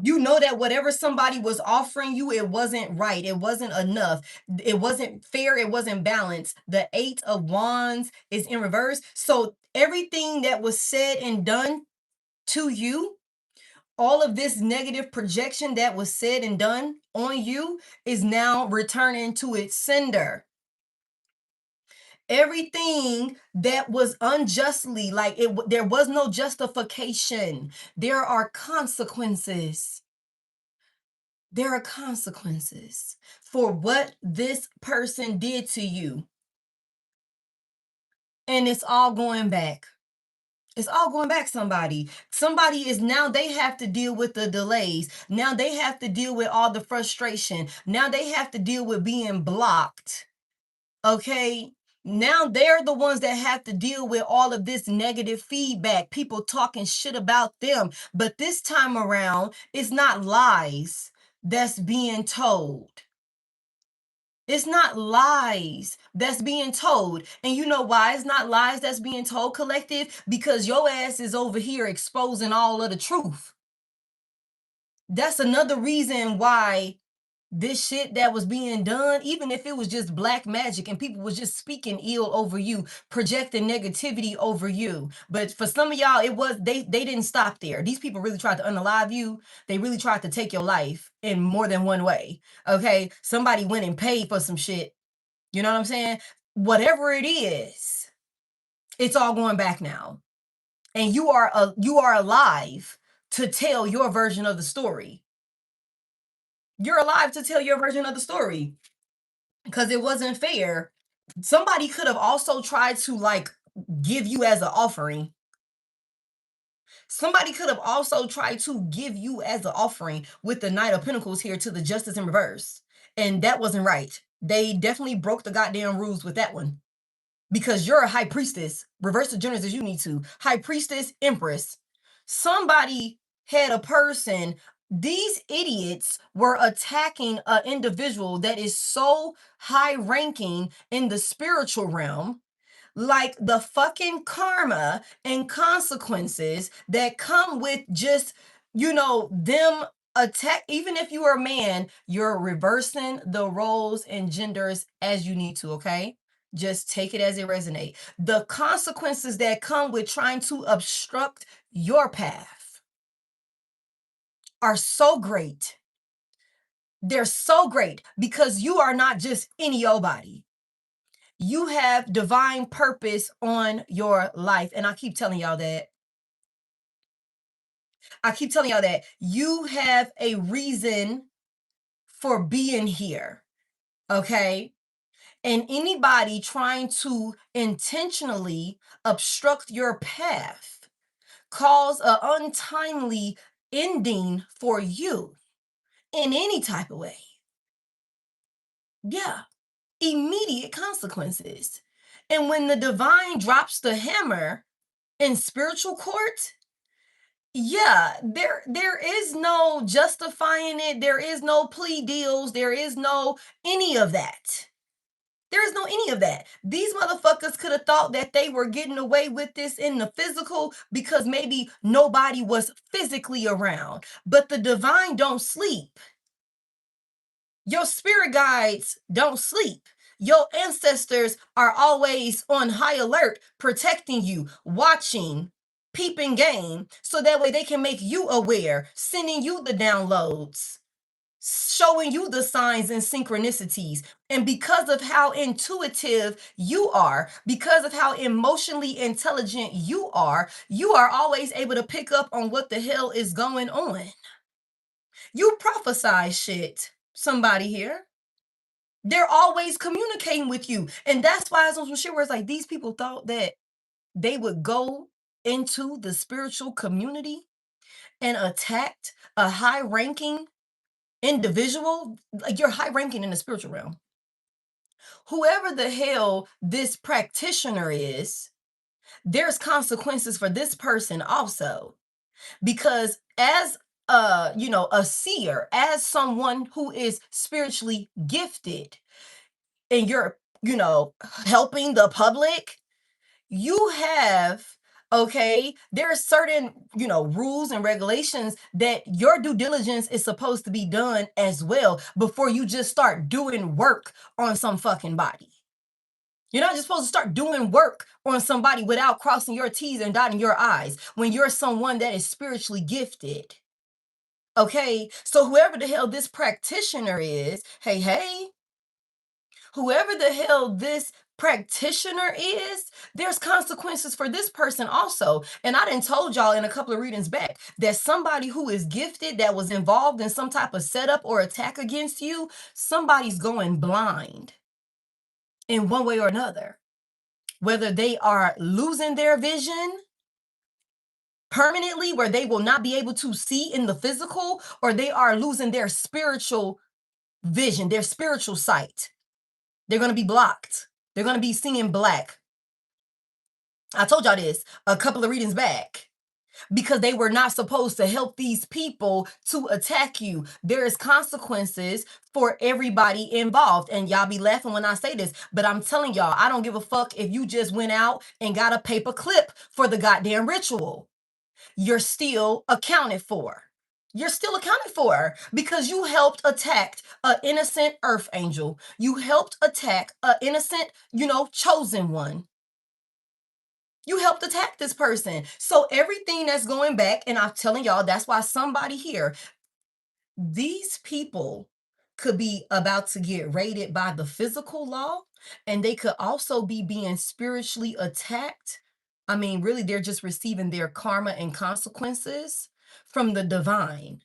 [SPEAKER 1] You know that whatever somebody was offering you, it wasn't right. It wasn't enough. It wasn't fair. It wasn't balanced. The 8 of Wands is in reverse. So everything that was said and done to you, all of this negative projection that was said and done on you is now returning to its sender. Everything that was unjustly, like there was no justification. There are consequences. There are consequences for what this person did to you. And it's all going back. It's all going back. Somebody is now, they have to deal with the delays. Now they have to deal with all the frustration. Now they have to deal with being blocked. Okay. Now they're the ones that have to deal with all of this negative feedback, people talking shit about them. But this time around, it's not lies that's being told. It's not lies that's being told. And you know why it's not lies that's being told, collective? Because your ass is over here exposing all of the truth. That's another reason why this shit that was being done, even if it was just black magic and people was just speaking ill over you, projecting negativity over you. But for some of y'all, it was they didn't stop there. These people really tried to unalive you. They really tried to take your life in more than one way. Okay. Somebody went and paid for some shit. You know what I'm saying? Whatever it is, it's all going back now. And you are alive to tell your version of the story. You're alive to tell your version of the story because it wasn't fair. Somebody could have also tried to like give you as an offering. Somebody could have also tried to give you as an offering with the Knight of Pentacles here to the Justice in reverse. And that wasn't right. They definitely broke the goddamn rules with that one. Because you're a high priestess, reverse the genders as you need to. High priestess, empress. Somebody had a person. These idiots were attacking an individual that is so high ranking in the spiritual realm, like the fucking karma and consequences that come with just, them attack. Even if you are a man, you're reversing the roles and genders as you need to, okay? Just take it as it resonates. The consequences that come with trying to obstruct your path are so great. They're so great because you are not just any old body. You have divine purpose on your life. And I keep telling y'all that. You have a reason for being here. Okay. And anybody trying to intentionally obstruct your path, cause an untimely ending for you in any type of way. Yeah. Immediate consequences. And when the divine drops the hammer in spiritual court, yeah, there is no justifying it. There is no plea deals. There is no any of that. There is no any of that. These motherfuckers could have thought that they were getting away with this in the physical because maybe nobody was physically around. But the divine don't sleep. Your spirit guides don't sleep. Your ancestors are always on high alert, protecting you, watching, peeping game, so that way they can make you aware, sending you the downloads. showing you the signs and synchronicities. And because of how intuitive you are, because of how emotionally intelligent you are always able to pick up on what the hell is going on. You prophesy shit, somebody here. They're always communicating with you. And that's why it's on some shit where it's like these people thought that they would go into the spiritual community and attacked a high ranking individual. Like, you're high ranking in the spiritual realm. Whoever the hell this practitioner is, there's consequences for this person also. Because as a seer, as someone who is spiritually gifted, and you're, helping the public, you have, okay, there are certain, rules and regulations that your due diligence is supposed to be done as well before you just start doing work on some fucking body. You're not just supposed to start doing work on somebody without crossing your T's and dotting your I's when you're someone that is spiritually gifted. Okay, so whoever the hell this practitioner is, hey, whoever the hell this practitioner is, there's consequences for this person also. And I done told y'all in a couple of readings back that somebody who is gifted, that was involved in some type of setup or attack against you, somebody's going blind in one way or another. Whether they are losing their vision permanently, where they will not be able to see in the physical, or they are losing their spiritual vision, their spiritual sight. They're going to be blocked. They're going to be seeing black. I told y'all this a couple of readings back, because they were not supposed to help these people to attack you. There is consequences for everybody involved. And y'all be laughing when I say this, but I'm telling y'all, I don't give a fuck if you just went out and got a paper clip for the goddamn ritual. You're still accounted for. You're still accounted for because you helped attack an innocent earth angel. You helped attack an innocent, chosen one. You helped attack this person. So everything that's going back, and I'm telling y'all, that's why somebody here, these people could be about to get raided by the physical law, and they could also be being spiritually attacked. I mean, really, they're just receiving their karma and consequences from the divine.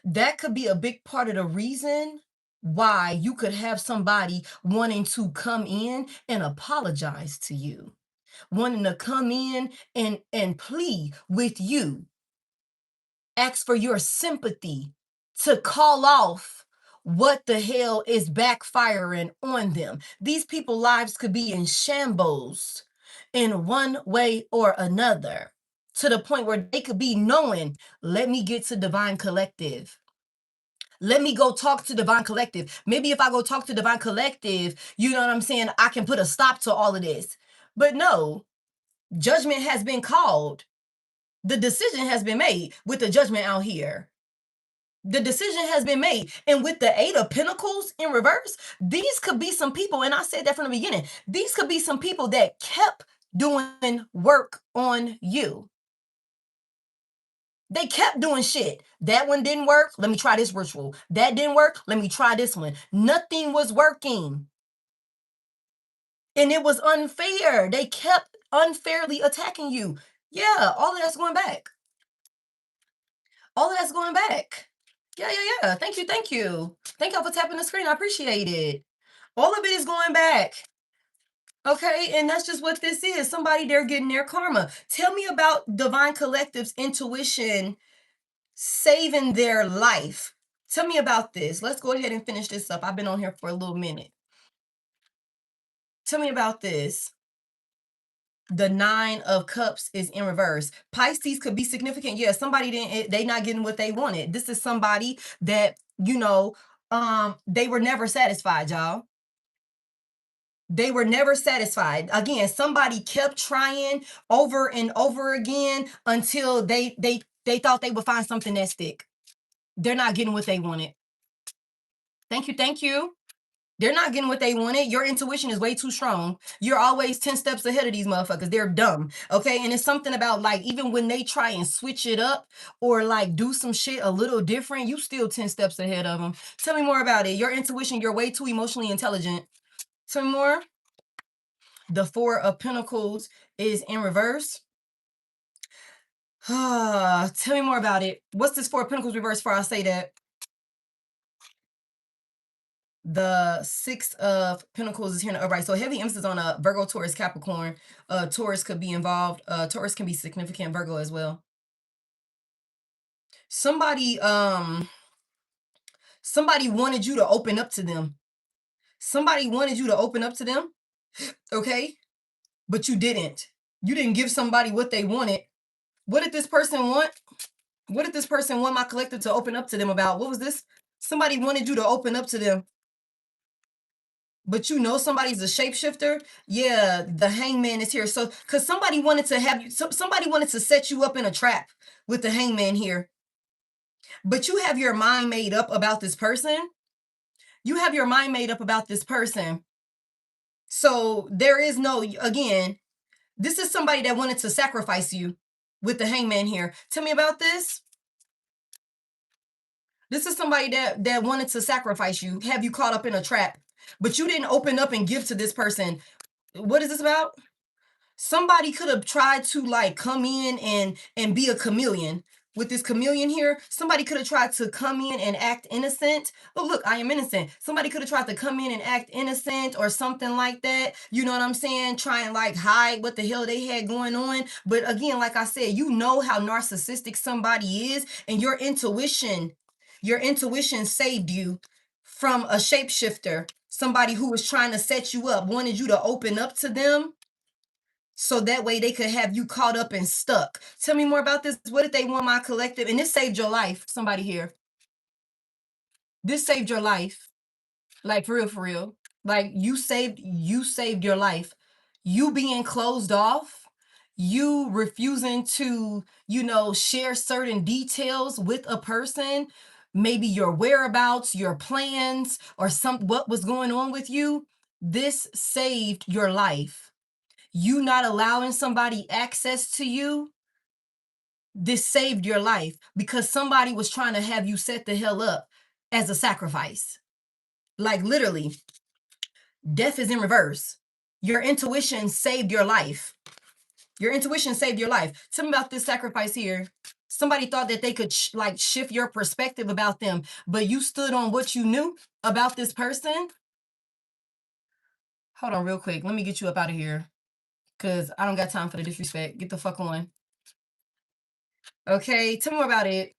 [SPEAKER 1] That could be a big part of the reason why you could have somebody wanting to come in and apologize to you, wanting to come in and plead with you, ask for your sympathy, to call off what the hell is backfiring on them. These people's lives could be in shambles in one way or another, to the point where they could be knowing, let me get to Divine Collective. Let me go talk to Divine Collective. Maybe if I go talk to Divine Collective, you know what I'm saying, I can put a stop to all of this. But no, judgment has been called. The decision has been made with the judgment out here. The decision has been made. And with the Eight of Pentacles in reverse, these could be some people, and I said that from the beginning, these could be some people that kept doing work on you. They kept doing shit. That one didn't work. Let me try this ritual. That didn't work. Let me try this one. Nothing was working. And it was unfair. They kept unfairly attacking you. Yeah, all of that's going back. All of that's going back. Yeah. Thank you. Thank you for tapping the screen. I appreciate it. All of it is going back. Okay, and that's just what this is. Somebody, they're getting their karma. Tell me about Divine Collective's intuition saving their life. Tell me about this. Let's go ahead and finish this up. I've been on here for a little minute. Tell me about this. The Nine of Cups is in reverse. Pisces could be significant. Yeah, somebody they not getting what they wanted. This is somebody that, they were never satisfied, y'all. They were never satisfied. Again, somebody kept trying over and over again until they thought they would find something that stick. They're not getting what they wanted. Thank you. They're not getting what they wanted. Your intuition is way too strong. You're always 10 steps ahead of these motherfuckers. They're dumb. Okay. And it's something about like, even when they try and switch it up or like do some shit a little different, you still 10 steps ahead of them. Tell me more about it. Your intuition, you're way too emotionally intelligent. Tell me more. The Four of Pentacles is in reverse. Tell me more about it. What's this Four of Pentacles reverse for? I'll say that. The Six of Pentacles is here in the upright. So heavy emphasis on a Virgo, Taurus, Capricorn. Taurus could be involved. Taurus can be significant. Virgo as well. Somebody wanted you to open up to them. Somebody wanted you to open up to them. Okay. But you didn't. You didn't give somebody what they wanted. What did this person want? What did this person want my collective to open up to them about? What was this? Somebody wanted you to open up to them. But you know somebody's a shapeshifter. Yeah, the hangman is here. So, because somebody wanted to have you, somebody wanted to set you up in a trap with the hangman here. But you have your mind made up about this person. You have your mind made up about this person. So there is no, again, this is somebody that wanted to sacrifice you with the hangman here. Tell me about this. This is somebody that wanted to sacrifice you, have you caught up in a trap, but you didn't open up and give to this person. What is this about? Somebody could have tried to like come in and be a chameleon. With this chameleon here, somebody could have tried to come in and act innocent. Oh, look, I am innocent. Somebody could have tried to come in and act innocent or something like that. You know what I'm saying? Try and like hide what the hell they had going on. But again, like I said, you know how narcissistic somebody is, and your intuition saved you from a shapeshifter, somebody who was trying to set you up, wanted you to open up to them so that way they could have you caught up and stuck. Tell me more about this. What did they want my collective? And this saved your life. Somebody here. This saved your life. Like for real, for real. Like you saved your life. You being closed off, you refusing to, share certain details with a person, maybe your whereabouts, your plans, or what was going on with you. This saved your life. You not allowing somebody access to you, this saved your life because somebody was trying to have you set the hell up as a sacrifice. Like literally, death is in reverse. Your intuition saved your life. Your intuition saved your life. Tell me about this sacrifice here. Somebody thought that they could shift your perspective about them, but you stood on what you knew about this person. Hold on real quick. Let me get you up out of here because I don't got time for the disrespect. Get the fuck on. Okay, tell me more about it.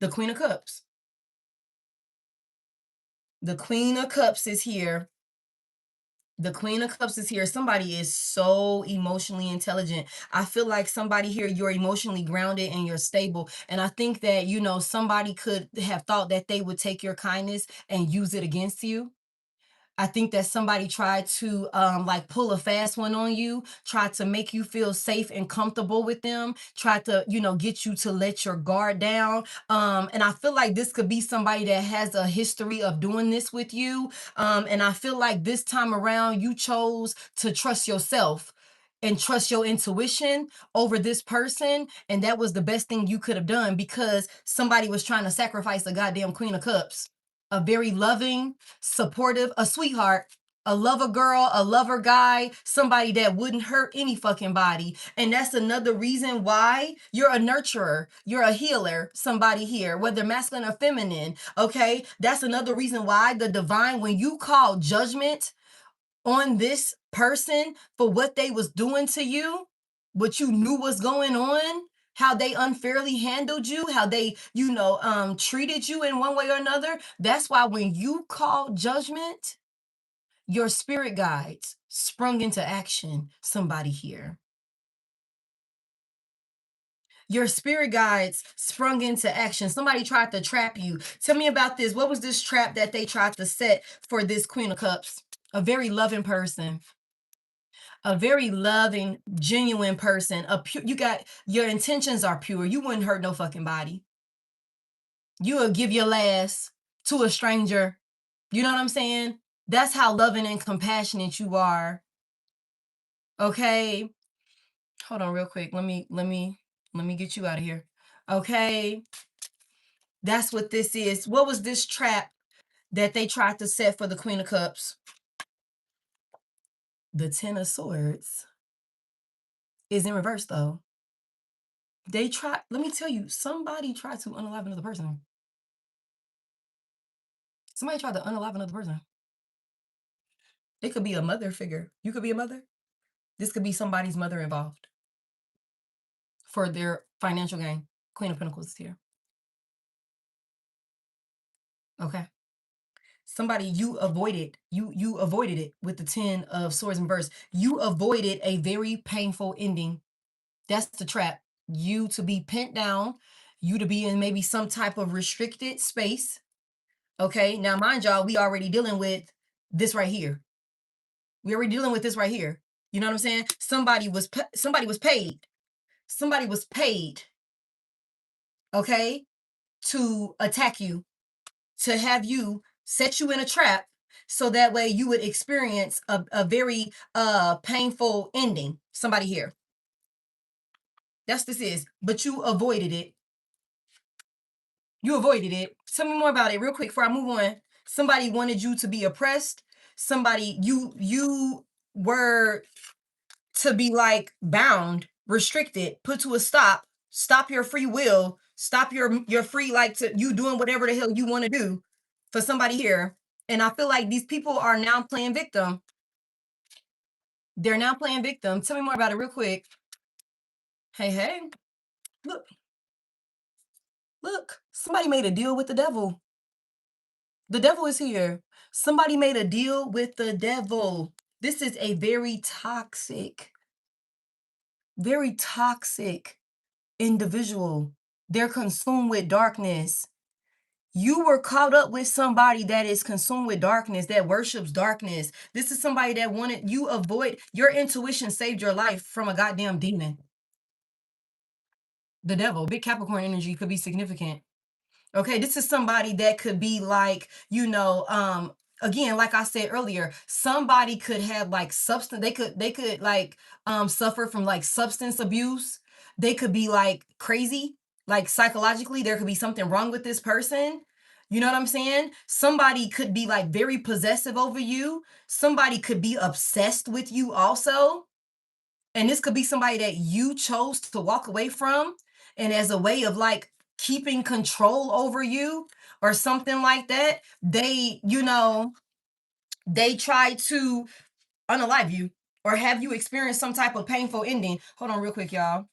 [SPEAKER 1] The Queen of Cups. The Queen of Cups is here. The Queen of Cups is here. Somebody is so emotionally intelligent. I feel like somebody here, you're emotionally grounded and you're stable. And I think that, somebody could have thought that they would take your kindness and use it against you. I think that somebody tried to like pull a fast one on you, tried to make you feel safe and comfortable with them, tried to, get you to let your guard down. And I feel like this could be somebody that has a history of doing this with you. And I feel like this time around you chose to trust yourself and trust your intuition over this person. And that was the best thing you could have done because somebody was trying to sacrifice the goddamn Queen of Cups. A very loving, supportive, a sweetheart, a lover girl, a lover guy, somebody that wouldn't hurt any fucking body. And that's another reason why you're a nurturer, you're a healer, somebody here, whether masculine or feminine, okay? That's another reason why the divine, when you call judgment on this person for what they was doing to you, what you knew was going on, how they unfairly handled you, how they, treated you in one way or another. That's why when you call judgment, your spirit guides sprung into action, somebody here. Your spirit guides sprung into action. Somebody tried to trap you. Tell me about this. What was this trap that they tried to set for this Queen of Cups? A very loving person. A very loving, genuine person. Your intentions are pure. You wouldn't hurt no fucking body. You will give your last to a stranger. You know what I'm saying? That's how loving and compassionate you are. Okay. Hold on real quick. Let me get you out of here. Okay. That's what this is. What was this trap that they tried to set for the Queen of Cups? The Ten of Swords is in reverse though. They tried, let me tell you, somebody tried to unalive another person. Somebody tried to unalive another person. It could be a mother figure. You could be a mother. This could be somebody's mother involved for their financial gain. Queen of Pentacles is here. Okay. Somebody you avoided. You avoided it with the Ten of Swords in reverse. You avoided a very painful ending. That's the trap. You to be pent down, you to be in maybe some type of restricted space. Okay. Now, mind y'all, we already dealing with this right here. We already dealing with this right here. You know what I'm saying? Somebody was paid. Somebody was paid, okay, to attack you, to have you set you in a trap so that way you would experience a very painful ending. Somebody here. That's this is. But you avoided it. You avoided it. Tell me more about it real quick before I move on. Somebody wanted you to be oppressed. Somebody you were to be like bound, restricted, put to a stop your free will, stop your free like to you doing whatever the hell you want to do for somebody here. And I feel like these people are now playing victim. They're now playing victim. Tell me more about it real quick. Hey, hey, look, look, somebody made a deal with the devil. The devil is here. Somebody made a deal with the devil. This is a very toxic individual. They're consumed with darkness. You were caught up with somebody that is consumed with darkness, that worships darkness. This is somebody that wanted you avoid your intuition saved your life from a goddamn demon. The devil, big Capricorn energy could be significant. Okay, this is somebody that could be like, again, like I said earlier, somebody could have like substance, they could like suffer from like substance abuse. They could be like crazy, like psychologically, there could be something wrong with this person. You know what I'm saying? Somebody could be like very possessive over you. Somebody could be obsessed with you also. And this could be somebody that you chose to walk away from. And as a way of like keeping control over you or something like that, they try to unalive you or have you experience some type of painful ending. Hold on real quick, y'all.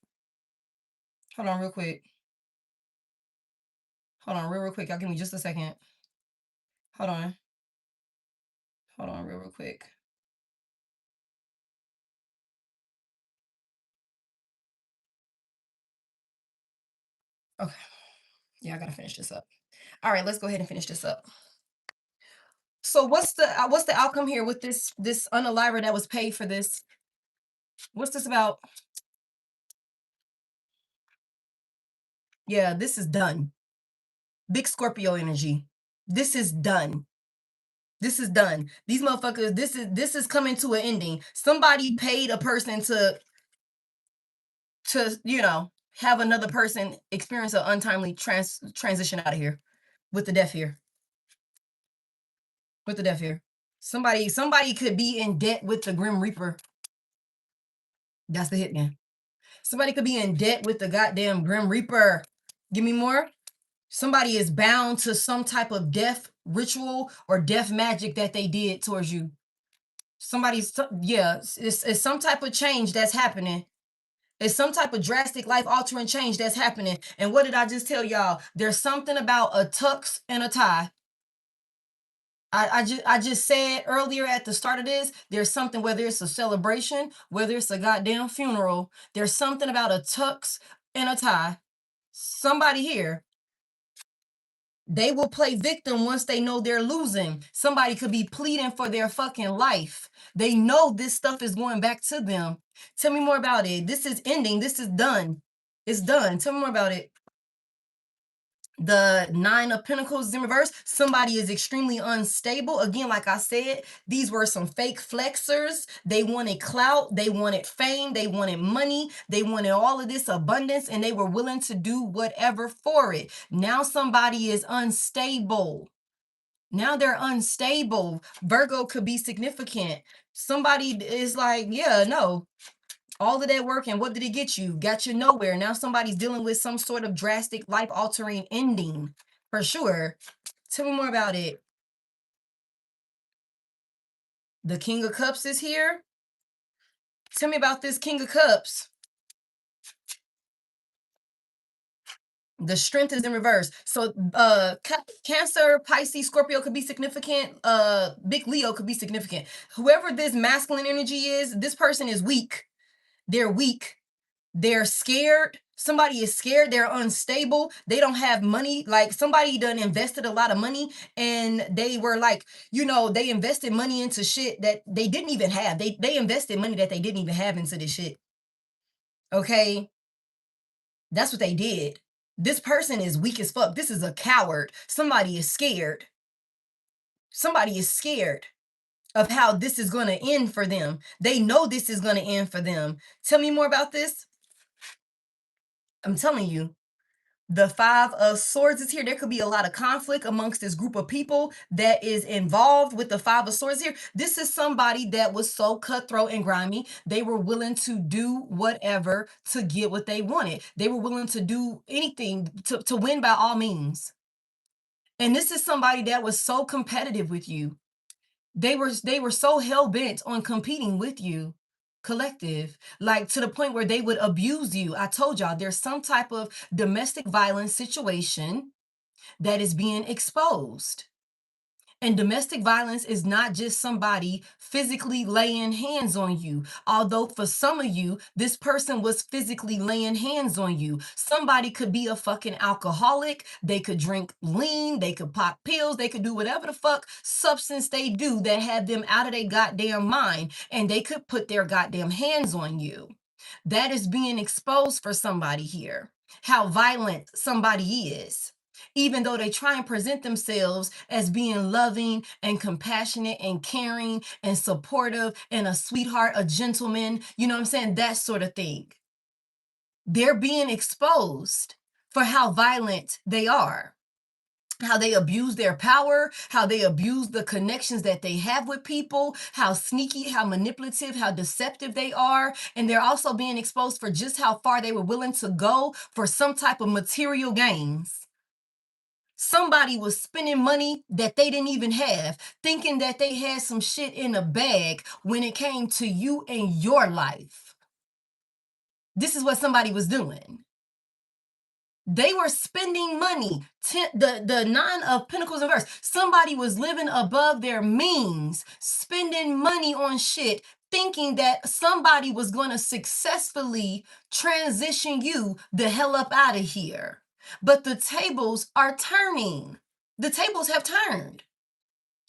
[SPEAKER 1] Hold on real quick. Hold on real quick. Y'all give me just a second. Hold on. Hold on real quick. Okay. Yeah, I gotta finish this up. All right, let's go ahead and finish this up. So what's the outcome here with this unaliver that was paid for this? What's this about? Yeah, this is done. Big Scorpio energy. This is done. This is done. These motherfuckers, this is coming to an ending. Somebody paid a person to have another person experience an untimely transition out of here with the death here. With the death here. Somebody could be in debt with the Grim Reaper. That's the hitman. Somebody could be in debt with the goddamn Grim Reaper. Give me more. Somebody is bound to some type of death ritual or death magic that they did towards you. It's some type of change that's happening. It's some type of drastic life altering change that's happening. And what did I just tell y'all? There's something about a tux and a tie. I just said earlier at the start of this, there's something, whether it's a celebration, whether it's a goddamn funeral, there's something about a tux and a tie. Somebody here, they will play victim once they know they're losing. Somebody could be pleading for their fucking life. They know this stuff is going back to them. Tell me more about it. This is ending. This is done. It's done. Tell me more about it. The Nine of Pentacles in reverse, somebody is extremely unstable. Again, like I said, these were some fake flexers. They wanted clout, they wanted fame, they wanted money, they wanted all of this abundance, and they were willing to do whatever for it. Now somebody is unstable. Now they're unstable. Virgo could be significant. Somebody is like, yeah, no, all of that work, and what did it get you? Got you nowhere. Now somebody's dealing with some sort of drastic life-altering ending, for sure. Tell me more about it. The King of Cups is here. Tell me about this King of Cups. The Strength is in reverse. So Cancer, Pisces, Scorpio could be significant. Big Leo could be significant. Whoever this masculine energy is, this person is weak. They're weak. They're scared. Somebody is scared. They're unstable. They don't have money. Like somebody done invested a lot of money, and they were like, you know, they invested money into shit that they didn't even have. They invested money that they didn't even have into this shit. Okay? That's what they did. This person is weak as fuck. This is a coward. Somebody is scared. Somebody is scared of how this is going to end for them. They know this is going to end for them. Tell me more about this. I'm telling you. The Five of Swords is here. There could be a lot of conflict amongst this group of people that is involved with the Five of Swords here. This is somebody that was so cutthroat and grimy. They were willing to do whatever to get what they wanted. They were willing to do anything to win by all means. And this is somebody that was so competitive with you. They were so hell-bent on competing with you. Collective, like to the point where they would abuse you. I told y'all there's some type of domestic violence situation that is being exposed. And domestic violence is not just somebody physically laying hands on you. Although for some of you, this person was physically laying hands on you. Somebody could be a fucking alcoholic. They could drink lean. They could pop pills. They could do whatever the fuck substance they do that had them out of their goddamn mind. And they could put their goddamn hands on you. That is being exposed for somebody here. How violent somebody is, even though they try and present themselves as being loving and compassionate and caring and supportive and a sweetheart, a gentleman, you know what I'm saying? That sort of thing. They're being exposed for how violent they are, how they abuse their power, how they abuse the connections that they have with people, how sneaky, how manipulative, how deceptive they are. And they're also being exposed for just how far they were willing to go for some type of material gains. Somebody was spending money that they didn't even have, thinking that they had some shit in a bag when it came to you and your life. This is what somebody was doing. They were spending money. The Nine of Pentacles in reverse. Somebody was living above their means, spending money on shit, thinking that somebody was going to successfully transition you the hell up out of here. But the tables are turning. The tables have turned.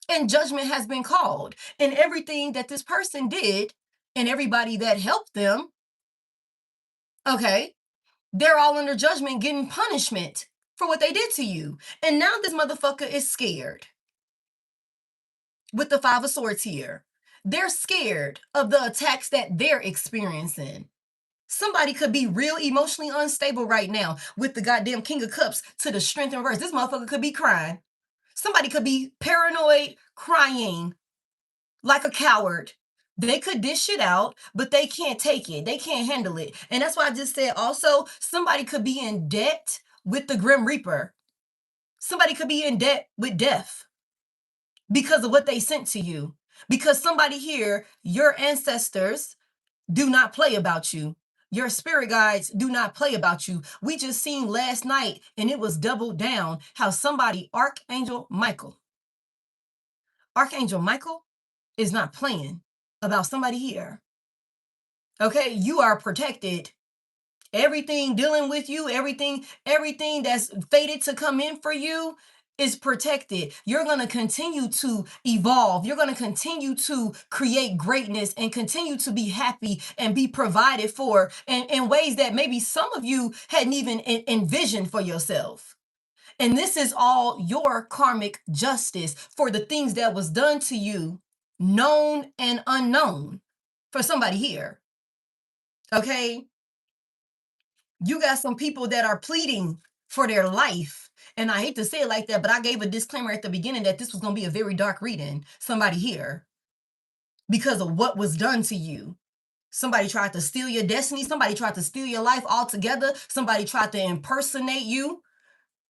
[SPEAKER 1] And judgment has been called. And everything that this person did and everybody that helped them, okay, they're all under judgment getting punishment for what they did to you. And now this motherfucker is scared. With the Five of Swords here. They're scared of the attacks that they're experiencing. Somebody could be real emotionally unstable right now with the goddamn King of Cups to the Strength in reverse. This motherfucker could be crying. Somebody could be paranoid, crying like a coward. They could dish it out, but they can't take it. They can't handle it. And that's why I just said also, somebody could be in debt with the Grim Reaper. Somebody could be in debt with death because of what they sent to you. Because somebody here, your ancestors do not play about you. Your spirit guides do not play about you. We just seen last night, and it was doubled down, how somebody, Archangel Michael is not playing about somebody here. Okay, you are protected. Everything dealing with you, everything that's fated to come in for you is protected. You're going to continue to evolve. You're going to continue to create greatness and continue to be happy and be provided for in ways that maybe some of you hadn't even envisioned for yourself. And this is all your karmic justice for the things that was done to you, known and unknown, for somebody here. Okay? You got some people that are pleading for their life. And I hate to say it like that, but I gave a disclaimer at the beginning that this was going to be a very dark reading. Somebody here, because of what was done to you. Somebody tried to steal your destiny. Somebody tried to steal your life altogether. Somebody tried to impersonate you.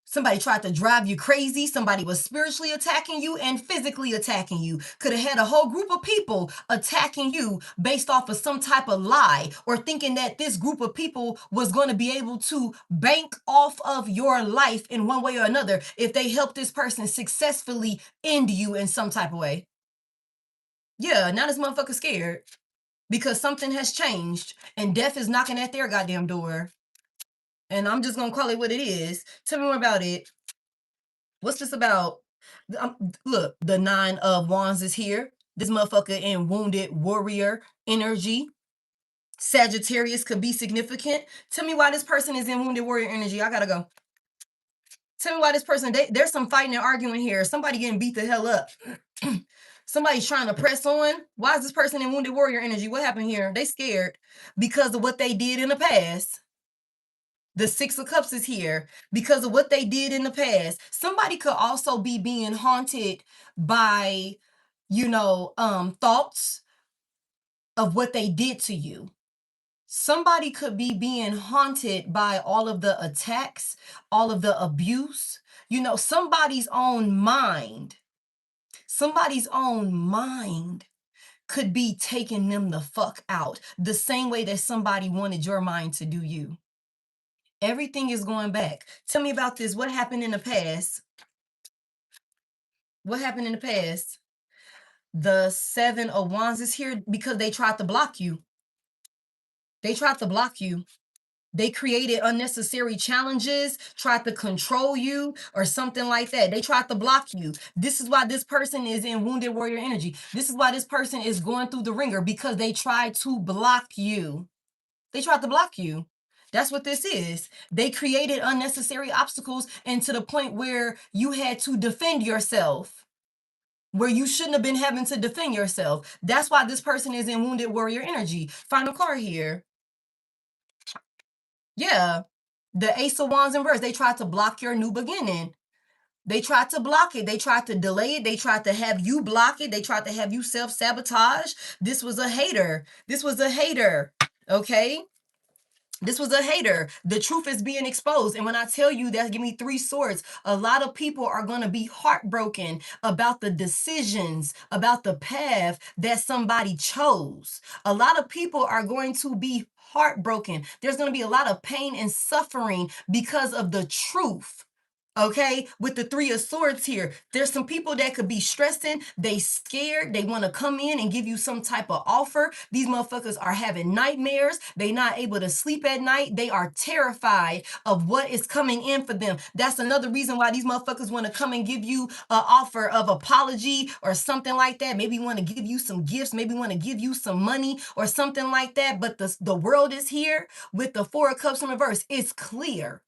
[SPEAKER 1] Somebody tried to drive you crazy. Somebody was spiritually attacking you and physically attacking you. Could have had a whole group of people attacking you based off of some type of lie, or thinking that this group of people was going to be able to bank off of your life in one way or another if they helped this person successfully end you in some type of way. Yeah, now this motherfucker scared because something has changed and death is knocking at their goddamn door. And I'm just going to call it what it is. Tell me more about it. What's this about? Look, the 9 of Wands is here. This motherfucker in wounded warrior energy. Sagittarius could be significant. Tell me why this person is in wounded warrior energy. I gotta go. Tell me why this person, there's some fighting and arguing here. Somebody getting beat the hell up. Somebody's trying to press on. Why is this person in wounded warrior energy? What happened here? They scared because of what they did in the past. The 6 of Cups is here because of what they did in the past. Somebody could also be being haunted by, thoughts of what they did to you. Somebody could be being haunted by all of the attacks, all of the abuse, somebody's own mind. Somebody's own mind could be taking them the fuck out, the same way that somebody wanted your mind to do you. Everything is going back. Tell me about this. What happened in the past? What happened in the past? The 7 of Wands is here because they tried to block you. They tried to block you. They created unnecessary challenges, tried to control you or something like that. They tried to block you. This is why this person is in wounded warrior energy. This is why this person is going through the ringer, because they tried to block you. They tried to block you. That's what this is. They created unnecessary obstacles, and to the point where you had to defend yourself, where you shouldn't have been having to defend yourself. That's why this person is in wounded warrior energy. Final card here. Yeah. The Ace of Wands in reverse. They tried to block your new beginning. They tried to block it. They tried to delay it. They tried to have you block it. They tried to have you self-sabotage. This was a hater. This was a hater. Okay? This was a hater. The truth is being exposed. And when I tell you that, give me 3 swords, a lot of people are going to be heartbroken about the decisions, about the path that somebody chose. A lot of people are going to be heartbroken. There's going to be a lot of pain and suffering because of the truth. Okay, with the 3 of Swords here, there's some people that could be stressing. They scared. They want to come in and give you some type of offer. These motherfuckers are having nightmares. They not able to sleep at night. They are terrified of what is coming in for them. That's another reason why these motherfuckers want to come and give you an offer of apology or something like that. Maybe want to give you some gifts. Maybe want to give you some money or something like that. But the world is here with the 4 of Cups in reverse. It's clear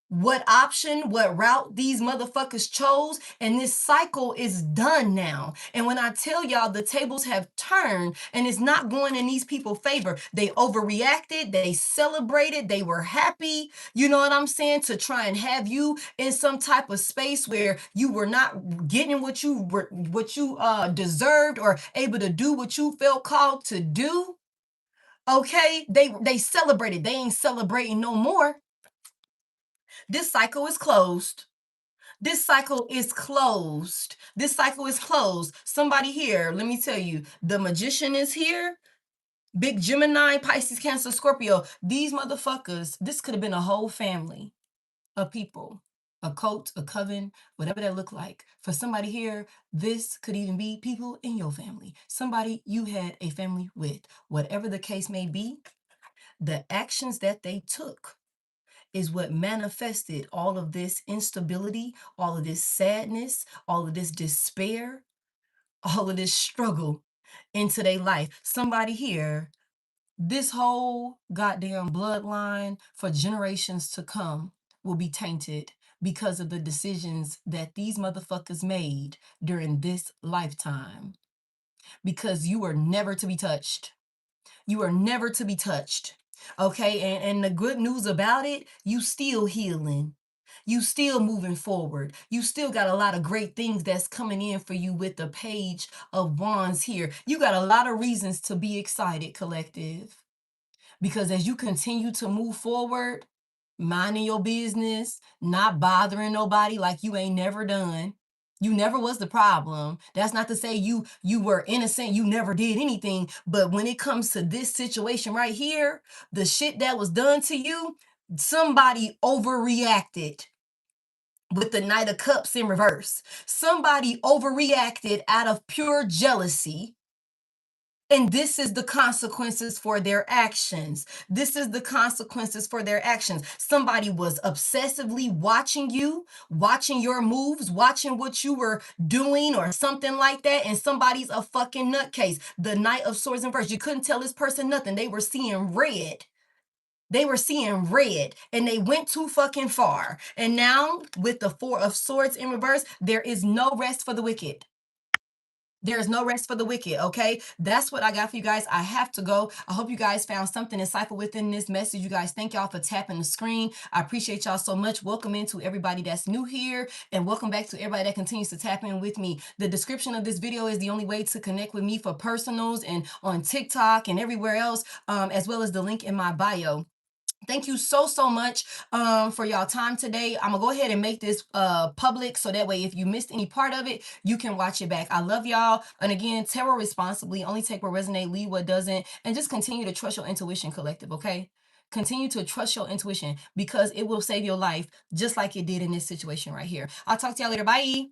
[SPEAKER 1] what option, what route these motherfuckers chose, and this cycle is done now. And when I tell y'all the tables have turned and it's not going in these people's favor, they overreacted, they celebrated, they were happy, you know what I'm saying, to try and have you in some type of space where you were not getting what you deserved or able to do what you felt called to do. Okay, they celebrated. They ain't celebrating no more. This cycle is closed. This cycle is closed. This cycle is closed. Somebody here, let me tell you, the Magician is here. Big Gemini, Pisces, Cancer, Scorpio. These motherfuckers, this could have been a whole family of people, a cult, a coven, whatever that look like. For somebody here, this could even be people in your family. Somebody you had a family with. Whatever the case may be, the actions that they took is what manifested all of this instability, all of this sadness, all of this despair, all of this struggle into their life. Somebody here, this whole goddamn bloodline for generations to come will be tainted because of the decisions that these motherfuckers made during this lifetime. Because you are never to be touched. You are never to be touched. Okay. And the good news about it, you still healing. You still moving forward. You still got a lot of great things that's coming in for you with the Page of Wands here. You got a lot of reasons to be excited, collective. Because as you continue to move forward, minding your business, not bothering nobody like you ain't never done. You never was the problem. That's not to say you were innocent, you never did anything, but when it comes to this situation right here, the shit that was done to you, somebody overreacted with the Knight of Cups in reverse. Somebody overreacted out of pure jealousy. And this is the consequences for their actions. This is the consequences for their actions. Somebody was obsessively watching you, watching your moves, watching what you were doing or something like that. And somebody's a fucking nutcase. The Knight of Swords in reverse. You couldn't tell this person nothing. They were seeing red. They were seeing red and they went too fucking far. And now with the Four of Swords in reverse, there is no rest for the wicked. There is no rest for the wicked, okay? That's what I got for you guys. I have to go. I hope you guys found something insightful within this message. You guys, thank y'all for tapping the screen. I appreciate y'all so much. Welcome into everybody that's new here, and welcome back to everybody that continues to tap in with me. The description of this video is the only way to connect with me for personals and on TikTok and everywhere else, as well as the link in my bio. Thank you so much for y'all time today. I'm gonna go ahead and make this public so that way if you missed any part of it, you can watch it back. I love y'all. And again, tarot responsibly. Only take what resonates, leave what doesn't, and just continue to trust your intuition, collective, okay? Continue to trust your intuition because it will save your life just like it did in this situation right here. I'll talk to y'all later. Bye.